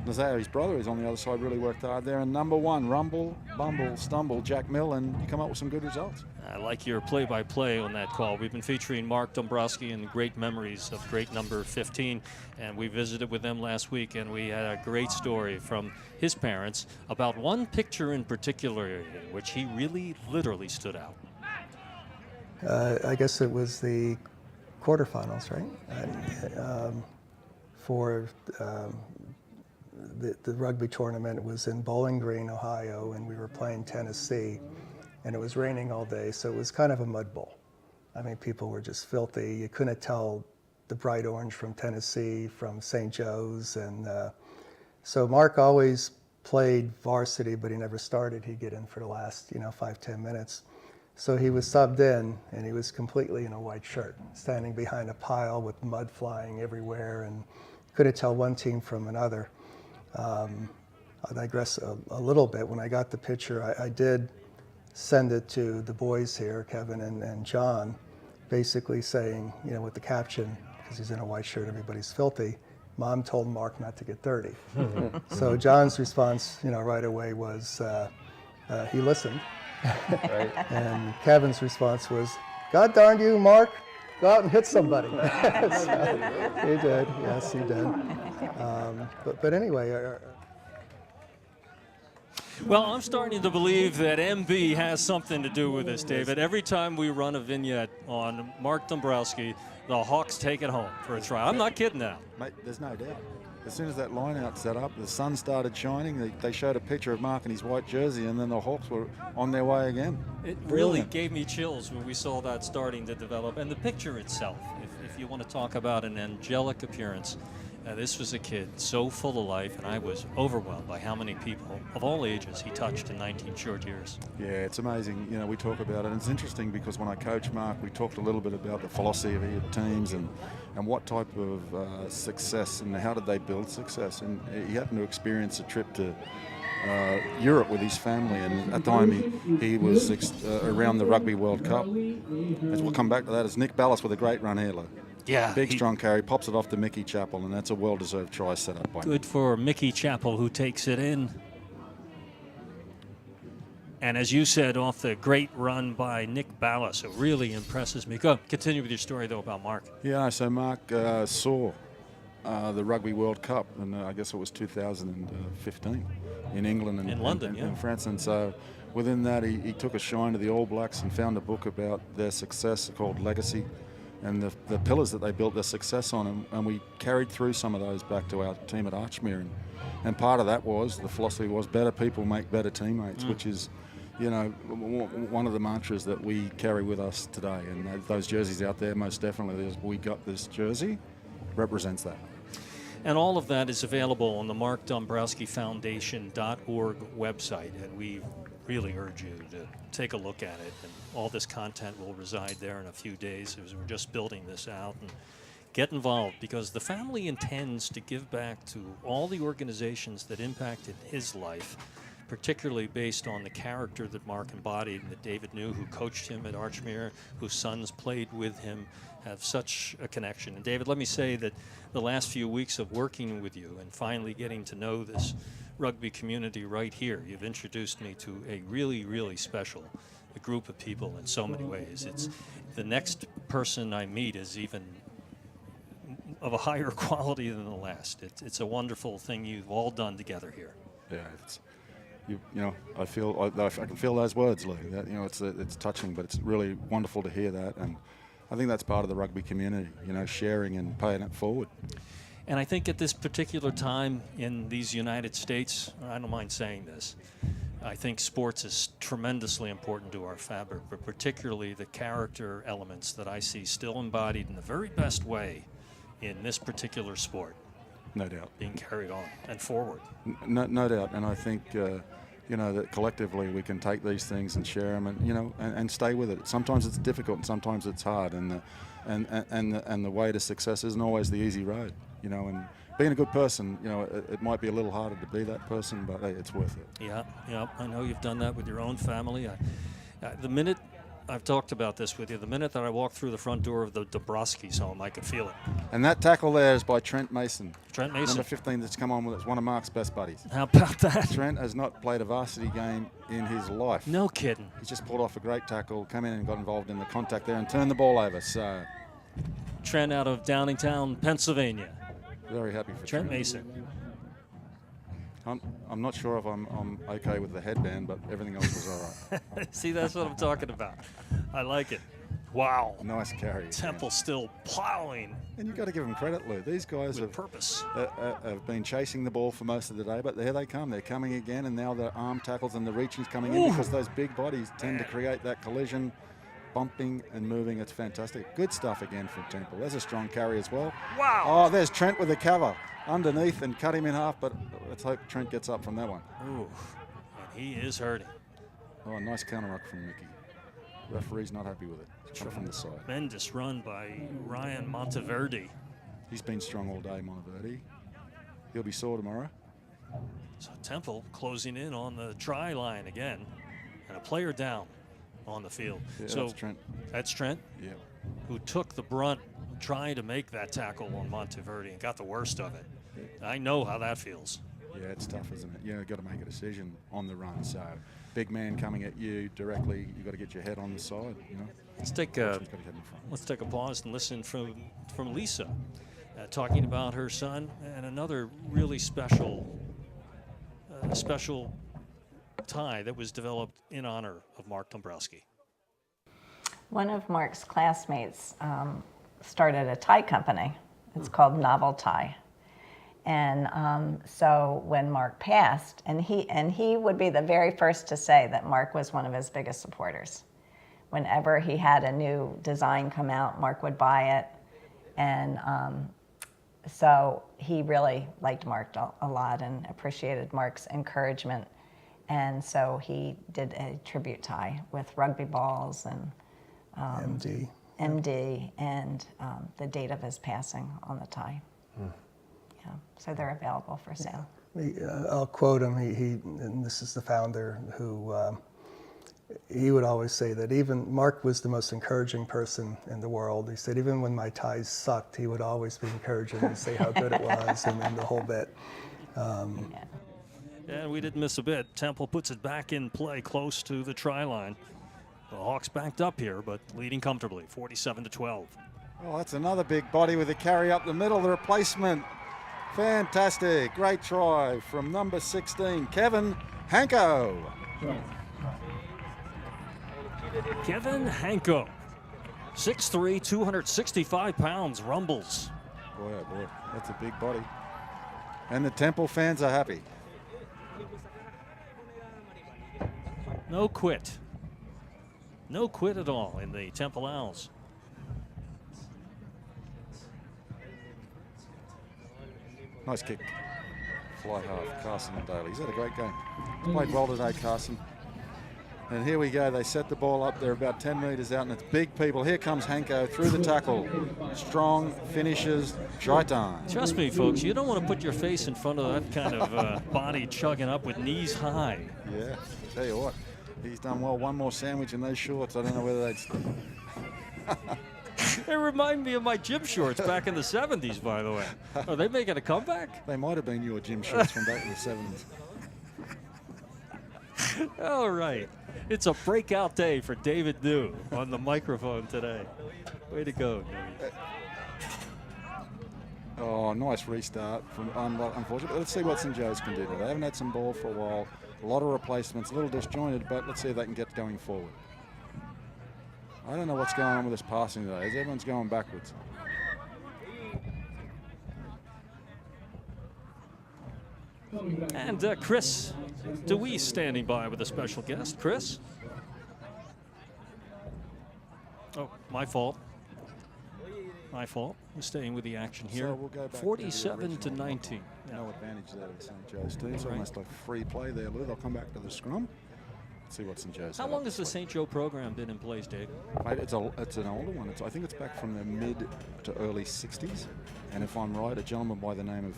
Nazao, his brother, is on the other side, really worked hard there. And #1, rumble, bumble, stumble, Jack Mill, and you come up with some good results. I like your play-by-play on that call. We've been featuring Mark Dombrowski and great memories of great number 15, and we visited with them last week, and we had a great story from his parents about one picture in particular in which he really literally stood out. I guess it was the quarterfinals, right? For the rugby tournament was in Bowling Green, Ohio, and we were playing Tennessee, and it was raining all day, so it was kind of a mud bowl. I mean, people were just filthy. You couldn't tell the bright orange from Tennessee, from St. Joe's, and so Mark always played varsity, but he never started. He'd get in for the last, 5-10 minutes. So he was subbed in, and he was completely in a white shirt, standing behind a pile with mud flying everywhere, and couldn't tell one team from another. I digress a little bit. When I got the picture, I did send it to the boys here, Kevin and John, basically saying, with the caption, because he's in a white shirt, everybody's filthy, Mom told Mark not to get dirty. So John's response, right away was, he listened. Right. And Kevin's response was, God darn you, Mark, go out and hit somebody. So, he did, yes, he did. But anyway. Well, I'm starting to believe that MB has something to do with this, David. Every time we run a vignette on Mark Dombrowski, the Hawks take it home for a try. I'm not kidding now. Mate, there's no doubt. As soon as that line out set up, the sun started shining. They showed a picture of Mark in his white jersey, and then the Hawks were on their way again. It really gave me chills when we saw that starting to develop. And the picture itself, if you want to talk about an angelic appearance, this was a kid so full of life, and I was overwhelmed by how many people of all ages he touched in 19 short years. Yeah, it's amazing. We talk about it. And it's interesting because when I coached Mark, we talked a little bit about the philosophy of teams and what type of success and how did they build success. And he happened to experience a trip to Europe with his family, and at the time he was around the Rugby World Cup. As we'll come back to that, it's Nick Ballas with a great run here, Lou. Yeah. Big, strong carry, pops it off to Mickey Chappell, and that's a well-deserved try set up by him. Good for Mickey Chappell, who takes it in. And as you said, off the great run by Nick Ballas, it really impresses me. Go, continue with your story, though, about Mark. Yeah, so Mark saw the Rugby World Cup, and I guess it was 2015 in England and in London, in France. And so within that, he took a shine to the All Blacks and found a book about their success called Legacy and the pillars that they built their success on. And we carried through some of those back to our team at Archmere. And part of that was, the philosophy was, better people make better teammates, which is, you know, one of the mantras that we carry with us today. And those jerseys out there, most definitely, we got this jersey, represents that. And all of that is available on the MarkDombrowskiFoundation.org website, and we really urge you to take a look at it. And all this content will reside there in a few days as we're just building this out. And get involved, because the family intends to give back to all the organizations that impacted his life, particularly based on the character that Mark embodied and that David knew, who coached him at Archmere, whose sons played with him, have such a connection. And David, let me say that the last few weeks of working with you and finally getting to know this rugby community right here, you've introduced me to a really, really special group of people in so many ways. It's the next person I meet is even of a higher quality than the last. It's a wonderful thing you've all done together here. Yeah, it's, you know, I can feel those words, Lou. That, you know, it's touching, but it's really wonderful to hear that, and I think that's part of the rugby community. You know, sharing and paying it forward. And I think at this particular time in these United States, I don't mind saying this, I think sports is tremendously important to our fabric, but particularly the character elements that I see still embodied in the very best way in this particular sport. No doubt. Being carried on and forward. No doubt, and I think you know, that collectively we can take these things and share them, and you know, and stay with it. Sometimes it's difficult, and sometimes it's hard, and the way to success isn't always the easy road. You know, and being a good person, you know, it might be a little harder to be that person, but hey, it's worth it. Yeah, I know you've done that with your own family. The minute I've talked about this with you, the minute that I walked through the front door of the Dombrowski's home, I could feel it. And that tackle there is by Trent Mason. Trent Mason. Number 15 that's come on with us, one of Mark's best buddies. How about that? Trent has not played a varsity game in his life. No kidding. He's just pulled off a great tackle, come in and got involved in the contact there and turned the ball over. So Trent out of Downingtown, Pennsylvania. Very happy for Trent Mason. I'm not sure if I'm okay with the headband, but everything else was all right. See, that's what I'm talking about. I like it. Wow. Nice carry. Temple still plowing. And you've got to give them credit, Lou. These guys have been chasing the ball for most of the day, but there they come. They're coming again, and now the arm tackles and the reaching's coming in because those big bodies tend to create that collision, bumping and moving. It's fantastic. Good stuff again from Temple. There's a strong carry as well. Wow. Oh, there's Trent with the cover underneath and cut him in half, but let's hope Trent gets up from that one. Ooh, and he is hurting. Oh, nice counter rock from Mickey. Referee's not happy with it. From the side. Tremendous run by Ryan Monteverde. He's been strong all day, Monteverde. He'll be sore tomorrow. So Temple closing in on the try line again, and a player down on the field. Yeah, so that's Trent. That's Trent? Yeah. Who took the brunt trying to make that tackle on Monteverde and got the worst of it. I know how that feels. Yeah, it's tough, isn't it? You've got to make a decision on the run. So big man coming at you directly, you've got to get your head on the side, you know. Let's take a pause and listen from Lisa talking about her son and another really special tie that was developed in honor of Mark Dombrowski. One of Mark's classmates started a tie company. It's called Novel Tie. And so when Mark passed, and he would be the very first to say that Mark was one of his biggest supporters. Whenever he had a new design come out, Mark would buy it. And so he really liked Mark a lot and appreciated Mark's encouragement. And so he did a tribute tie with rugby balls and MD and the date of his passing on the tie. Yeah, so they're available for sale. I'll quote him. He and this is the founder who he would always say that even Mark was the most encouraging person in the world. He said even when my ties sucked, he would always be encouraging and say how good it was and the whole bit. And we didn't miss a bit. Temple puts it back in play close to the try line. The Hawks backed up here, but leading comfortably, 47-12. Oh, that's another big body with a carry up the middle, the replacement. Fantastic, great try from number 16, Kevin Hanko. Kevin Hanko, 6'3", 265 pounds, rumbles. Boy, oh boy, that's a big body. And the Temple fans are happy. No quit. No quit at all in the Temple Owls. Nice kick. Fly half, Carson and Daly. He's had a great game. Played well today, Carson. And here we go. They set the ball up. They're about 10 metres out, and it's big people. Here comes Hanko through the tackle. Strong, finishes, try time. Trust me, folks, you don't want to put your face in front of that kind of body chugging up with knees high. Yeah, tell you what. He's done well. One more sandwich in those shorts. I don't know whether they'd... They remind me of my gym shorts back in the 70s, by the way. Are they making a comeback? They might have been your gym shorts from back in the 70s. All right. It's a breakout day for David New on the microphone today. Way to go, David. Oh, nice restart from unfortunately. Let's see what St. Joe's can do today. They haven't had some ball for a while. A lot of replacements, a little disjointed, but let's see if they can get going forward. I don't know what's going on with this passing today. Everyone's going backwards. And Chris DeWeese standing by with a special guest. Chris? Oh, my fault. My fault. I'm staying with the action here. So we'll go back 47 to 19. No advantage there of the St. Joe's team. It's almost like free play there, Lou. They'll come back to the scrum. Let's see what St. Joe's. How long has the St. Joe program been in place, Dave? Mate, it's an older one. I think it's back from the mid to early 60s. And if I'm right, a gentleman by the name of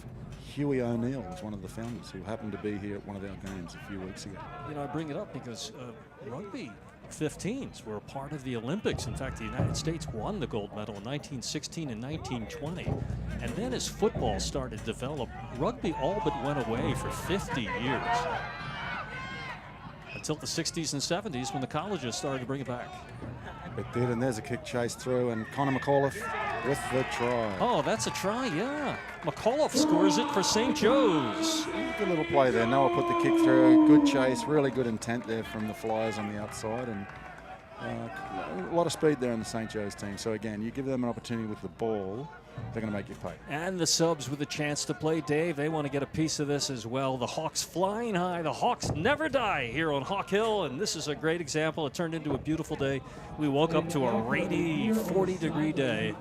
Huey O'Neill is one of the founders who happened to be here at one of our games a few weeks ago. You know, I bring it up because rugby 15s were a part of the Olympics. In fact, the United States won the gold medal in 1916 and 1920. And then as football started to develop, rugby all but went away for 50 years. Until the 60s and 70s when the colleges started to bring it back. It did, and there's a kick chase through, and Connor McAuliffe with the try. Oh, that's a try, yeah. McAuliffe scores it for St. Joe's. Good little play there. Noah put the kick through. Good chase, really good intent there from the Flyers on the outside, and a lot of speed there in the St. Joe's team. So again, you give them an opportunity with the ball, they're going to make you pay. And the subs with a chance to play, Dave. They want to get a piece of this as well. The Hawks flying high. The Hawks never die here on Hawk Hill, and this is a great example. It turned into a beautiful day. We woke up to a rainy 40-degree day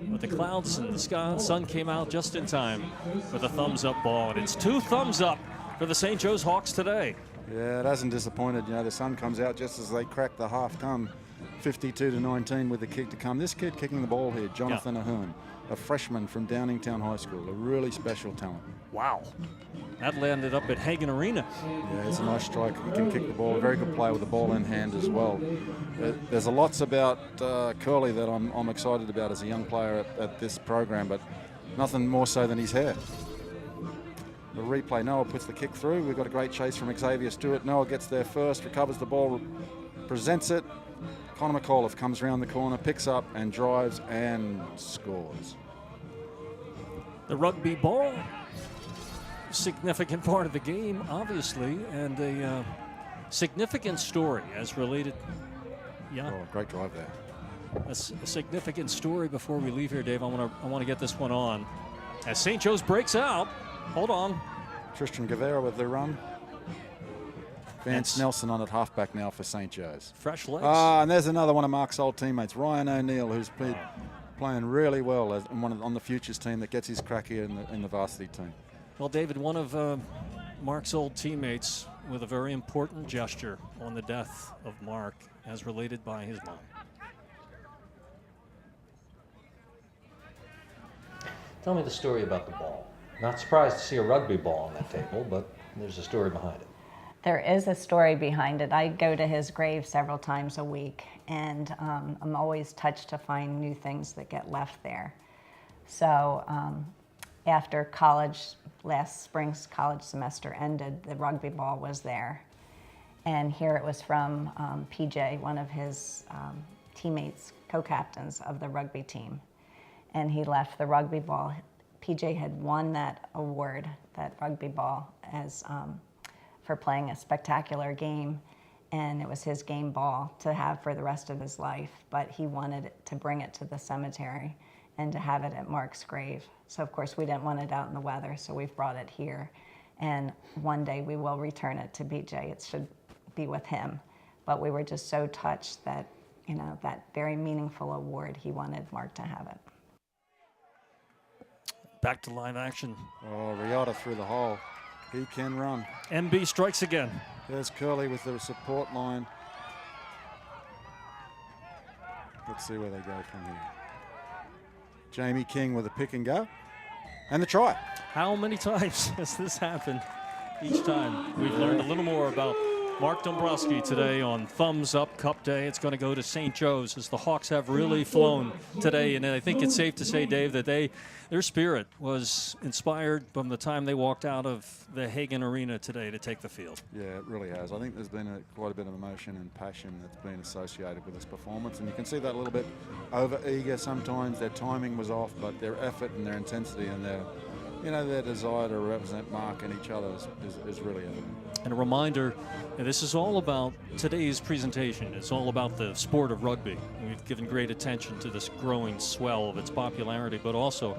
with the clouds and the sky. Sun came out just in time with a thumbs-up ball, and it's 2 thumbs up for the St. Joe's Hawks today. Yeah, it hasn't disappointed. You know, the sun comes out just as they crack the half-ton, 52-19 with the kick to come. This kid kicking the ball here, Jonathan Ahern, a freshman from Downingtown High School, a really special talent. Wow. That landed up at Hagen Arena. Yeah, it's a nice strike. He can kick the ball. A very good player with the ball in hand as well. There's a lots about Curly that I'm excited about as a young player at this program, but nothing more so than his hair. The replay, Noah puts the kick through. We've got a great chase from Xavier Stewart. Noah gets there first, recovers the ball, presents it. Connor McAuliffe comes around the corner, picks up and drives and scores. The rugby ball, significant part of the game, obviously, and a significant story as related. Yeah. Oh, great drive there. A significant story before we leave here, Dave. I want to get this one on. As St. Joe's breaks out, hold on. Tristan Guevara with the run. Vance Nelson on at halfback now for St. Joe's. Fresh legs. And there's another one of Mark's old teammates, Ryan O'Neill, who's been playing really well as on the futures team that gets his crack here in the varsity team. Well, David, one of Mark's old teammates with a very important gesture on the death of Mark as related by his mom. Tell me the story about the ball. Not surprised to see a rugby ball on that table, but there's a story behind it. There is a story behind it. I go to his grave several times a week, and I'm always touched to find new things that get left there. So after college, last spring's college semester ended, the rugby ball was there. And here it was from PJ, one of his teammates, co-captains of the rugby team. And he left the rugby ball. PJ had won that award, that rugby ball, as for playing a spectacular game, and it was his game ball to have for the rest of his life, but he wanted to bring it to the cemetery and to have it at Mark's grave. So of course we didn't want it out in the weather, so we've brought it here, and one day we will return it to BJ. It should be with him, but we were just so touched that, you know, that very meaningful award, he wanted Mark to have it. Back to live action. Oh, Riotta through the hole. He can run. MB strikes again. There's Curly with the support line. Let's see where they go from here. Jamie King with a pick and go. And the try. How many times has this happened? Each time we've learned a little more about Mark Dombrowski today on Thumbs Up Cup Day. It's going to go to St. Joe's as the Hawks have really flown today. And I think it's safe to say, Dave, that their spirit was inspired from the time they walked out of the Hagen Arena today to take the field. Yeah, it really has. I think there's been quite a bit of emotion and passion that's been associated with this performance. And you can see that a little bit over-eager sometimes. Their timing was off, but their effort and their intensity and their desire to represent Mark and each other is really evident. And a reminder, this is all about today's presentation. It's all about the sport of rugby. We've given great attention to this growing swell of its popularity, but also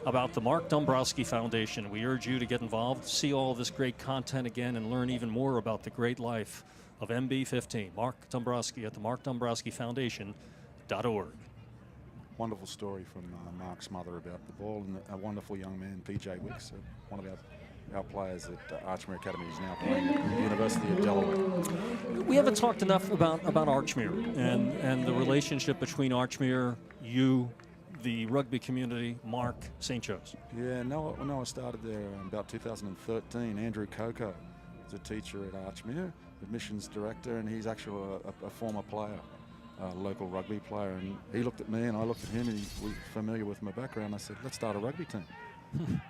about the Mark Dombrowski Foundation. We urge you to get involved, see all this great content again, and learn even more about the great life of MB15. Mark Dombrowski at the markdombrowskifoundation.org. Wonderful story from Mark's mother about the ball, and a wonderful young man, PJ Wicks, one of our players at Archmere Academy, is now playing at the University of Delaware. We haven't talked enough about Archmere and the relationship between Archmere, you, the rugby community, Mark, St. Joe's. Yeah, Noah started there in about 2013. Andrew Coco is a teacher at Archmere, admissions director, and he's actually a former player. Local rugby player, and he looked at me and I looked at him, and we were familiar with my background. I said, let's start a rugby team.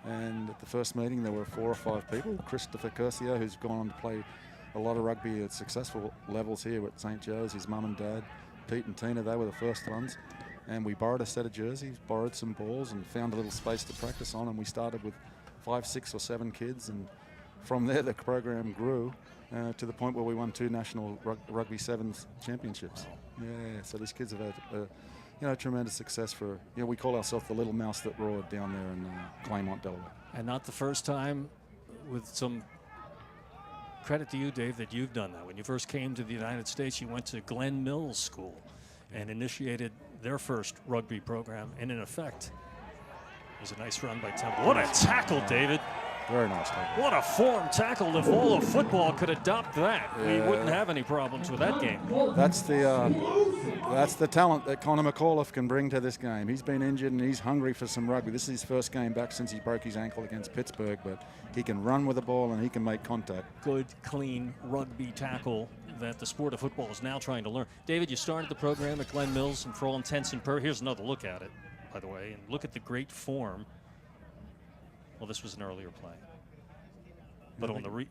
And at the first meeting there were 4 or 5 people. Christopher Curcio, who's gone on to play a lot of rugby at successful levels here at St. Joe's, his mum and dad, Pete and Tina, they were the first ones. And we borrowed a set of jerseys, borrowed some balls, and found a little space to practice on, and we started with 5, 6 or 7 kids, and from there the program grew to the point where we won 2 national rugby sevens championships. Yeah, so these kids have had tremendous success for, we call ourselves the little mouse that roared down there in Claymont, Delaware. And not the first time, with some credit to you, Dave, that you've done that. When you first came to the United States, you went to Glen Mills School and initiated their first rugby program. And in effect, it was a nice run by Temple. What a tackle, David. Very nice tackle. What a form tackle. If all of football could adopt that, we wouldn't have any problems with that game. That's the talent that Connor McAuliffe can bring to this game. He's been injured and he's hungry for some rugby. This is his first game back since he broke his ankle against Pittsburgh, but he can run with the ball and he can make contact. Good, clean rugby tackle that the sport of football is now trying to learn. David, you started the program at Glen Mills, and for all intents and purposes, here's another look at it, by the way, and look at the great form. Well, this was an earlier play. But on the I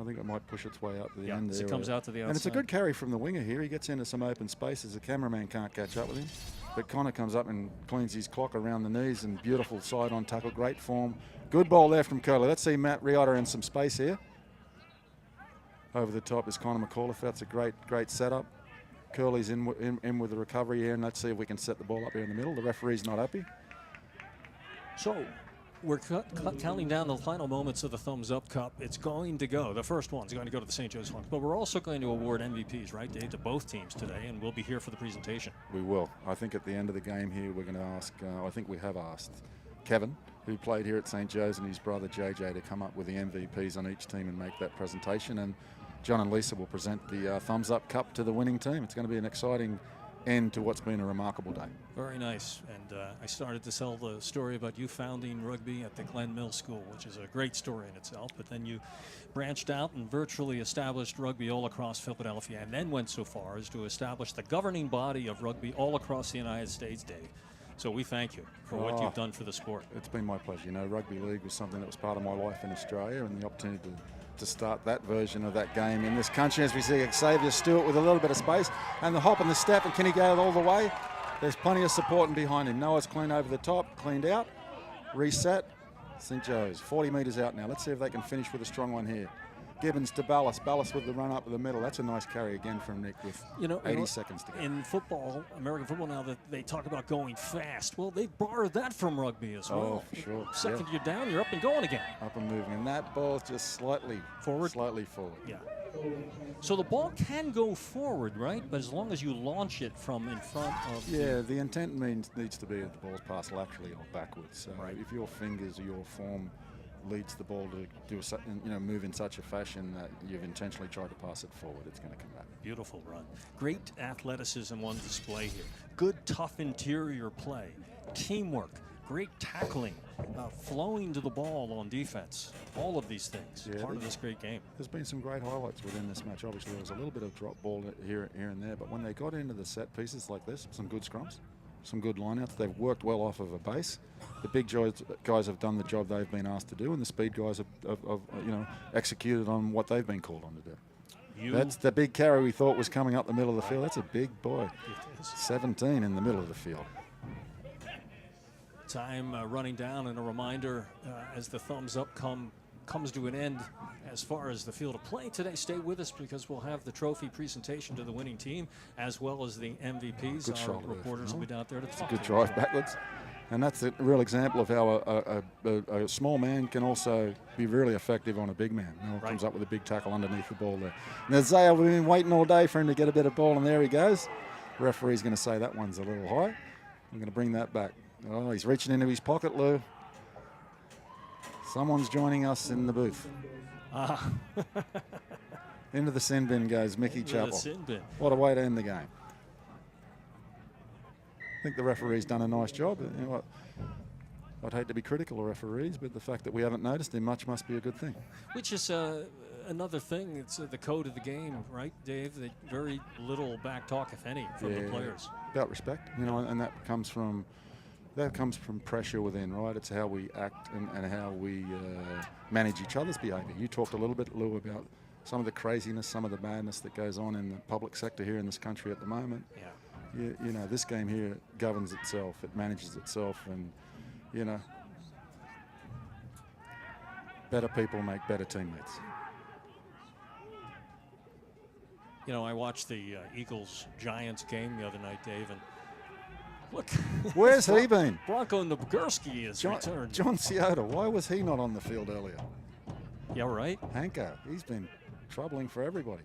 think it might push its way up to the end as there. it comes out to the outside. And it's a good carry from the winger here. He gets into some open spaces. The cameraman can't catch up with him. But Connor comes up and cleans his clock around the knees, and beautiful side-on tackle. Great form. Good ball there from Curly. Let's see Matt Riotta in some space here. Over the top is Connor McAuliffe. That's a great setup. Curly's in with the recovery here, and let's see if we can set the ball up here in the middle. The referee's not happy. So we're counting down the final moments of the Thumbs Up Cup. It's going to go. The first one's going to go to the St. Joe's Hawks. But we're also going to award MVPs, right, Dave, to both teams today, and we'll be here for the presentation. We will. I think at the end of the game here, we're going to ask, I think we have asked Kevin, who played here at St. Joe's, and his brother JJ to come up with the MVPs on each team and make that presentation. And John and Lisa will present the Thumbs Up Cup to the winning team. It's going to be an exciting end to what's been a remarkable day. Very nice. And I started to tell the story about you founding rugby at the Glen Mills School, which is a great story in itself. But then you branched out and virtually established rugby all across Philadelphia, and then went so far as to establish the governing body of rugby all across the United States, Dave. So we thank you for what you've done for the sport. It's been my pleasure. You know, rugby league was something that was part of my life in Australia, and the opportunity to start that version of that game in this country. As we see Xavier Stewart with a little bit of space, and the hop and the step, and can he go all the way? There's plenty of support behind him. Noah's clean over the top, cleaned out, reset. St. Joe's, 40 metres out now. Let's see if they can finish with a strong one here. Gibbons to Ballas. Ballas with the run up the middle. That's a nice carry again from Nick with 80 seconds to go. In football, American football now, that they talk about going fast. Well, they borrowed that from rugby as well. Oh, for sure. Second you're down, you're up and going again. Up and moving. And that ball just slightly forward. Slightly forward. Yeah. So the ball can go forward, right? But as long as you launch it from in front of... Yeah, the intent needs to be that the ball's passed laterally or backwards. So if your fingers or your form leads the ball to move in such a fashion that you've intentionally tried to pass it forward, it's going to come back. Beautiful run. Great athleticism on display here. Good, tough interior play. Teamwork. Great tackling. Flowing to the ball on defense. All of these things. Part of this great game. There's been some great highlights within this match. Obviously, there was a little bit of drop ball here and there, but when they got into the set pieces like this, some good scrums, some good lineouts. They've worked well off of a base. The big guys have done the job they've been asked to do, and the speed guys have executed on what they've been called on to do. That's the big carry we thought was coming up the middle of the field. That's a big boy. 17 in the middle of the field. Time running down, and a reminder as the thumbs up comes to an end as far as the field of play today. Stay with us because we'll have the trophy presentation to the winning team as well as the MVPs. Good Our reporters will be out there to talk. It's a good drive backwards. And that's a real example of how a small man can also be really effective on a big man. Comes up with a big tackle underneath the ball there. Now Zaya, we've been waiting all day for him to get a bit of ball, and there he goes. The referee's going to say that one's a little high. I'm going to bring that back. Oh, he's reaching into his pocket, Lou. Someone's joining us in the booth. Into the sin bin goes Mickey Chappell. The sin bin. What a way to end the game. I think the referee's done a nice job. You know what? I'd hate to be critical of referees, but the fact that we haven't noticed him much must be a good thing. Which is another thing. It's the code of the game, right, Dave? That very little back talk, if any, from the players. About respect, and that comes from pressure within, right? It's how we act and how we manage each other's behaviour. You talked a little bit, Lou, about some of the craziness, some of the madness that goes on in the public sector here in this country at the moment. Yeah. You know, this game here governs itself, it manages itself, and, better people make better teammates. I watched the Eagles-Giants game the other night, Dave, and look. Where's he been? Bronco Nagurski is returned. John Ciota, why was he not on the field earlier? Yeah, right. Hanko, he's been troubling for everybody.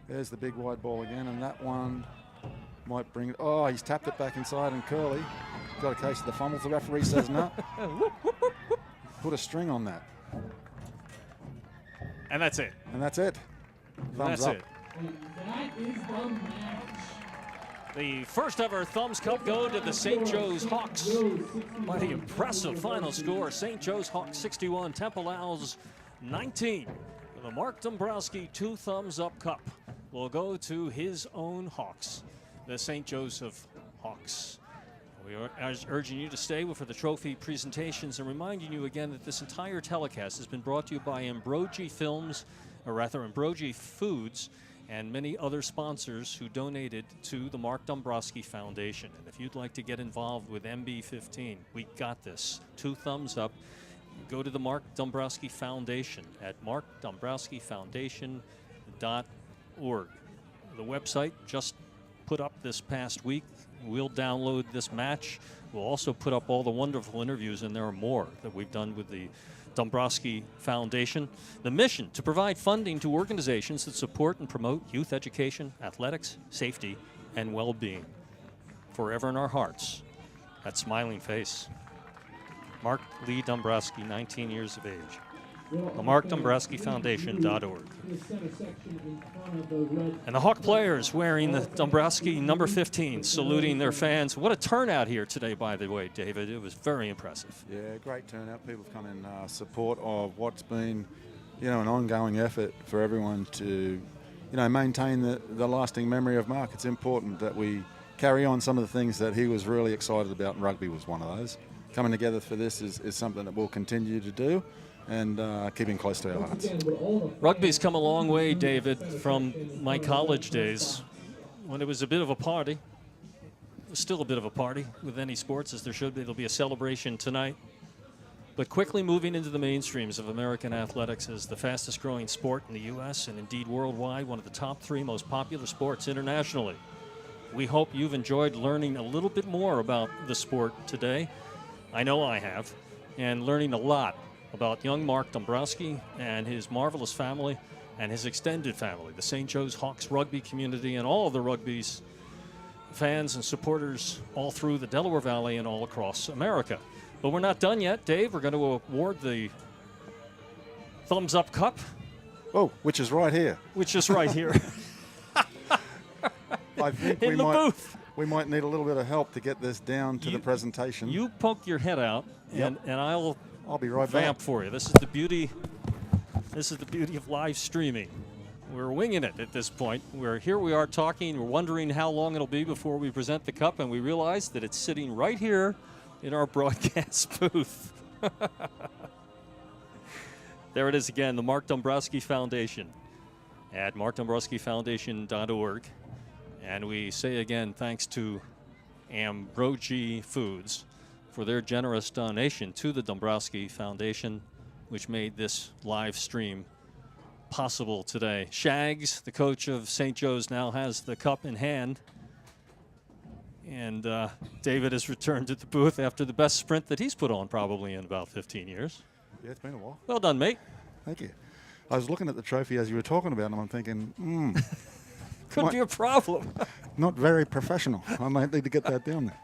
There's the big wide ball again, and that one might bring it. Oh, he's tapped it back inside, and Curley got a case of the fumbles. The referee says no. Put a string on that. And that's it. And that's it. Thumbs up. That is the match. The first ever Thumbs Cup go to the St. Joe's Hawks by the impressive final score. St. Joe's Hawks 61, Temple Owls 19. The Mark Dombrowski 2 Thumbs Up Cup will go to his own Hawks, the St. Joseph Hawks. We are urging you to stay for the trophy presentations and reminding you again that this entire telecast has been brought to you by Ambrogi Foods, and many other sponsors who donated to the Mark Dombrowski Foundation. And if you'd like to get involved with MB15, we got this. 2 thumbs up. Go to the Mark Dombrowski Foundation at markdombrowskifoundation.org. The website just put up this past week. We'll download this match. We'll also put up all the wonderful interviews, and there are more that we've done with the Dombrowski Foundation. The mission: to provide funding to organizations that support and promote youth education, athletics, safety, and well-being. Forever in our hearts, that smiling face. Mark Lee Dombrowski, 19 years of age. the MarkDombrowskiFoundation.org. And the Hawk players wearing the Dombrowski number 15, saluting their fans. What a turnout here today, by the way, David. It was very impressive. Yeah, great turnout. People have come in support of what's been, an ongoing effort for everyone to, maintain the lasting memory of Mark. It's important that we carry on some of the things that he was really excited about, and rugby was one of those. Coming together for this is something that we'll continue to do, and keeping close to our hearts. Rugby's come a long way, David, from my college days when it was a bit of a party. It was still a bit of a party with any sports, as there should be. There'll be a celebration tonight. But quickly moving into the mainstreams of American athletics as the fastest growing sport in the U.S. and indeed worldwide, one of the top 3 most popular sports internationally. We hope you've enjoyed learning a little bit more about the sport today. I know I have, and learning a lot about young Mark Dombrowski and his marvelous family and his extended family, the St. Joe's Hawks rugby community and all of the rugby's fans and supporters all through the Delaware Valley and all across America. But we're not done yet, Dave. We're going to award the Thumbs Up Cup. Oh, which is right here. Which is right here. I think we might need a little bit of help to get this down to the presentation. You poke your head out, and I'll be right vamp back for you. This is the beauty of live streaming. We're winging it at this point. Here we are talking. We're wondering how long it'll be before we present the cup, and we realize that it's sitting right here in our broadcast booth. There it is again, the Mark Dombrowski Foundation at markdombrowskifoundation.org. And we say again, thanks to Ambrogi Foods for their generous donation to the Dombrowski Foundation, which made this live stream possible today. Shags, the coach of St. Joe's, now has the cup in hand. And David has returned to the booth after the best sprint that he's put on probably in about 15 years. Yeah, it's been a while. Well done, mate. Thank you. I was looking at the trophy as you were talking about it, and I'm thinking, could be a problem. Not very professional. I might need to get that down there.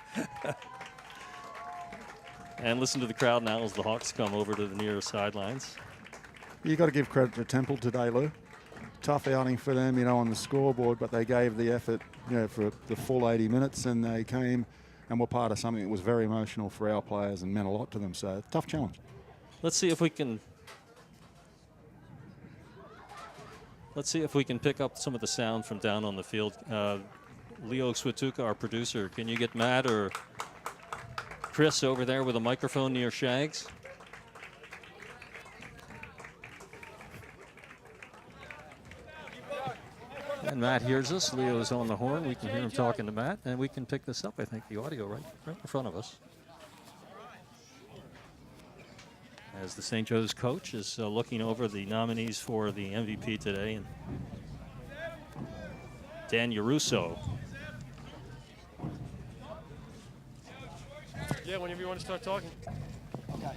And listen to the crowd now as the Hawks come over to the near sidelines. You got to give credit to Temple today, Lou. Tough outing for them, on the scoreboard, but they gave the effort, for the full 80 minutes, and they came and were part of something that was very emotional for our players and meant a lot to them. So, tough challenge. Let's see if we can pick up some of the sound from down on the field. Leo Swatuka, our producer, can you get Matt or Chris over there with a microphone near Shags? And Matt hears us. Leo's on the horn. We can hear him talking to Matt, and we can pick this up, I think, the audio right in front of us. As the St. Joe's coach is looking over the nominees for the MVP today. And Dan Yaruso. Yeah, whenever you want to start talking. Okay.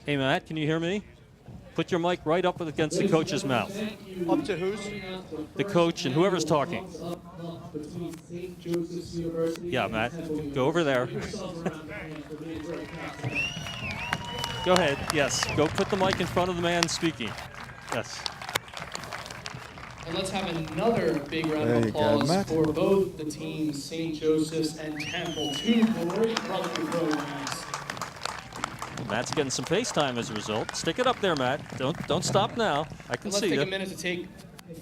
Hey, Matt, can you hear me? Put your mic right up against the coach's mouth. Up to who's? The coach and whoever's talking. Yeah, Matt, go over there. Go ahead, yes. Go put the mic in front of the man speaking. Yes. And let's have another big round of applause for both the teams, St. Joseph's and Temple, 2 great rugby programs. Matt's getting some face time as a result. Stick it up there, Matt. Don't stop now. I can see you. Let's take a minute to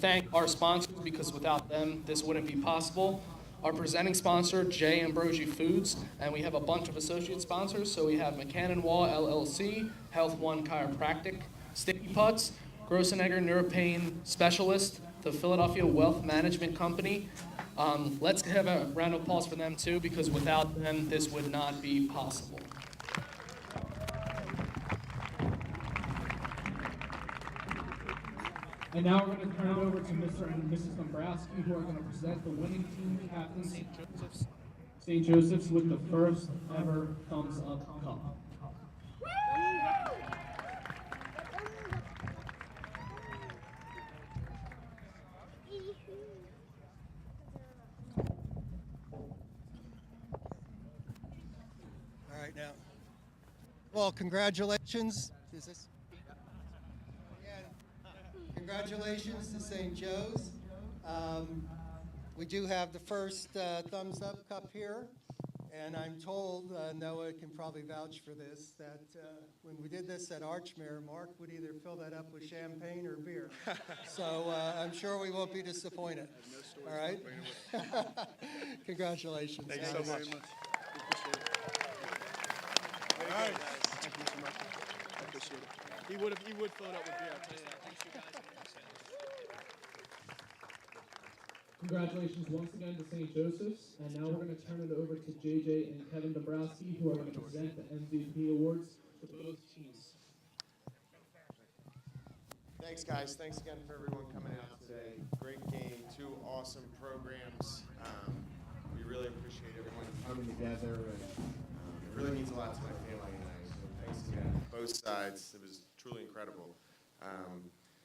thank our sponsors, because without them, this wouldn't be possible. Our presenting sponsor, J. Ambrogi Foods, and we have a bunch of associate sponsors. So we have McCann & Wall LLC, Health One Chiropractic, Sticky Putts, Grossenegger Neuropain Specialist, the Philadelphia Wealth Management Company. Let's have a round of applause for them too, because without them, this would not be possible. And now we're going to turn it over to Mr. and Mrs. Dombrowski, who are going to present the winning team captains, St. Joseph's, with the first ever Thumbs Up Cup. All right, now. Well, congratulations. Is this? Again, congratulations to St. Joe's. We do have the first Thumbs Up Cup here, and I'm told, Noah can probably vouch for this, that when we did this at Archmere, Mark would either fill that up with champagne or beer. So I'm sure we won't be disappointed. All right? Congratulations. Thank you so much. All right. Thank you so much. I appreciate it. He would fill it up with beer. I'll tell you that. Thanks, you guys. Congratulations once again to St. Joseph's, and now we're going to turn it over to JJ and Kevin Dombrowski, who are going to present the MVP awards for both teams. Thanks, guys. Thanks again for everyone coming out today. Great game, 2 awesome programs. We really appreciate everyone coming together, and it really means a lot to my family and I. So thanks again, both sides. It was truly incredible.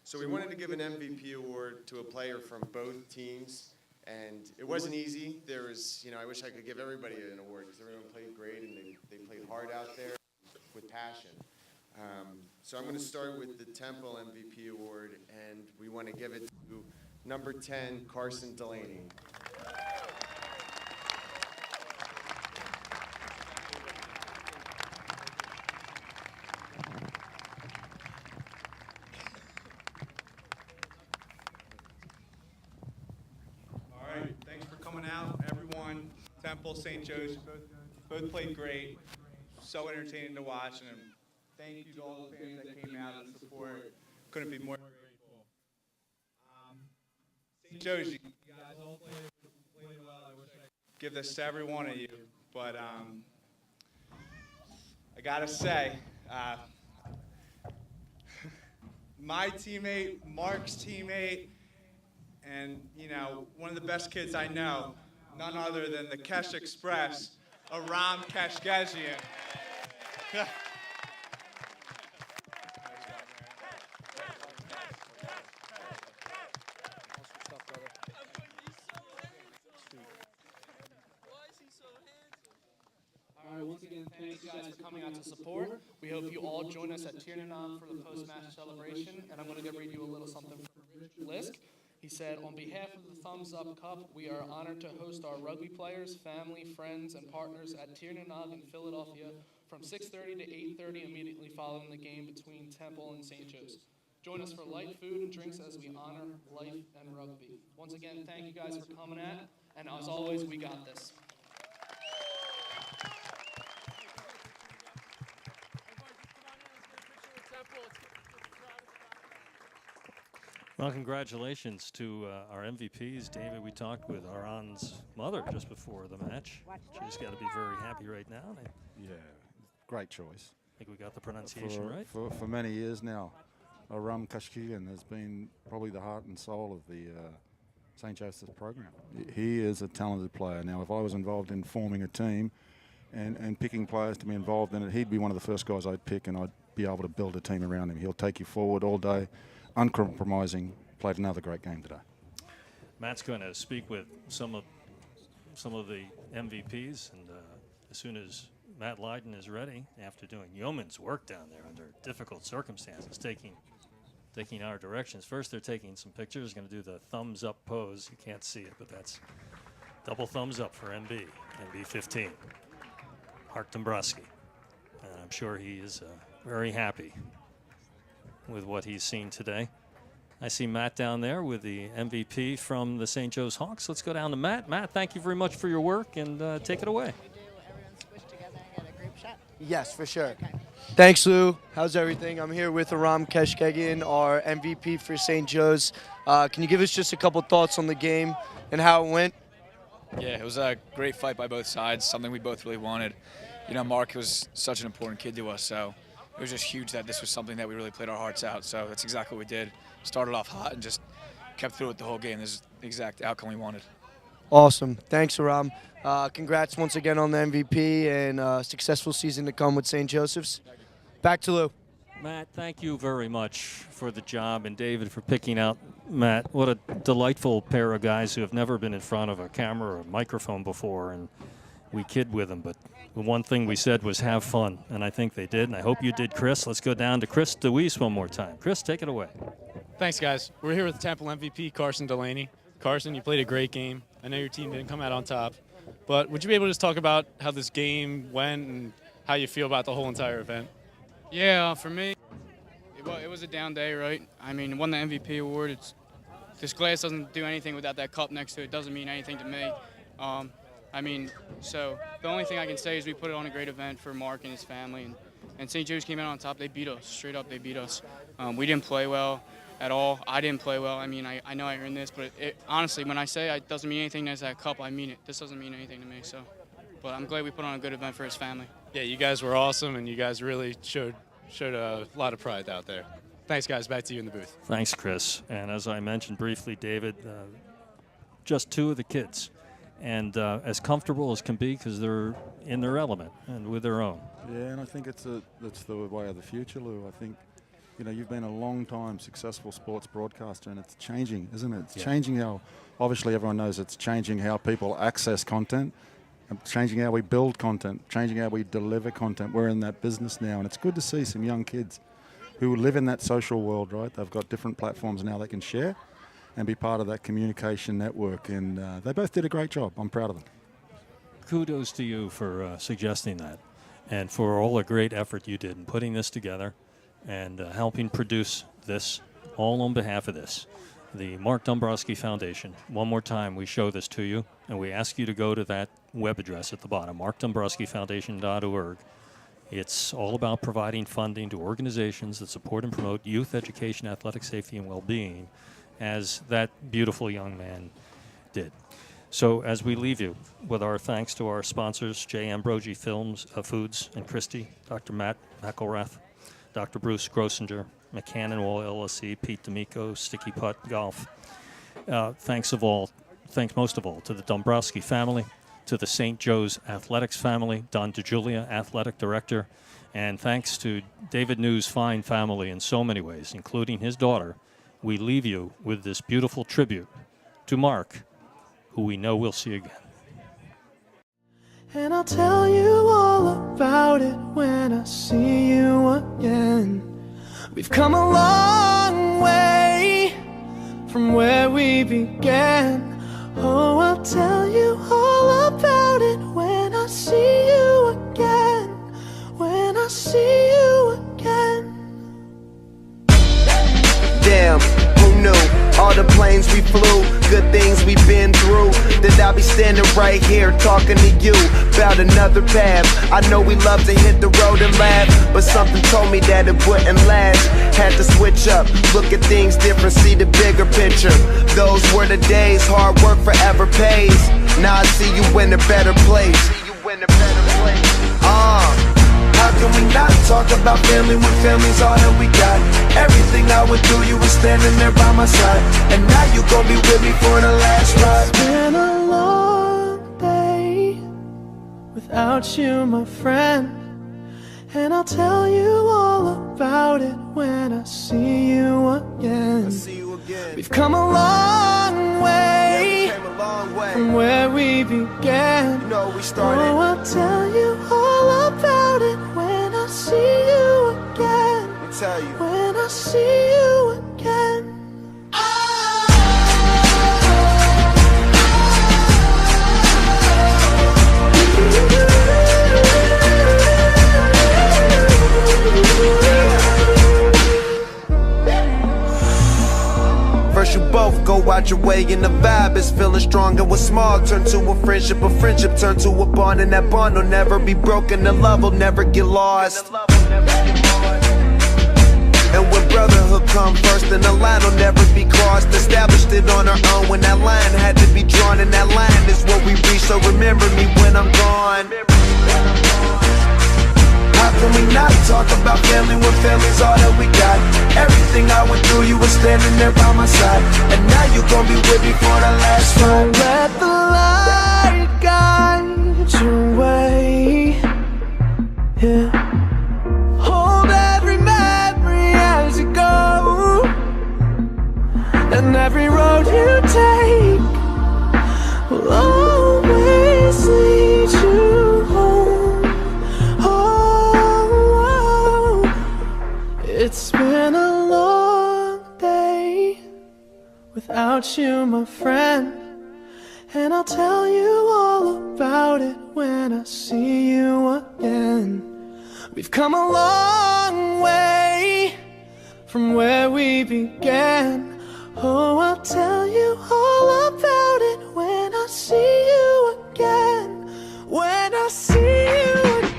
So we wanted to give an MVP award to a player from both teams, and it wasn't easy. There was, I wish I could give everybody an award because everyone played great and they played hard out there with passion. So I'm going to start with the Temple MVP award, and we want to give it to number 10, Carson Delaney. Temple, St. Joe's, both played great, so entertaining to watch, and thank you to all the fans that came out and support. Couldn't be more grateful. St. Joe's, you guys all played well. I wish I could give this to every one of you, but I gotta say, my teammate, Mark's teammate, and one of the best kids I know, none other than the Kesh Express, Aram Keshkezian. All right, once again, thank you guys for coming out to support. We hope you all join us at Tiernan for the post-match celebration, and I'm going to read you a little something from Richard Lisk. He said, on behalf of the Thumbs Up Cup, we are honored to host our rugby players, family, friends, and partners at Tiernan in Philadelphia from 6:30 to 8:30 immediately following the game between Temple and St. Joe's. Join us for light food and drinks as we honor life and rugby. Once again, thank you guys for coming out, and as always, we got this. Well, congratulations to our MVPs. David, we talked with Aran's mother just before the match. She's got to be very happy right now. Yeah, great choice. I think we got the pronunciation right. For many years now, Aram Keshkezian has been probably the heart and soul of the St. Joseph's program. He is a talented player. Now, if I was involved in forming a team and picking players to be involved in it, he'd be one of the first guys I'd pick, and I'd be able to build a team around him. He'll take you forward all day. Uncompromising, played another great game today. Matt's going to speak with some of the MVPs, and as soon as Matt Lydon is ready, after doing yeoman's work down there under difficult circumstances, taking our directions. First, they're taking some pictures. Going to do the thumbs up pose. You can't see it, but that's double thumbs up for MB 15, Mark Dombrowski, and I'm sure he is very happy with what he's seen today. I see Matt down there with the MVP from the St. Joe's Hawks. Let's go down to Matt. Matt, thank you very much for your work, and take it away. Everyone squish together and get a group shot? Yes, for sure. Okay. Thanks, Lou. How's everything? I'm here with Aram Keshkezian, our MVP for St. Joe's. Can you give us just a couple thoughts on the game and how it went? Yeah, it was a great fight by both sides, something we both really wanted. Mark was such an important kid to us, so it was just huge that this was something that we really played our hearts out. So that's exactly what we did. Started off hot and just kept through it the whole game. This is the exact outcome we wanted. Awesome. Thanks, Aram. Congrats once again on the MVP and successful season to come with St. Joseph's. Back to Lou. Matt, thank you very much for the job, and David for picking out Matt. What a delightful pair of guys who have never been in front of a camera or a microphone before, and we kid with them, but the one thing we said was have fun, and I think they did, and I hope you did, Chris. Let's go down to Chris DeWeese one more time. Chris, take it away. Thanks, guys. We're here with Temple MVP Carson Delaney. Carson, you played a great game. I know your team didn't come out on top, but would you be able to just talk about how this game went and how you feel about the whole entire event? Yeah, for me, it was a down day, right? I mean, won the MVP award. This glass doesn't do anything without that cup next to it. It doesn't mean anything to me. So the only thing I can say is we put it on a great event for Mark and his family, and St. Joe's came out on top. They beat us, straight up they beat us. We didn't play well at all. I didn't play well. I mean, I know I earned this, but honestly, when I say it doesn't mean anything as that cup, I mean it. This doesn't mean anything to me, so. But I'm glad we put on a good event for his family. Yeah, you guys were awesome, and you guys really showed a lot of pride out there. Thanks, guys. Back to you in the booth. Thanks, Chris. And as I mentioned briefly, David, just two of the kids, and as comfortable as can be because they're in their element and with their own. Yeah, and I think that's the way of the future, Lou. I think, you know, you've been a long time successful sports broadcaster, and it's changing, isn't it? It's changing how, obviously everyone knows it's changing how people access content, and changing how we build content, changing how we deliver content. We're in that business now, and it's good to see some young kids who live in that social world, right? They've got different platforms now they can share and be part of that communication network, and they both did a great job. I'm proud of them. Kudos to you for suggesting that, and for all the great effort you did in putting this together and helping produce this, all on behalf of this. The Mark Dombrowski Foundation. One more time, we show this to you, and we ask you to go to that web address at the bottom, markdombrowskifoundation.org. It's all about providing funding to organizations that support and promote youth education, athletic safety, and well-being, as that beautiful young man did. So as we leave you with our thanks to our sponsors, J. Ambrogi Foods and Christie, Dr. Matt McElrath, Dr. Bruce Grossinger, McCann & Wall LLC, Pete D'Amico, Sticky Putt Golf. Thanks most of all to the Dombrowski family, to the St. Joe's Athletics family, Don DeGiulia, Athletic Director, and thanks to David New's fine family in so many ways, including his daughter. We leave you with this beautiful tribute to Mark, who we know we'll see again. And I'll tell you all about it when I see you again. We've come a long way from where we began. Oh, I'll tell you all about it when I see you again. When I see you again. Damn, who knew? All the planes we flew, good things we've been through, that I'll be standing right here talking to you about another path. I know we love to hit the road and laugh, but something told me that it wouldn't last. Had to switch up, look at things different, see the bigger picture. Those were the days, hard work forever pays. Now I see you in a better place. How can we not talk about family when family's all that we got? Everything I went through, you were standing there by my side, and now you gon' be with me for the last ride. It's been a long day without you, my friend, and I'll tell you all about it when I see you again. We've come a long way, from where we began. You know we started. Oh, I'll tell you all about it when I see you again. I'll tell you. When I see you again. First you both go out your way and the vibe is feeling strong, and what's small turn to a friendship turn to a bond, and that bond will never be broken, the love will never get lost. And when brotherhood come first, then the line will never be crossed. Established it on our own when that line had to be drawn, and that line is what we reach, so remember me when I'm gone. How can we not talk about family when family's all that we got? Everything I went through, you were standing there by my side, and now you gon' be with me for the last ride. Let the light guide your way. Yeah. Hold every memory as you go, and every road you take will always lead you without you, my friend. And I'll tell you all about it when I see you again. We've come a long way from where we began. Oh, I'll tell you all about it when I see you again. When I see you again.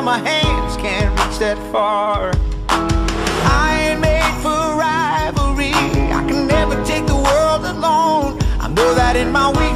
My hands can't reach that far. I ain't made for rivalry. I can never take the world alone. I know that in my weakness